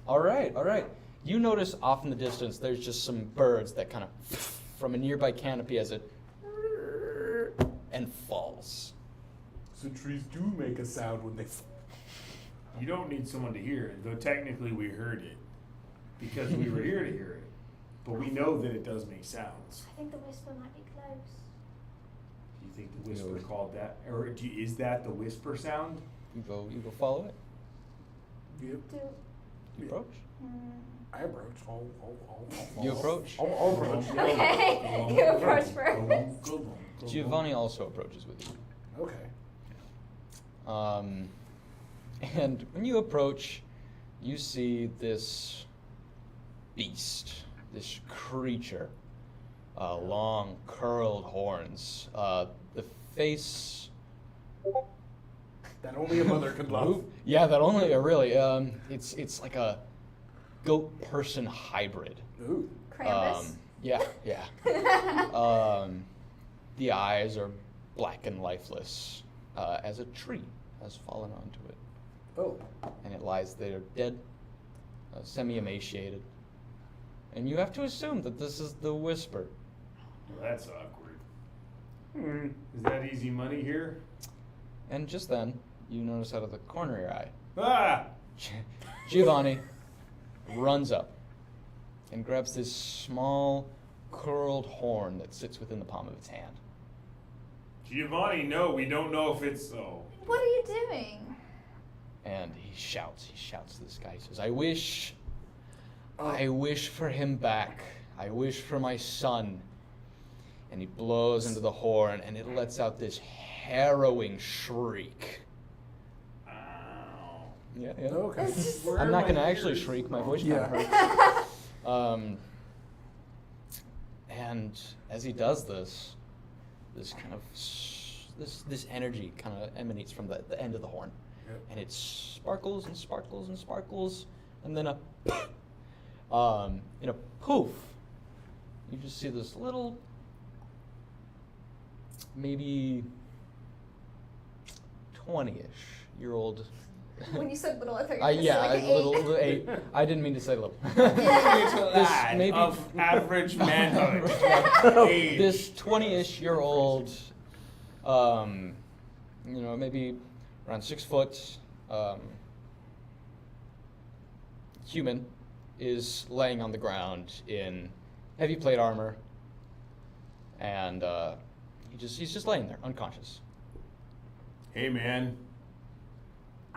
All right. You notice off in the distance there's just some birds that kind of from a nearby canopy as it and falls. So trees do make a sound when they fall. You don't need someone to hear it, though technically we heard it. Because we were here to hear it. But we know that it does make sounds. I think the whisper might be close. Do you think the whisper called that? Or is that the whisper sound? You go follow it. Yep. Do. You approach. I approach. You approach. I'll approach. Okay, you approach first. Giovanni also approaches with you. Okay. And when you approach, you see this beast, this creature, long curled horns. The face. That only a mother could love. Yeah, that only really. It's like a goat person hybrid. Ooh. Krampus. Yeah. The eyes are black and lifeless, as a tree has fallen onto it. Oh. And it lies there dead, semi-emaciated. And you have to assume that this is the Whisper. Well, that's awkward. Is that easy money here? And just then, you notice out of the corner of your eye, Ah! Giovanni runs up and grabs this small, curled horn that sits within the palm of its hand. Giovanni, no, we don't know if it's so. What are you doing? And he shouts to this guy. He says, I wish for him back. I wish for my son. And he blows into the horn, and it lets out this harrowing shriek. Ow. Yeah. Okay. I'm not going to actually shriek. My voice kind of Yeah. hurts. And as he does this kind of this energy kind of emanates from the end of the horn. Yep. And it sparkles and sparkles and sparkles, and then in a poof, you just see this little, maybe 20-ish-year-old. When you said little, I thought you were I didn't mean to say little. This maybe of average manhood. Age. this 20-ish-year-old, maybe around 6 foot, human is laying on the ground in heavy plate armor, and he's just laying there, unconscious. Hey, man.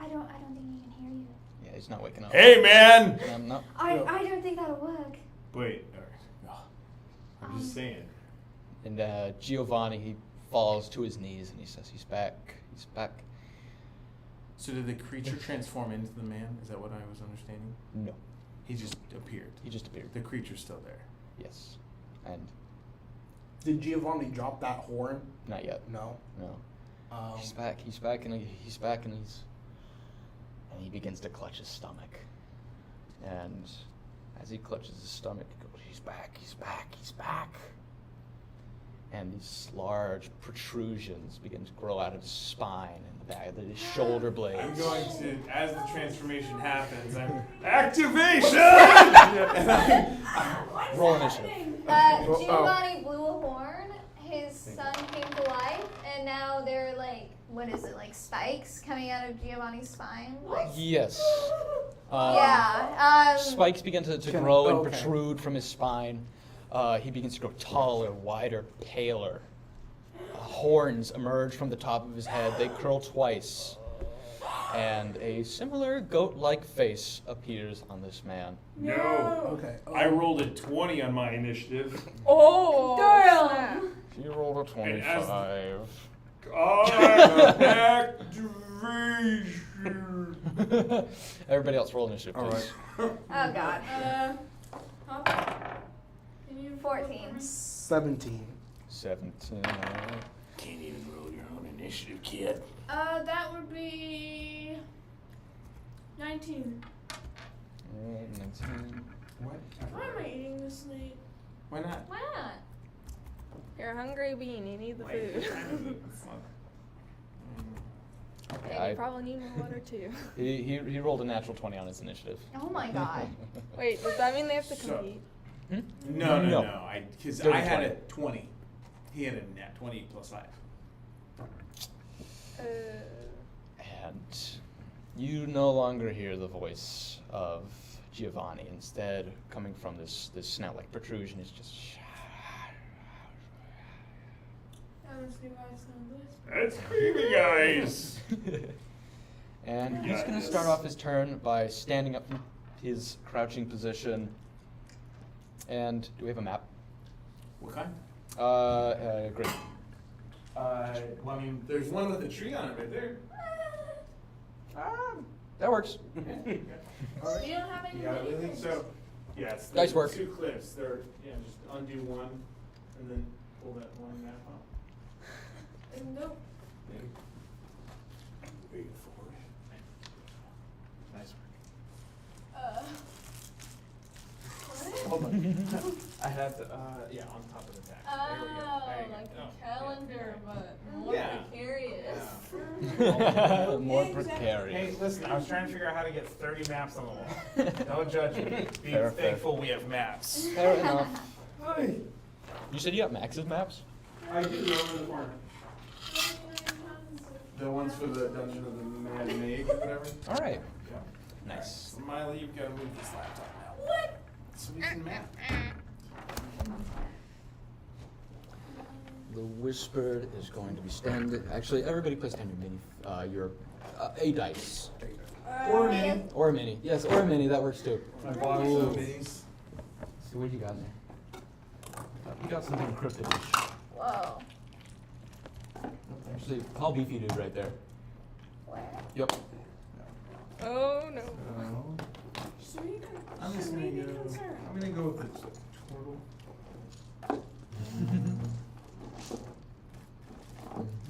I don't think he can hear you. Yeah, he's not waking up. Hey, man! No. I don't think that'll work. Wait, I'm just saying. And Giovanni, he falls to his knees and he says, he's back. He's back. So did the creature transform into the man? Is that what I was understanding? No, He just appeared. he just appeared. The creature's still there. Yes. And Did Giovanni drop that horn? Not yet. No. No. He's back, and he begins to clutch his stomach. And as he clutches his stomach, he goes, he's back. And these large protrusions begin to grow out of his spine and the back of his shoulder blades. I'm going to, as the transformation happens, I'm activation. And Roll initiative. Giovanni blew a horn. His son came to life, and now they're like, what is it, like spikes coming out of Giovanni's spine? Yes. Spikes begin to grow and protrude from his spine. He begins to grow taller, wider, paler. Horns emerge from the top of his head. They curl twice. And a similar goat-like face appears on this man. No. Okay. I rolled a 20 on my initiative. Oh, Durham! He rolled a 25. Activation. Everybody else roll initiative, All please. right. Oh, God. 14. 17. 17. Can't even roll your own initiative, kid. That would be 19. 19. what? Why am I eating this late? Why not? Why not? You're a hungry bean. You need the food. Okay, And you probably need more water too. he rolled a natural 20 on his initiative. Oh, my God. Wait, does that mean they have to So- compete? No. Because Dirty I had 20. a 20. He had a net 20 plus 5. And you no longer hear the voice of Giovanni. Instead, coming from this snout-like protrusion, is just. That's creepy, guys. And he's going to start off his turn by standing up from his crouching position. And do we have a map? What kind? Great. Well, I mean, there's one with a tree on it right there. That works. You don't have any Yeah, I money? think so. Yeah, it's Nice work. 2 cliffs. They're, just undo one and then pull that one map out. Nope. Wait for it. Nice work. Hold on. I have to, on top of the tag. There we go. There you go. calendar, but more Yeah. precarious. More Hey, precarious. listen, I was trying to figure out how to get 30 maps on the wall. Don't judge me. Be Fair, fair. thankful we have maps. Fair enough. You said you got Max's maps? I do know in the corner. The ones for the Dungeon of the Mad Maid or whatever. All right. Yeah. Nice. Miley, you've got to move this laptop now. What? So we can map. The Whispered is going to be standing. Actually, everybody please stand your a dice. Or mini. Or a mini. Yes, or a mini. That works too. My box of minis. Let's see what you got there. You got something cryptic. Whoa. Actually, call beefy dude right there. Where? Yep. Oh no. I'm just gonna go. I'm gonna go with the turtle.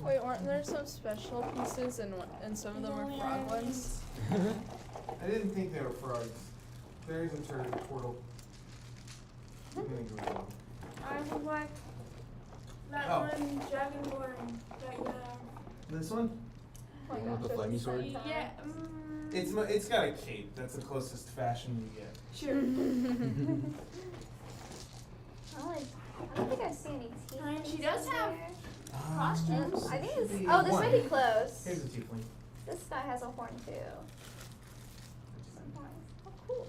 Wait, aren't there some special pieces and some of them are frog ones? I didn't think they were frogs. There is a turtle. I'm gonna go with that one. I would like that Oh. one dragonborn that you have. This one? Oh my You want gosh, the that's flamey sword? exciting. Yeah. It's got a cape. That's the closest fashion you get. Sure. I don't think I see any teeth. And she does have there. costumes. I think it's. Oh, this might be close. Here's a tiefling. This guy has a horn too. Some horns. Oh, cool.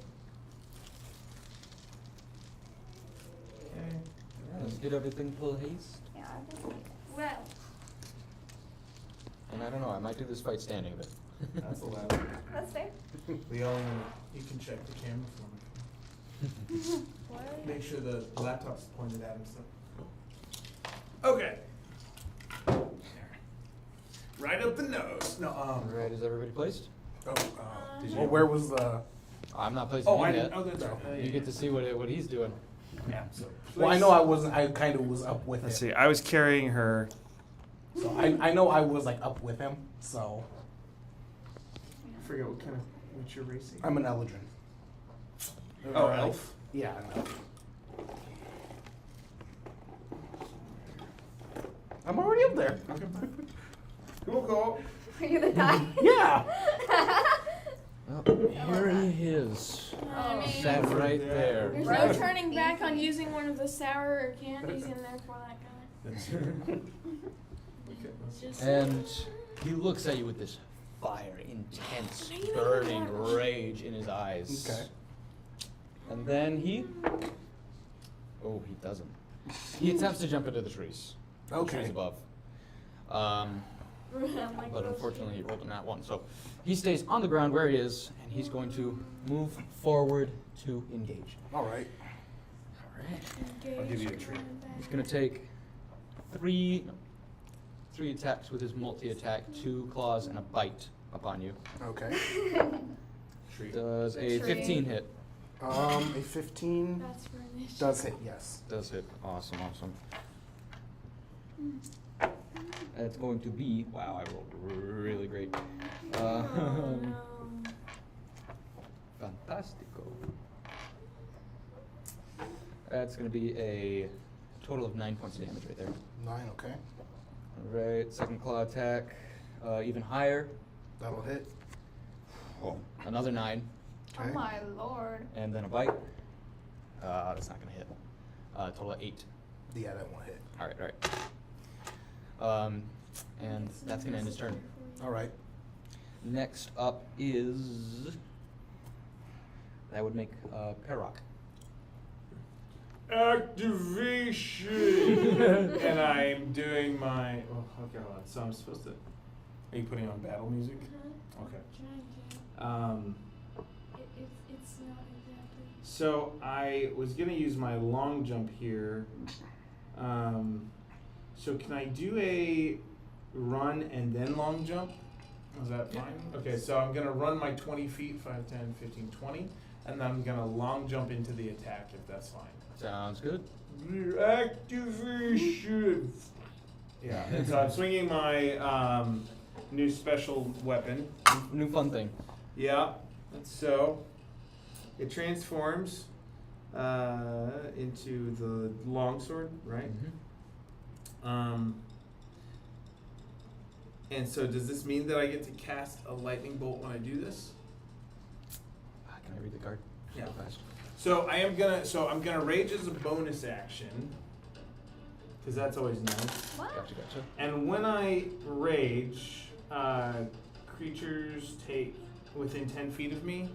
Okay. Let's get everything full haste. Yeah, I think. Well, And I don't know, I might do this fight standing, but. That's allowed. That's fair. Leo, you can check the camera for me. What? Make sure the laptop's pointed at him. So. Okay. Right up the nose. No. Alright, is everybody placed? Did Well, where was the? I'm not placing Oh, him I yet. didn't. Oh, that's right. You get to see what he's doing. Yeah. So Well, I know I wasn't. I kind of was up with Let's him. see. I was carrying her. So I know I was like up with him. So I forget what's your race? I'm an Eldrin. Oh, elf. Yeah, an elf. I'm already up there. Cool. Are you the guy? Yeah. Well, here he is. I mean, Sat right there. there's no turning back on using one of the sour candies in there for that guy. That's It's just And he looks at you with this fire, intense, burning rage in his eyes. Okay. And then he. Oh, he doesn't. He attempts to jump into the trees. The Okay. trees above. I'm like, But oh, unfortunately, he rolled a nat 1. So he stays on the ground where he is, and he's going to move forward to engage. All right. All right. I'll give you a treat. He's going to take three attacks with his multi-attack, 2 claws, and a bite upon you. Okay. Treat. Does a Tree. 15 hit? A 15 That's for initiative. does hit. Yes. Does hit. Awesome. It's going to be, wow, I rolled really great. Oh, no. Fantastico. That's going to be a total of 9 points of damage right there. 9. Okay. All right, second claw attack, even higher. That'll hit. Oh, another 9, Oh Okay. my lord. and then a bite. That's not going to hit. Total of 8. Yeah, that won't hit. All right. And that's going to end his turn. All right. Next up is, that would make Perrock. Activation. And I'm doing my. Oh, okay, hold on. So I'm supposed to. Are you putting on battle music? Okay. It's not exactly. So I was gonna use my long jump here. So can I do a run and then long jump? Is that fine? Okay, so I'm gonna run my 20 feet, 5, 10, 15, 20, and then I'm gonna long jump into the attack if that's fine. Sounds good. Activation. Yeah, and so I'm swinging my new special weapon. New fun thing. Yeah, and so it transforms into the longsword, right? And so does this mean that I get to cast a lightning bolt when I do this? Can I read the card? Yeah. So fast. So I'm gonna rage as a bonus action, because that's always nice. What? Gotcha. And when I rage, creatures take within 10 feet of me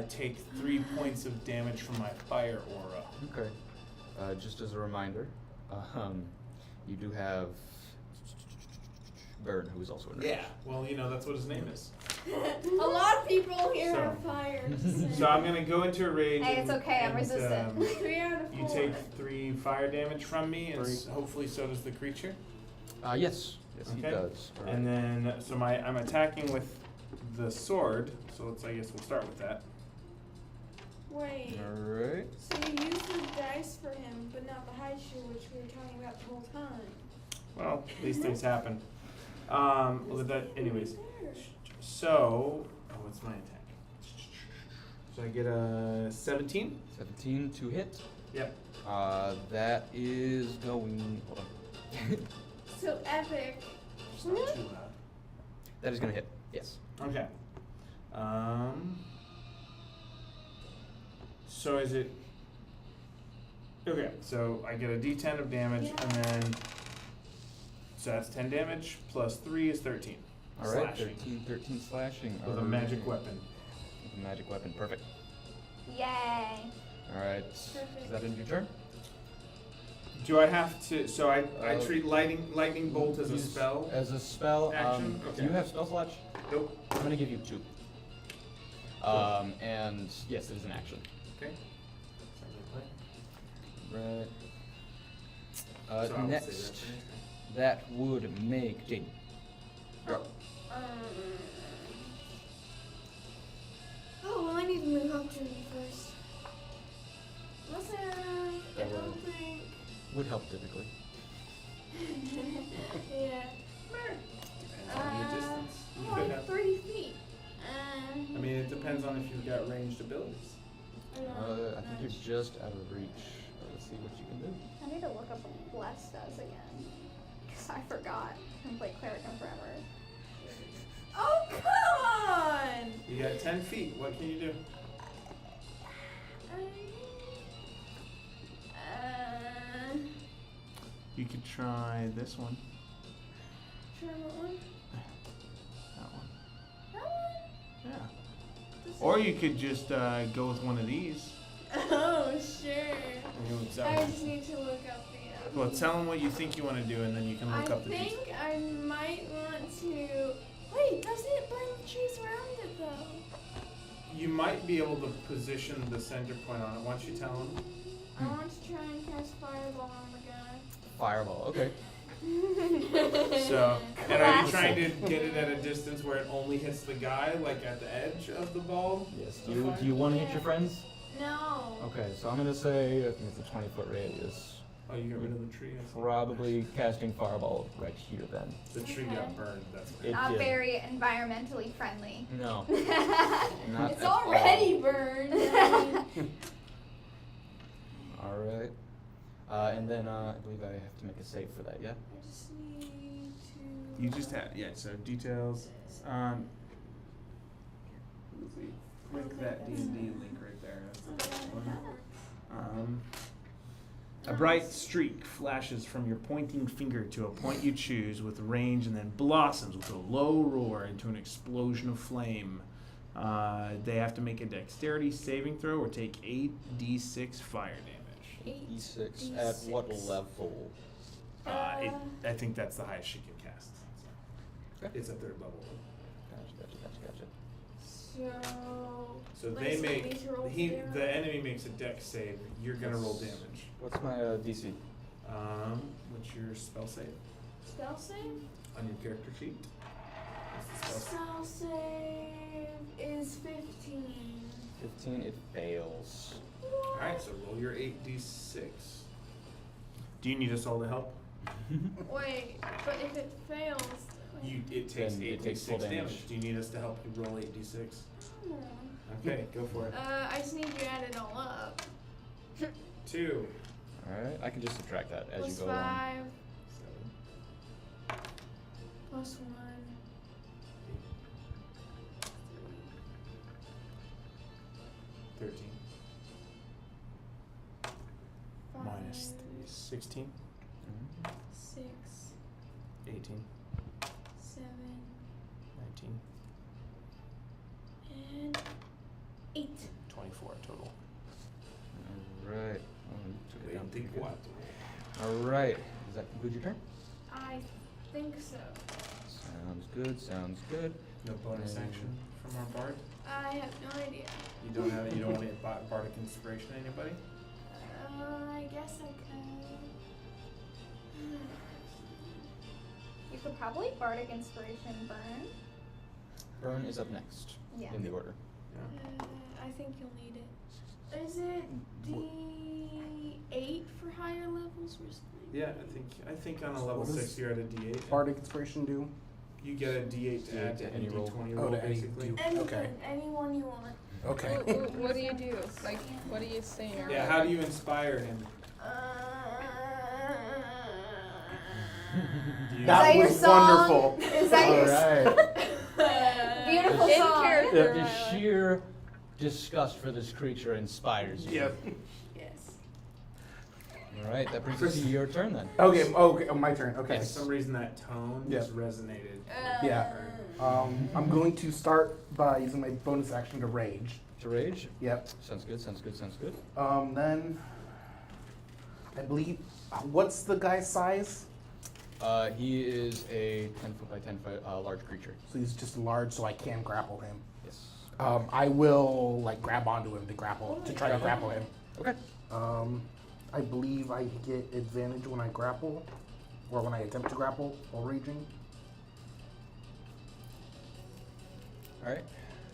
take 3 points of damage from my fire aura. Okay. Just as a reminder, you do have Burn, who is also in range. Yeah, well, that's what his name is. A lot of people here So- have fire. So I'm gonna go into a rage. Hey, it's and- okay, I'm and, resistant. 3 out of 4. You take 3 fire damage from me, and 3. hopefully so does the creature. Yes, he Okay. does. All right. And then, so I'm attacking with the sword. So I guess we'll start with that. Wait. All right. So you used the dice for him, but not the high shoe, which we were talking about the whole time. Well, these things happen. With that, anyways. So, what's my attack? So I get a 17. 17 to hit. Yep. That is going. Hold on. So epic. It's not too loud. That is going to hit. Yes. Okay. So is it? Okay, so I get a D10 of damage, Yeah. and then so that's 10 damage plus 3 is 13. All right. Slashing 13 slashing. with a magic weapon. With a magic weapon. Perfect. Yay. All right. Perfect. Is that end of your turn? Do I have to? So I treat lightning bolt as a Use- spell. As a spell. Action? Do Okay. you have spell slots? Nope. I'm going to give you 2. And yes, it is an action. Okay. Right. So I will say Next, that, that would make Jaden. Go. Oh, well, I need to move up to me first. Listen. That don't think. would help typically. Yeah. Depends on your distance. You could Like have, 30 feet. I mean, it depends on if you've got ranged abilities. I think you're just out of reach. Let's see what you can do. I need to look up what Bless does again. Because I forgot. I haven't played Cleric in forever. Oh, come on! You got 10 feet. What can you do? You could try this one. Try what one? That one. That one? Yeah. Or you could just go with one of these. Oh, sure. And you would tell I them. just need to look up the. Well, tell them what you think you want to do, and then you can look up the I details. think I might want to. Wait, doesn't it burn the trees around it though? You might be able to position the center point on it. Why don't you tell them? I want to try and cast fireball on the guy. Fireball. Okay. So, and are you trying to get it at a distance where it only hits the guy, like at the edge of the ball? Yes. Do you want to hit your friends? No. Okay. So I'm gonna say I think it's a 20-foot radius. Oh, you got rid of the tree? I see. Probably casting fireball right here then. The tree got burned. That's what It Not did. very environmentally friendly. No. Not It's at all. already burned. I mean, All right. And then I believe I have to make a save for that. Yeah. I just need to. You just had, yeah, so details. Let's see. Click that D&D link right there. That's the one. A bright streak flashes from your pointing finger to a point you choose with range and then blossoms with a low roar into an explosion of flame. They have to make a dexterity saving throw or take 8d6 fire damage. E6 at what level? I think that's the highest she can cast. Okay. It's a 3rd level. Gotcha. So. So Like, they so make we roll he zero? the enemy makes a dex save. You're gonna roll damage. What's my DC? What's your spell save Spell save? on your character sheet? What's the spell? Spell save is 15. 15. It fails. All right, so roll your 8d6. Do you need us all to help? Wait, but if it fails. It takes Then it takes full 8d6 damage. damage. Do you need us to help you roll 8d6? Come on. Okay, go for it. I just need you to add it all up. 2, All right. I can just subtract that as Plus you go along. 5, 7, plus 1. 13, 5, minus 3, 16, Mhm. 6, 18, 7, 19, and 8. 24 total. All right. Took it down pretty good. 24. All right. Does that conclude your turn? I think so. Sounds good. No bonus action from our bard? I have no idea. You don't want to bardic inspiration anybody? I guess I could. You could probably Bardic Inspiration Burn. Burn is up next Yeah. in the order. I think you'll need it. Is it D8 for higher levels or something? Yeah, I think on a level What does 6 you're at a D8. Bardic Inspiration do? You get a D8 to add to any roll. D20 Oh, roll, to any basically. D- Anything, Okay. anyone you want. Okay. What do you do? Like, what are you saying? Yeah, how do you inspire him? Do you, That that your was song? wonderful. Is that your All right. beautiful In song? character. The sheer disgust for this creature inspires you. Yep. Yes. All right. That brings us to your turn then. Okay, my turn. Okay. for some reason that tone Yeah. just resonated. Yeah. I'm going to start by using my bonus action to rage. To rage. Yep. Sounds good. Then I believe, what's the guy's size? He is a 10-foot by 10-foot large creature. So he's just large, so I can grapple him. Yes. I will grab onto him to try to grapple him. Okay. I believe I get advantage when I grapple, or when I attempt to grapple while raging.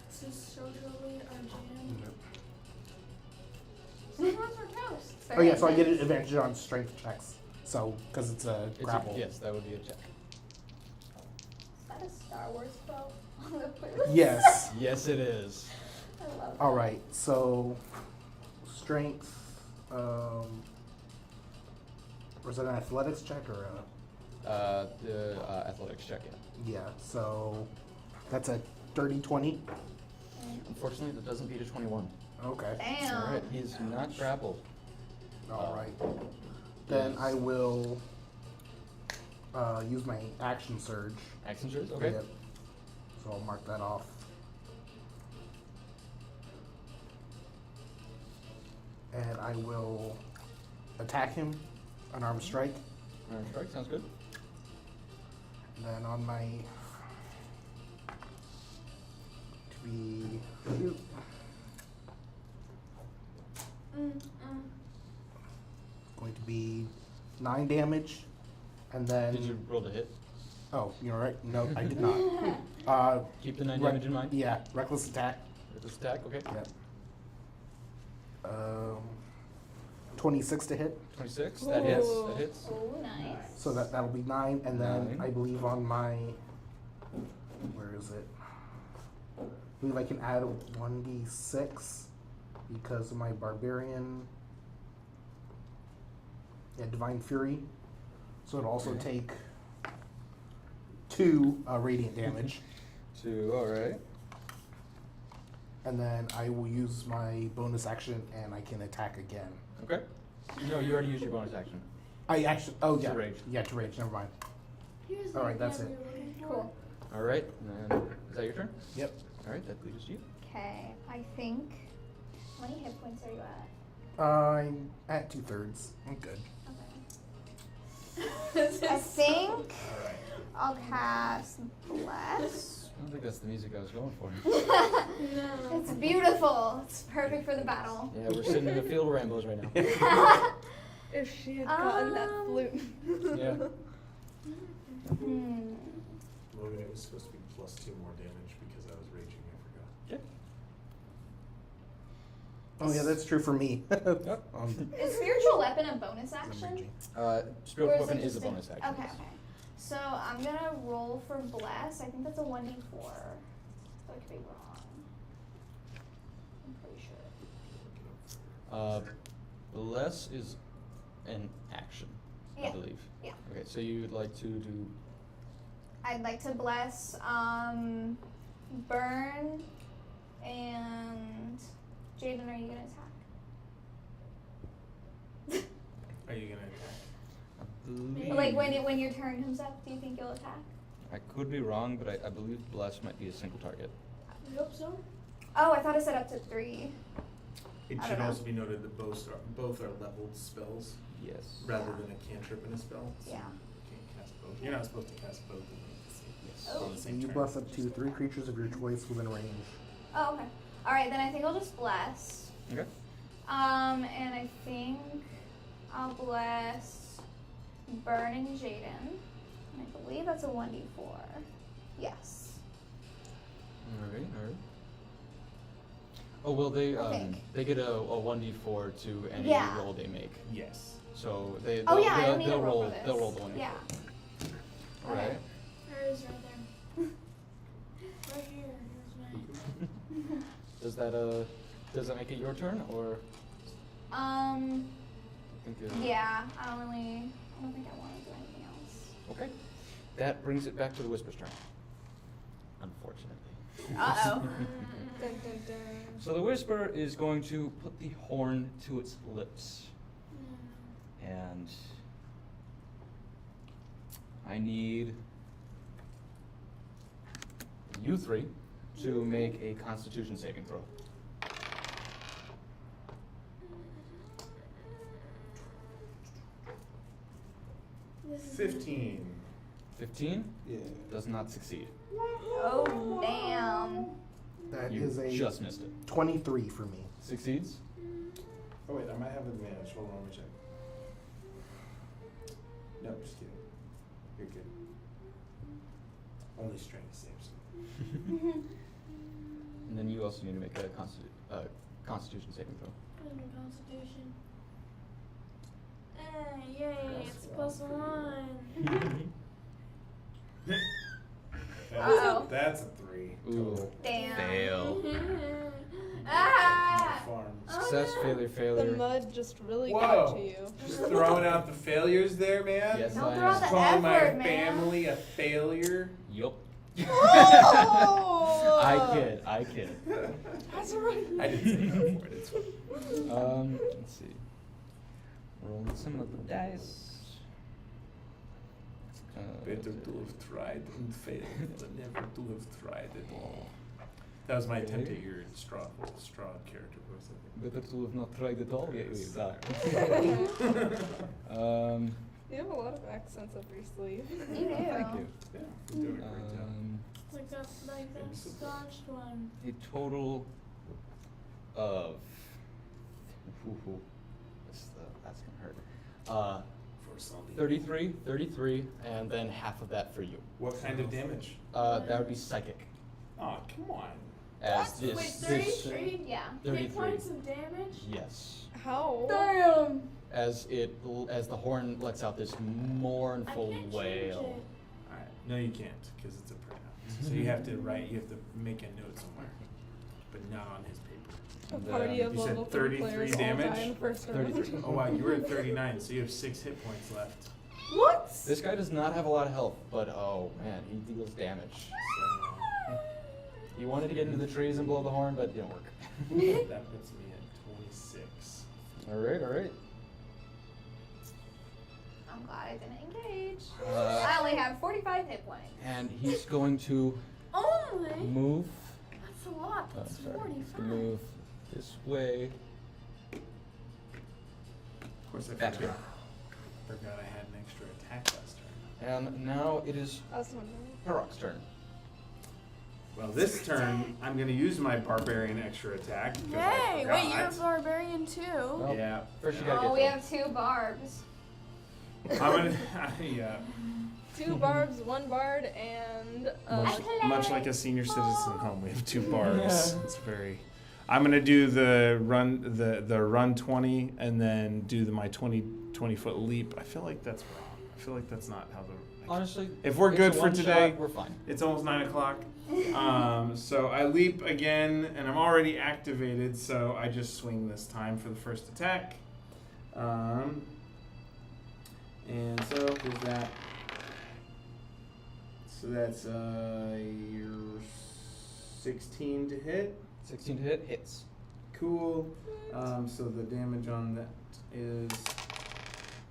This is so totally our jam. Sometimes we're toast. It's Oh very yeah, so I get an intense. advantage on strength checks. So, because it's a grapple. Yes, that would be a check. Is that a Star Wars quote on the playlist? Yes. Yes, it is. I love that. All right. So, strength. Was it an athletics check or a? The athletics check, yeah. Yeah. So, that's a dirty 20. Unfortunately, that doesn't beat a 21. Okay. Damn. All right, he's not grappled. All right. Then I will use my action surge. Action surge, okay. Yep. So I'll mark that off. And I will attack him, unarmed strike. Unarmed strike, sounds good. And then on my going to be 9 damage, and then Did you roll to hit? oh, you're right. No, I did not. Keep the 9 damage in mind. Yeah, reckless attack. Reckless attack, okay. Yep. 26 to hit. 26, that hits. Ooh. That hits. Oh, nice. So that'll be 9, and then 9. I believe on my where is it? I believe I can add a 1d6 because of my barbarian. Yeah, divine fury. So it'll also take 2 radiant damage, 2, alright. and then I will use my bonus action and I can attack again. Okay. No, you already used your bonus action. I actually To rage. Yeah, to rage. Never mind. Here's All right, the that's one it. you're looking for. Cool. Alright, and is that your turn? Yep. Alright, that leads you. Okay, I think. How many hit points are you at? I'm at 2/3. I'm good. Okay. I think I'll cast Bless. I don't think that's the music I was going for. No. It's beautiful. It's perfect for the battle. Yeah, we're sitting in a field of rainbows right now. If she had gotten that flute. Yeah. Logan, it was supposed to be +2 more damage because I was raging. I forgot. Oh yeah, that's true for me. Yep. Is spiritual weapon a bonus I'm action? raging. Spiritual Or is weapon it is a just bonus action. Okay, okay. So I'm gonna roll for Bless. I think that's a 1d4. So I could be wrong. I'm pretty sure. Bless is an action, I Yeah. believe. Yeah. Okay, so you'd like to do. I'd like to bless Burn and Jaden. Are you gonna attack? Are you gonna attack? Like when your turn comes up, do you think you'll attack? I could be wrong, but I believe Bless might be a single target. I hope so. Oh, I thought I said up to 3. It I should don't know. also be noted that both are leveled spells Yes. rather Yeah. than a cantrip and a spell. So Yeah. you can't cast both. You're not supposed to cast both of them Yes. Oh. on the So same you turn. bless up to 3 creatures of your choice within range. Oh, okay. All right, then I think I'll just bless. Okay. And I think I'll bless Burn and Jaden. And I believe that's a 1d4. Yes. Alright, alright. Oh, well, they I think. they get a 1d4 to any Yeah. roll they make. Yes. So they'll Oh yeah, I don't need to they'll roll roll for this. they'll roll the 1d4. Yeah. Alright. There is right there. Right here. Here's mine. Does that make it your turn or I think Yeah. I don't think I want to do anything else. Okay. That brings it back to the Whisper's turn. Unfortunately. Uh-oh. Dun, dun, dun. So the Whisper is going to put the horn to its lips. And I need you 3 to make a Constitution saving throw. This is 15. 15 Yeah. does not succeed. Oh, damn. That You is a just missed it. 23 for me. Succeeds? Oh wait, I might have advantage. Hold on, let me check. No, just kidding. You're good. Only strength saves. And then you also need to make a Constitution saving throw. in the Constitution. Yay, it's +1. Uh-oh. That's a 3 total. Damn. Fail. Ah! Farms. Success, failure, The failure. mud just really Whoa. got to you. Just throwing out the failures there, man. Yes, Don't I throw out am. the Calling my F-word, man. family a failure. Yup. Oh! I kid. That's right. I didn't say that for it. It's fine. Let's see. Rolling some of the dice. Better to have tried and failed than never to have tried at all. That was my attempt at your straw character voice, I think. Better to have not tried at all. Yes. You have a lot of accents up your sleeve. You do. Thank you. Yeah, you're doing a great job. Like that Scotch one. A total of. That's gonna hurt. For something. 33, and then half of that for you. What kind of damage? That would be psychic. Oh, come on. As Wait, this. 33? Yeah. 33. 3 points of damage? Yes. How? Damn. As the horn lets out this I mournful can't change wail. it. Alright. No, you can't, because it's a pronoun. So you have to make a note somewhere. But not on his paper. A And, party of you said level 3 33 players all damage? die in the first round. 33. Oh wow, you were at 39, so you have 6 hit points left. What? This guy does not have a lot of health, but oh man, he deals damage. So he wanted to get into the trees and blow the horn, but it didn't work. That puts me at 26. Alright. I'm glad I didn't engage. Uh, I only have 45 hit points. And he's going to Only? move. That's a lot. Oh, That's sorry. 45. Move this way. Of course, I Back forgot. here. Forgot I had an extra attack last turn. And now it is I was wondering. Harok's turn. Well, this turn, I'm going to use my barbarian extra attack. 'cause I Yay! Wait, you're a forgot. barbarian too? Well, Yeah. First you gotta Oh, get we there. have 2 barbs. I'm going to, yeah. 2 barbs, 1 bard, and Much like a senior citizen home, we have 2 barbs. It's very. I'm gonna do the run 20 and then do my 20 foot leap. I feel like that's wrong. I feel like that's not how the. Honestly, If we're it's good a for one today, shot, we're fine. it's almost 9 o'clock. So I leap again, and I'm already activated. So I just swing this time for the first attack. And so there's that. So that's your 16 to hit. 16 to hit, hits. Cool. So the damage on that is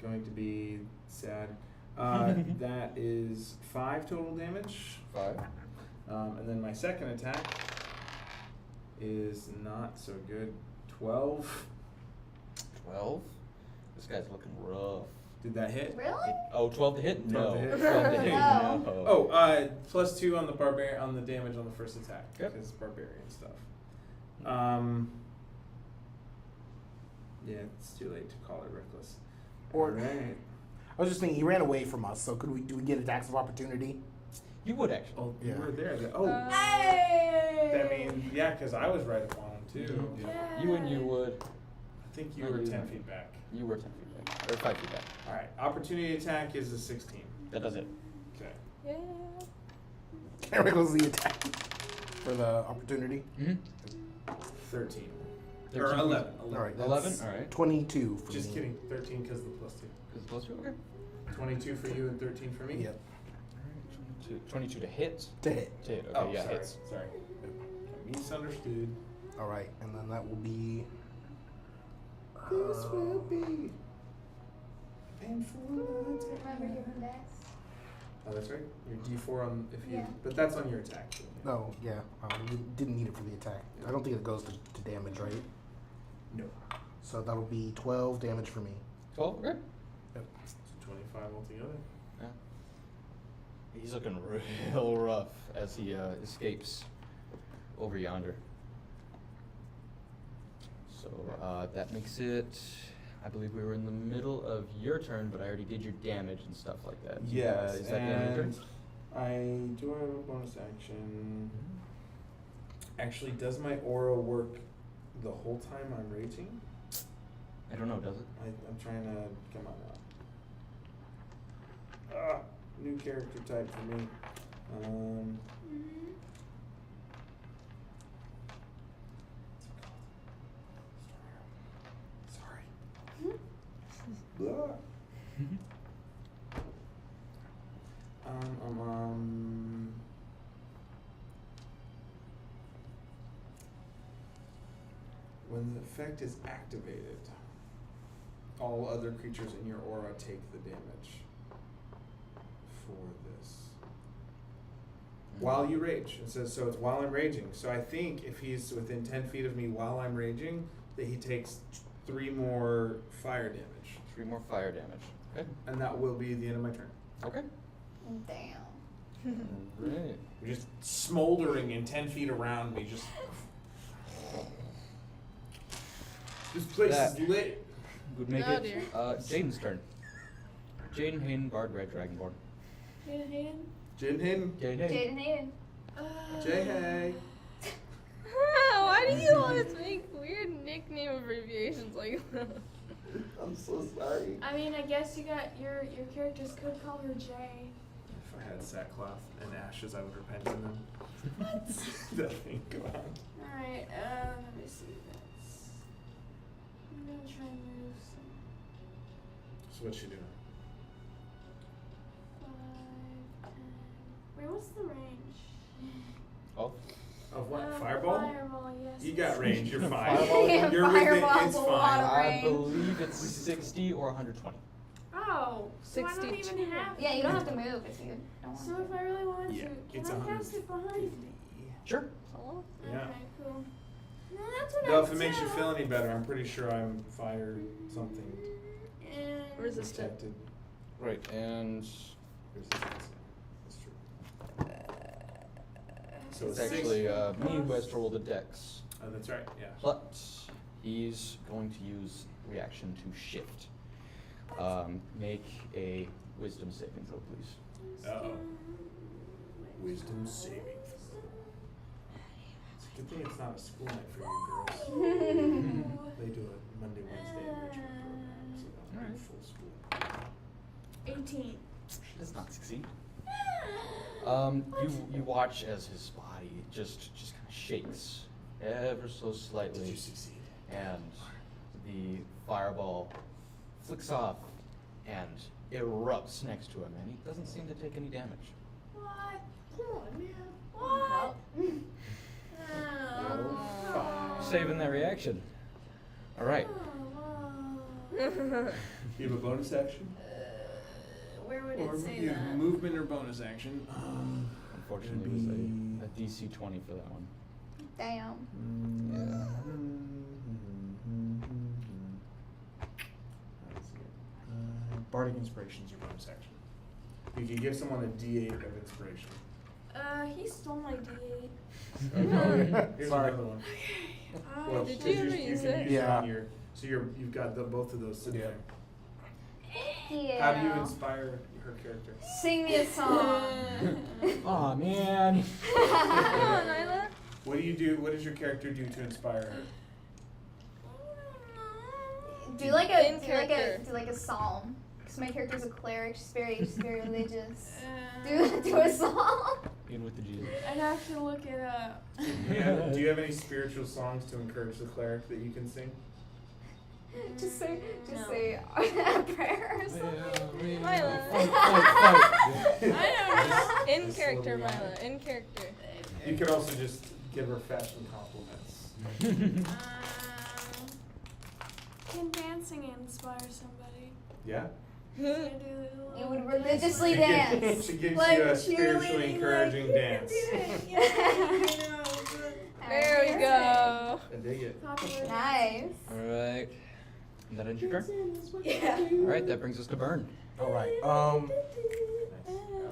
going to be sad. That is 5 total damage. 5. And then my second attack is not so good. 12. 12. This guy's looking rough. Did that hit? Really? Oh, 12 to hit? 12 No. to hit. 12 to hit? No. No. Oh, plus 2 on the on the damage on the first attack. Yep. Because barbarian stuff. Yeah, it's too late to call it reckless. Or- Alright. I was just thinking, he ran away from us, so do we get attacks of opportunity? You would actually. Oh, you Yeah. were there. Oh, Hey! that means, yeah, because I was right upon him too. Yeah. You and you would. I think you No, were you 10 weren't. feet back. You were 10 feet back. Or 5 feet back. Alright, opportunity attack is a 16. That does it. Okay. Yeah. Can't recklessly attack for the opportunity. Mm-hmm. 13. 13. Or 11. All right, 11? that's Alright. 22 for Just me. kidding. 13 because the plus 2. Is it plus 2? Okay. 22 for you and 13 for me? Yep. 22 to hit. To hit. To hit. Okay, Oh, yeah, sorry. hits. Sorry. I misunderstood. All right, and then that will be. This will be painful. Remember human dex? Oh, that's right. Your D4 on if you, Yeah. but that's on your attack. No, yeah, we didn't need it for the attack. I don't think it goes to damage, right? No. So that'll be 12 damage for me. 12? Okay. So 25 altogether. Yeah. He's looking real rough as he escapes over yonder. So that makes it. I believe we were in the middle of your turn, but I already did your damage and stuff like that. Yes, Is that the end of your and turn? I do I have a bonus action. Actually, does my aura work the whole time I'm raging? I don't know, does it? I'm trying to come on now. New character type for me. Sorry. Blah. When the effect is activated, all other creatures in your aura take the damage for this. While you rage. It says, so it's while I'm raging. So I think if he's within 10 feet of me while I'm raging, that he takes 3 more fire damage. 3 more fire damage. Okay. And that will be the end of my turn. Okay. Damn. Right. You're just smoldering in 10 feet around me, just... This place That- is lit. Would make Oh, it dear. Jaden's turn. Jaden Hayden, Bard, Red Dragonborn. Hayden? Jin Hin. Jaden Hayden. Jaden Hayden. Jay Hay. Why do you always make weird nickname abbreviations like that? I'm so sorry. I mean, I guess you got your characters could call her Jay. If I had sackcloth and ashes, I would repent in them. What? That ain't go on. Alright, let me see this. I'm gonna try and move some. So what's she doing? 5, 10. Wait, what's the range? Oh. Of what? Fireball? Fireball, yes. You got range. You're fine. Fireball. Yeah, You're within. fireball's It's a lot fine. of I range. believe it's 60 or 120. Oh, so I don't 62. even have. Yeah, you don't have to move if you don't want So if I really wanted Yeah, to, it's can I cast it behind me? Sure. Oh. Yeah. Okay, cool. No, that's what No, I if it makes you do. feel any better, I'm pretty sure I'm fire something And Resistant. protected. Right, and Resistance. That's true. So it's it's actually six. me who has to roll the dex. Oh, that's right. Yeah. But he's going to use reaction to shift. Make a wisdom saving throw, please. Uh-oh. Wisdom saving throw. It's a good thing it's not a school night for you girls. They do it Monday, Wednesday, and Richmond program, so that'll be Alright. full school. 18. She does not succeed. You watch as his body just kind of shakes ever so Did slightly, you succeed? and the fireball flicks off and erupts next to him, and he doesn't seem to take any damage. What? Come on, man. What? Saving that reaction. All right. You have a bonus action? Where would Or it say you have that? movement or bonus action? Unfortunately, It'd it was be- a DC 20 for that one. Damn. Bardic Inspiration is your bonus action. You can give someone a D8 of inspiration. He stole my D8. Here's Sorry. another one. Oh, Well, did 'cause you ever can use use it? Yeah. on your, so you've got both of those sitting Yeah. there. Yeah. How do you inspire her character? Sing me a song. Aw, man. Come on, Nyla. What do you do? What does your character do to inspire her? Do like a In character. psalm. Because my character's a cleric. She's very religious. Uh, Do a song. In with the Jesus. I'd have to look it up. Do you have any spiritual songs to encourage the cleric that you can sing? Just say No. a prayer or something. Myla. I don't know. In Just character, little Myla. line. In character. You could also just give her fashion compliments. Can dancing inspire somebody? Yeah? You would religiously She gives- dance. She gives Like you a cheerleading, spiritually encouraging dance. There we go. I dig it. Nice. All right. And that ends your turn. Yeah. All right, that brings us to Burn. All right.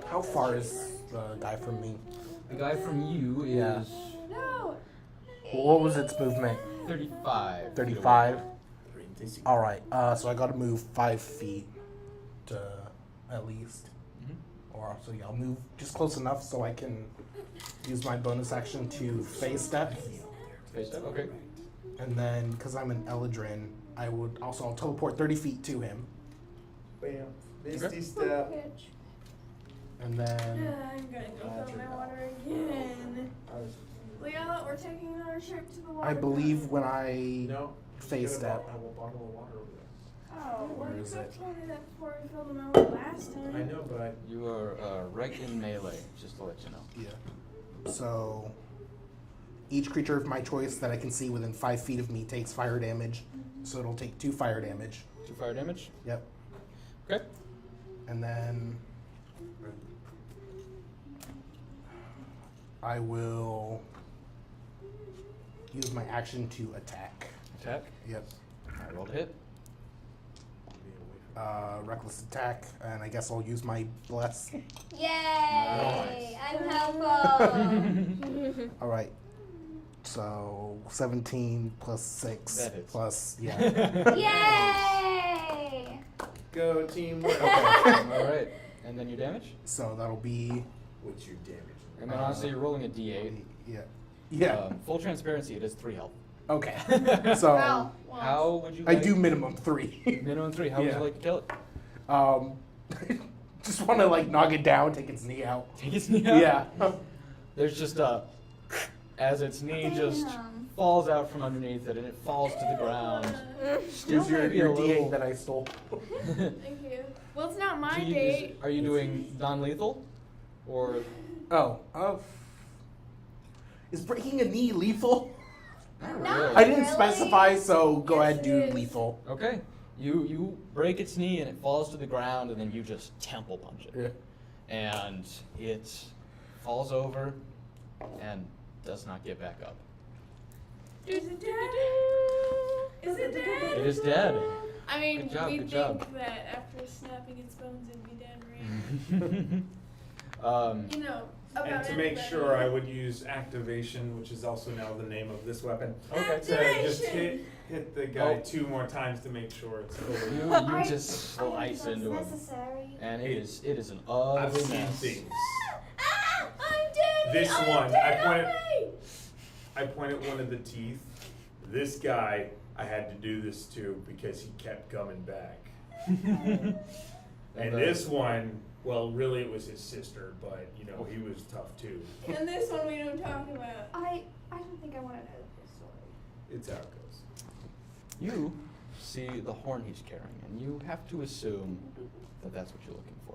How far is the guy from me? The guy from you is Yeah. No. What was its movement? 35. 35. All right. So I got to move 5 feet to at least, Mhm. or so yeah, I'll move just close enough so I can use my bonus action to phase step, Face up, okay. and then because I'm an Eldrin, I'll teleport 30 feet to him. Bam. Misty step. And then I'm gonna go fill my water again. Leah, we're taking another trip to the water. I believe when I No. phase step. I have a bottle of water over there. Oh, well, Where you is could have it? told me that before we filled them out last time. I know, but You are right in melee, just to let you know. Yeah. So each creature of my choice that I can see within 5 feet of me takes fire damage. So it'll take 2 fire damage. 2 fire damage. Yep. Okay. And then I will use my action to attack. Attack. Yep. I rolled a hit. Reckless attack, and I guess I'll use my bless. Yay! I'm helpful. All right. So 17 plus 6 That hits. plus Yay! go teamwork. All right. And then your damage. So that'll be What's your damage? And then honestly, you're rolling a d8. yeah. Full transparency, it is 3 health. Okay. So Wow. How would you I like... do minimum 3. Minimum 3. How would Yeah. you like to kill it? Just want to like knock it down, take its knee out. Take its knee out? Yeah. There's just a... As its knee just Damn. falls out from underneath it and it falls to the ground. Here's your maybe a D8 little- that I stole. Thank you. Well, it's not my Do you date. use- Are you doing non-lethal? Or... Oh. Is breaking a knee lethal? Not No. really. I didn't Really? specify, so go Yes, ahead, do it is. lethal. Okay. You break its knee and it falls to the ground and then you just temple punch it. Yeah. And it falls over and does not get back up. Is it dead? Is it dead? It is dead. I mean, Good job, we good think job. that after snapping its bones, it'd be dead, right? You know, about And to make everybody. sure, I would use activation, which is also now the name of this weapon. Okay. To just Activation! hit the guy Oh. 2 more times to make sure it's fully. You I- just I don't slice think into that's him. necessary. And it is an I've ugly seen mess. things. Ah, I'm dead! This I'm one, dead I pointed- already! I point at one of the teeth. This guy, I had to do this to because he kept coming back. And this one, well, really it was his sister, but you know, he was tough too. And this one we don't talk about. I don't think I want to know this story. It's how it goes. You see the horn he's carrying, and you have to assume that that's what you're looking for.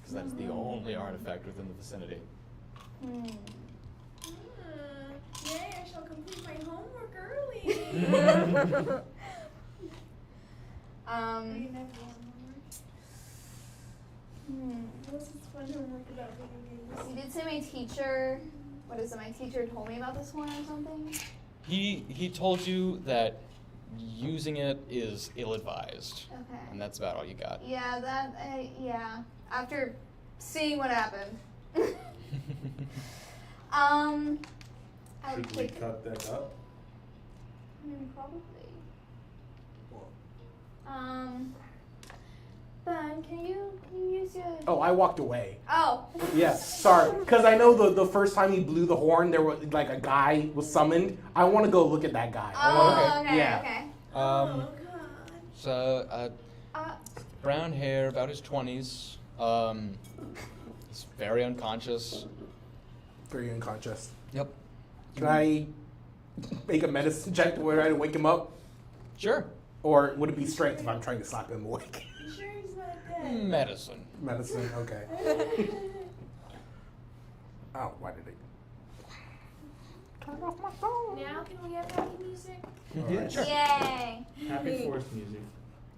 Because that's the only artifact within the vicinity. Yay, I shall complete my homework early. We never want homework. What's this fun homework about video games? You did say my teacher. What is it? My teacher told me about this one or something. He told you that using it is ill-advised, Okay. and that's about all you got. Yeah, yeah. After seeing what happened. I would Should we take cut that up? probably. Ben, can you use your? Oh, I walked away. Oh. Yes, sorry. Because I know the first time he blew the horn, there was like a guy was summoned. I want to go look at that guy. I wanna- Oh, okay. Yeah. Okay. Oh god. So, Uh, brown hair, about his 20s. He's very unconscious. Very unconscious. Yep. Can I make a medicine check to try to wake him up? Sure. Or would it be strength if I'm trying to slap him awake? You sure he's not dead? Medicine. Medicine, okay. Oh, why did it? Turn off my phone. Now can we have happy music? Alright. Yay. Happy Force music.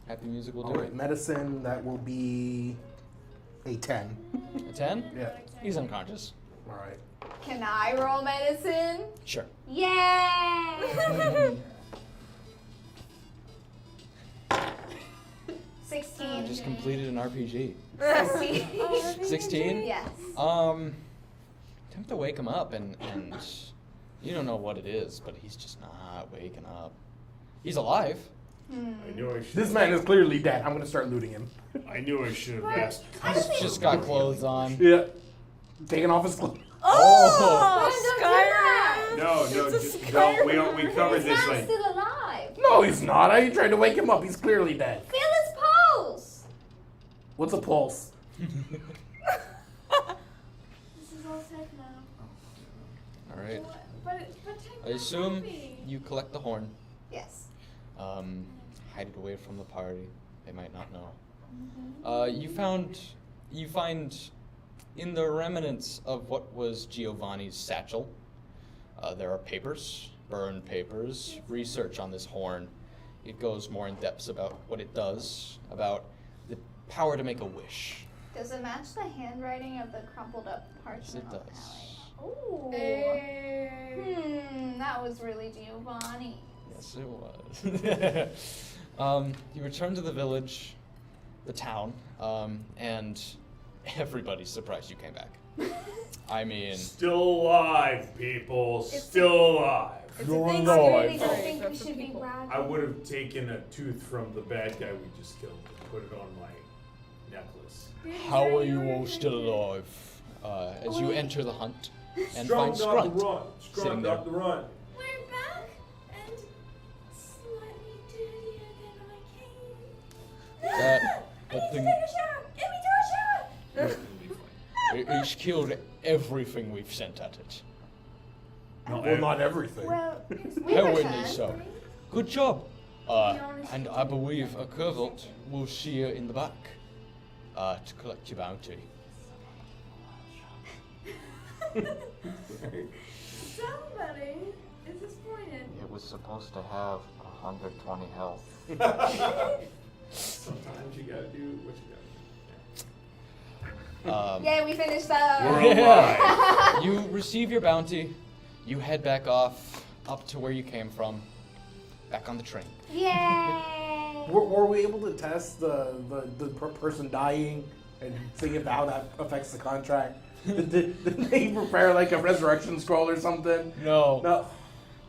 Happy music will do Alright, it. medicine, that will be a 10. A 10? Yeah. He's unconscious. Alright. Can I roll medicine? Sure. Yay. 16. You just completed an RPG. 16. 16? Yes. Attempt to wake him up, and you don't know what it is, but he's just not waking up. He's alive. I knew I should. This man is clearly dead. I'm gonna start looting him. I knew I should have asked. He's just got clothes on. Yeah. Taking off his clothes. Oh, Skyrim. No, It's a don't. We Skyrim covered He's this not like. still alive. No, he's not. I tried to wake him up. He's clearly dead. Feel his pulse. What's a pulse? This is all tech now. All right. But tech I assume you collect the horn. Yes. Hide it away from the party. They might not know. You find in the remnants of what was Giovanni's satchel, there are papers, burned papers, research on this horn. It goes more in depth about what it does, about the power to make a wish. Does it match the handwriting of the crumpled up parchment? Yes, it on the does. alley? Ooh. That was really Giovanni. Yes, it was. You return to the village, the town, and everybody's surprised you came back. I mean, Still alive, people. Still alive. It's You're a I Thanksgiving really don't party think for we should be people. bragging. I would have taken a tooth from the bad guy we just killed and put it on my necklace. How are you all still alive? as you enter the hunt and Strong find not Scrunt to run. sitting Strong there. not to run. We're back and slightly dirtier than I came. That I need thing- to take a shower. Get me to a shower. It's killed everything we've sent at it. Well, not everything. Well, we Heroinly returned. so. Good job. And I believe a Curvelt will see you in the back to collect your bounty. Somebody is disappointed. It was supposed to have 120 health. Sometimes you gotta do what you gotta do. Yay, we finished up. We're alive. You receive your bounty. You head back off up to where you came from. Back on the train. Yay. Were we able to test the person dying and see if how that affects the contract? Did they prepare like a resurrection scroll or something? No. No.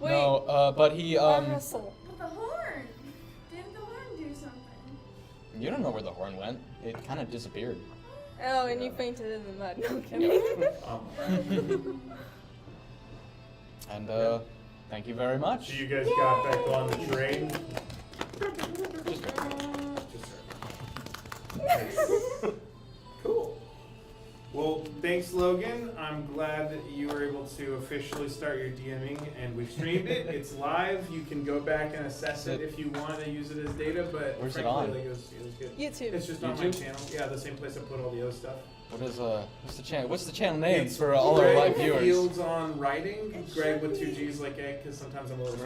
Wait. No, but he, Russell. But the horn. Didn't the horn do something? you don't know where the horn went. It kind of disappeared. Oh, and you fainted in the mud. No kidding. And, thank you very much. So you guys got back on the train. Just Cool. Well, thanks, Logan. I'm glad that you were able to officially start your DMing, and we've streamed it. It's live. You can go back and assess it if you want to use it as data. But Where's it frankly, on? like, it was good. YouTube. It's just on my YouTube? channel. Yeah, the same place I put all the O stuff. What is, what's the channel? What's the channel name It's for all our Greg live viewers? Fields on writing. Greg with two G's like egg, because sometimes I'm a little.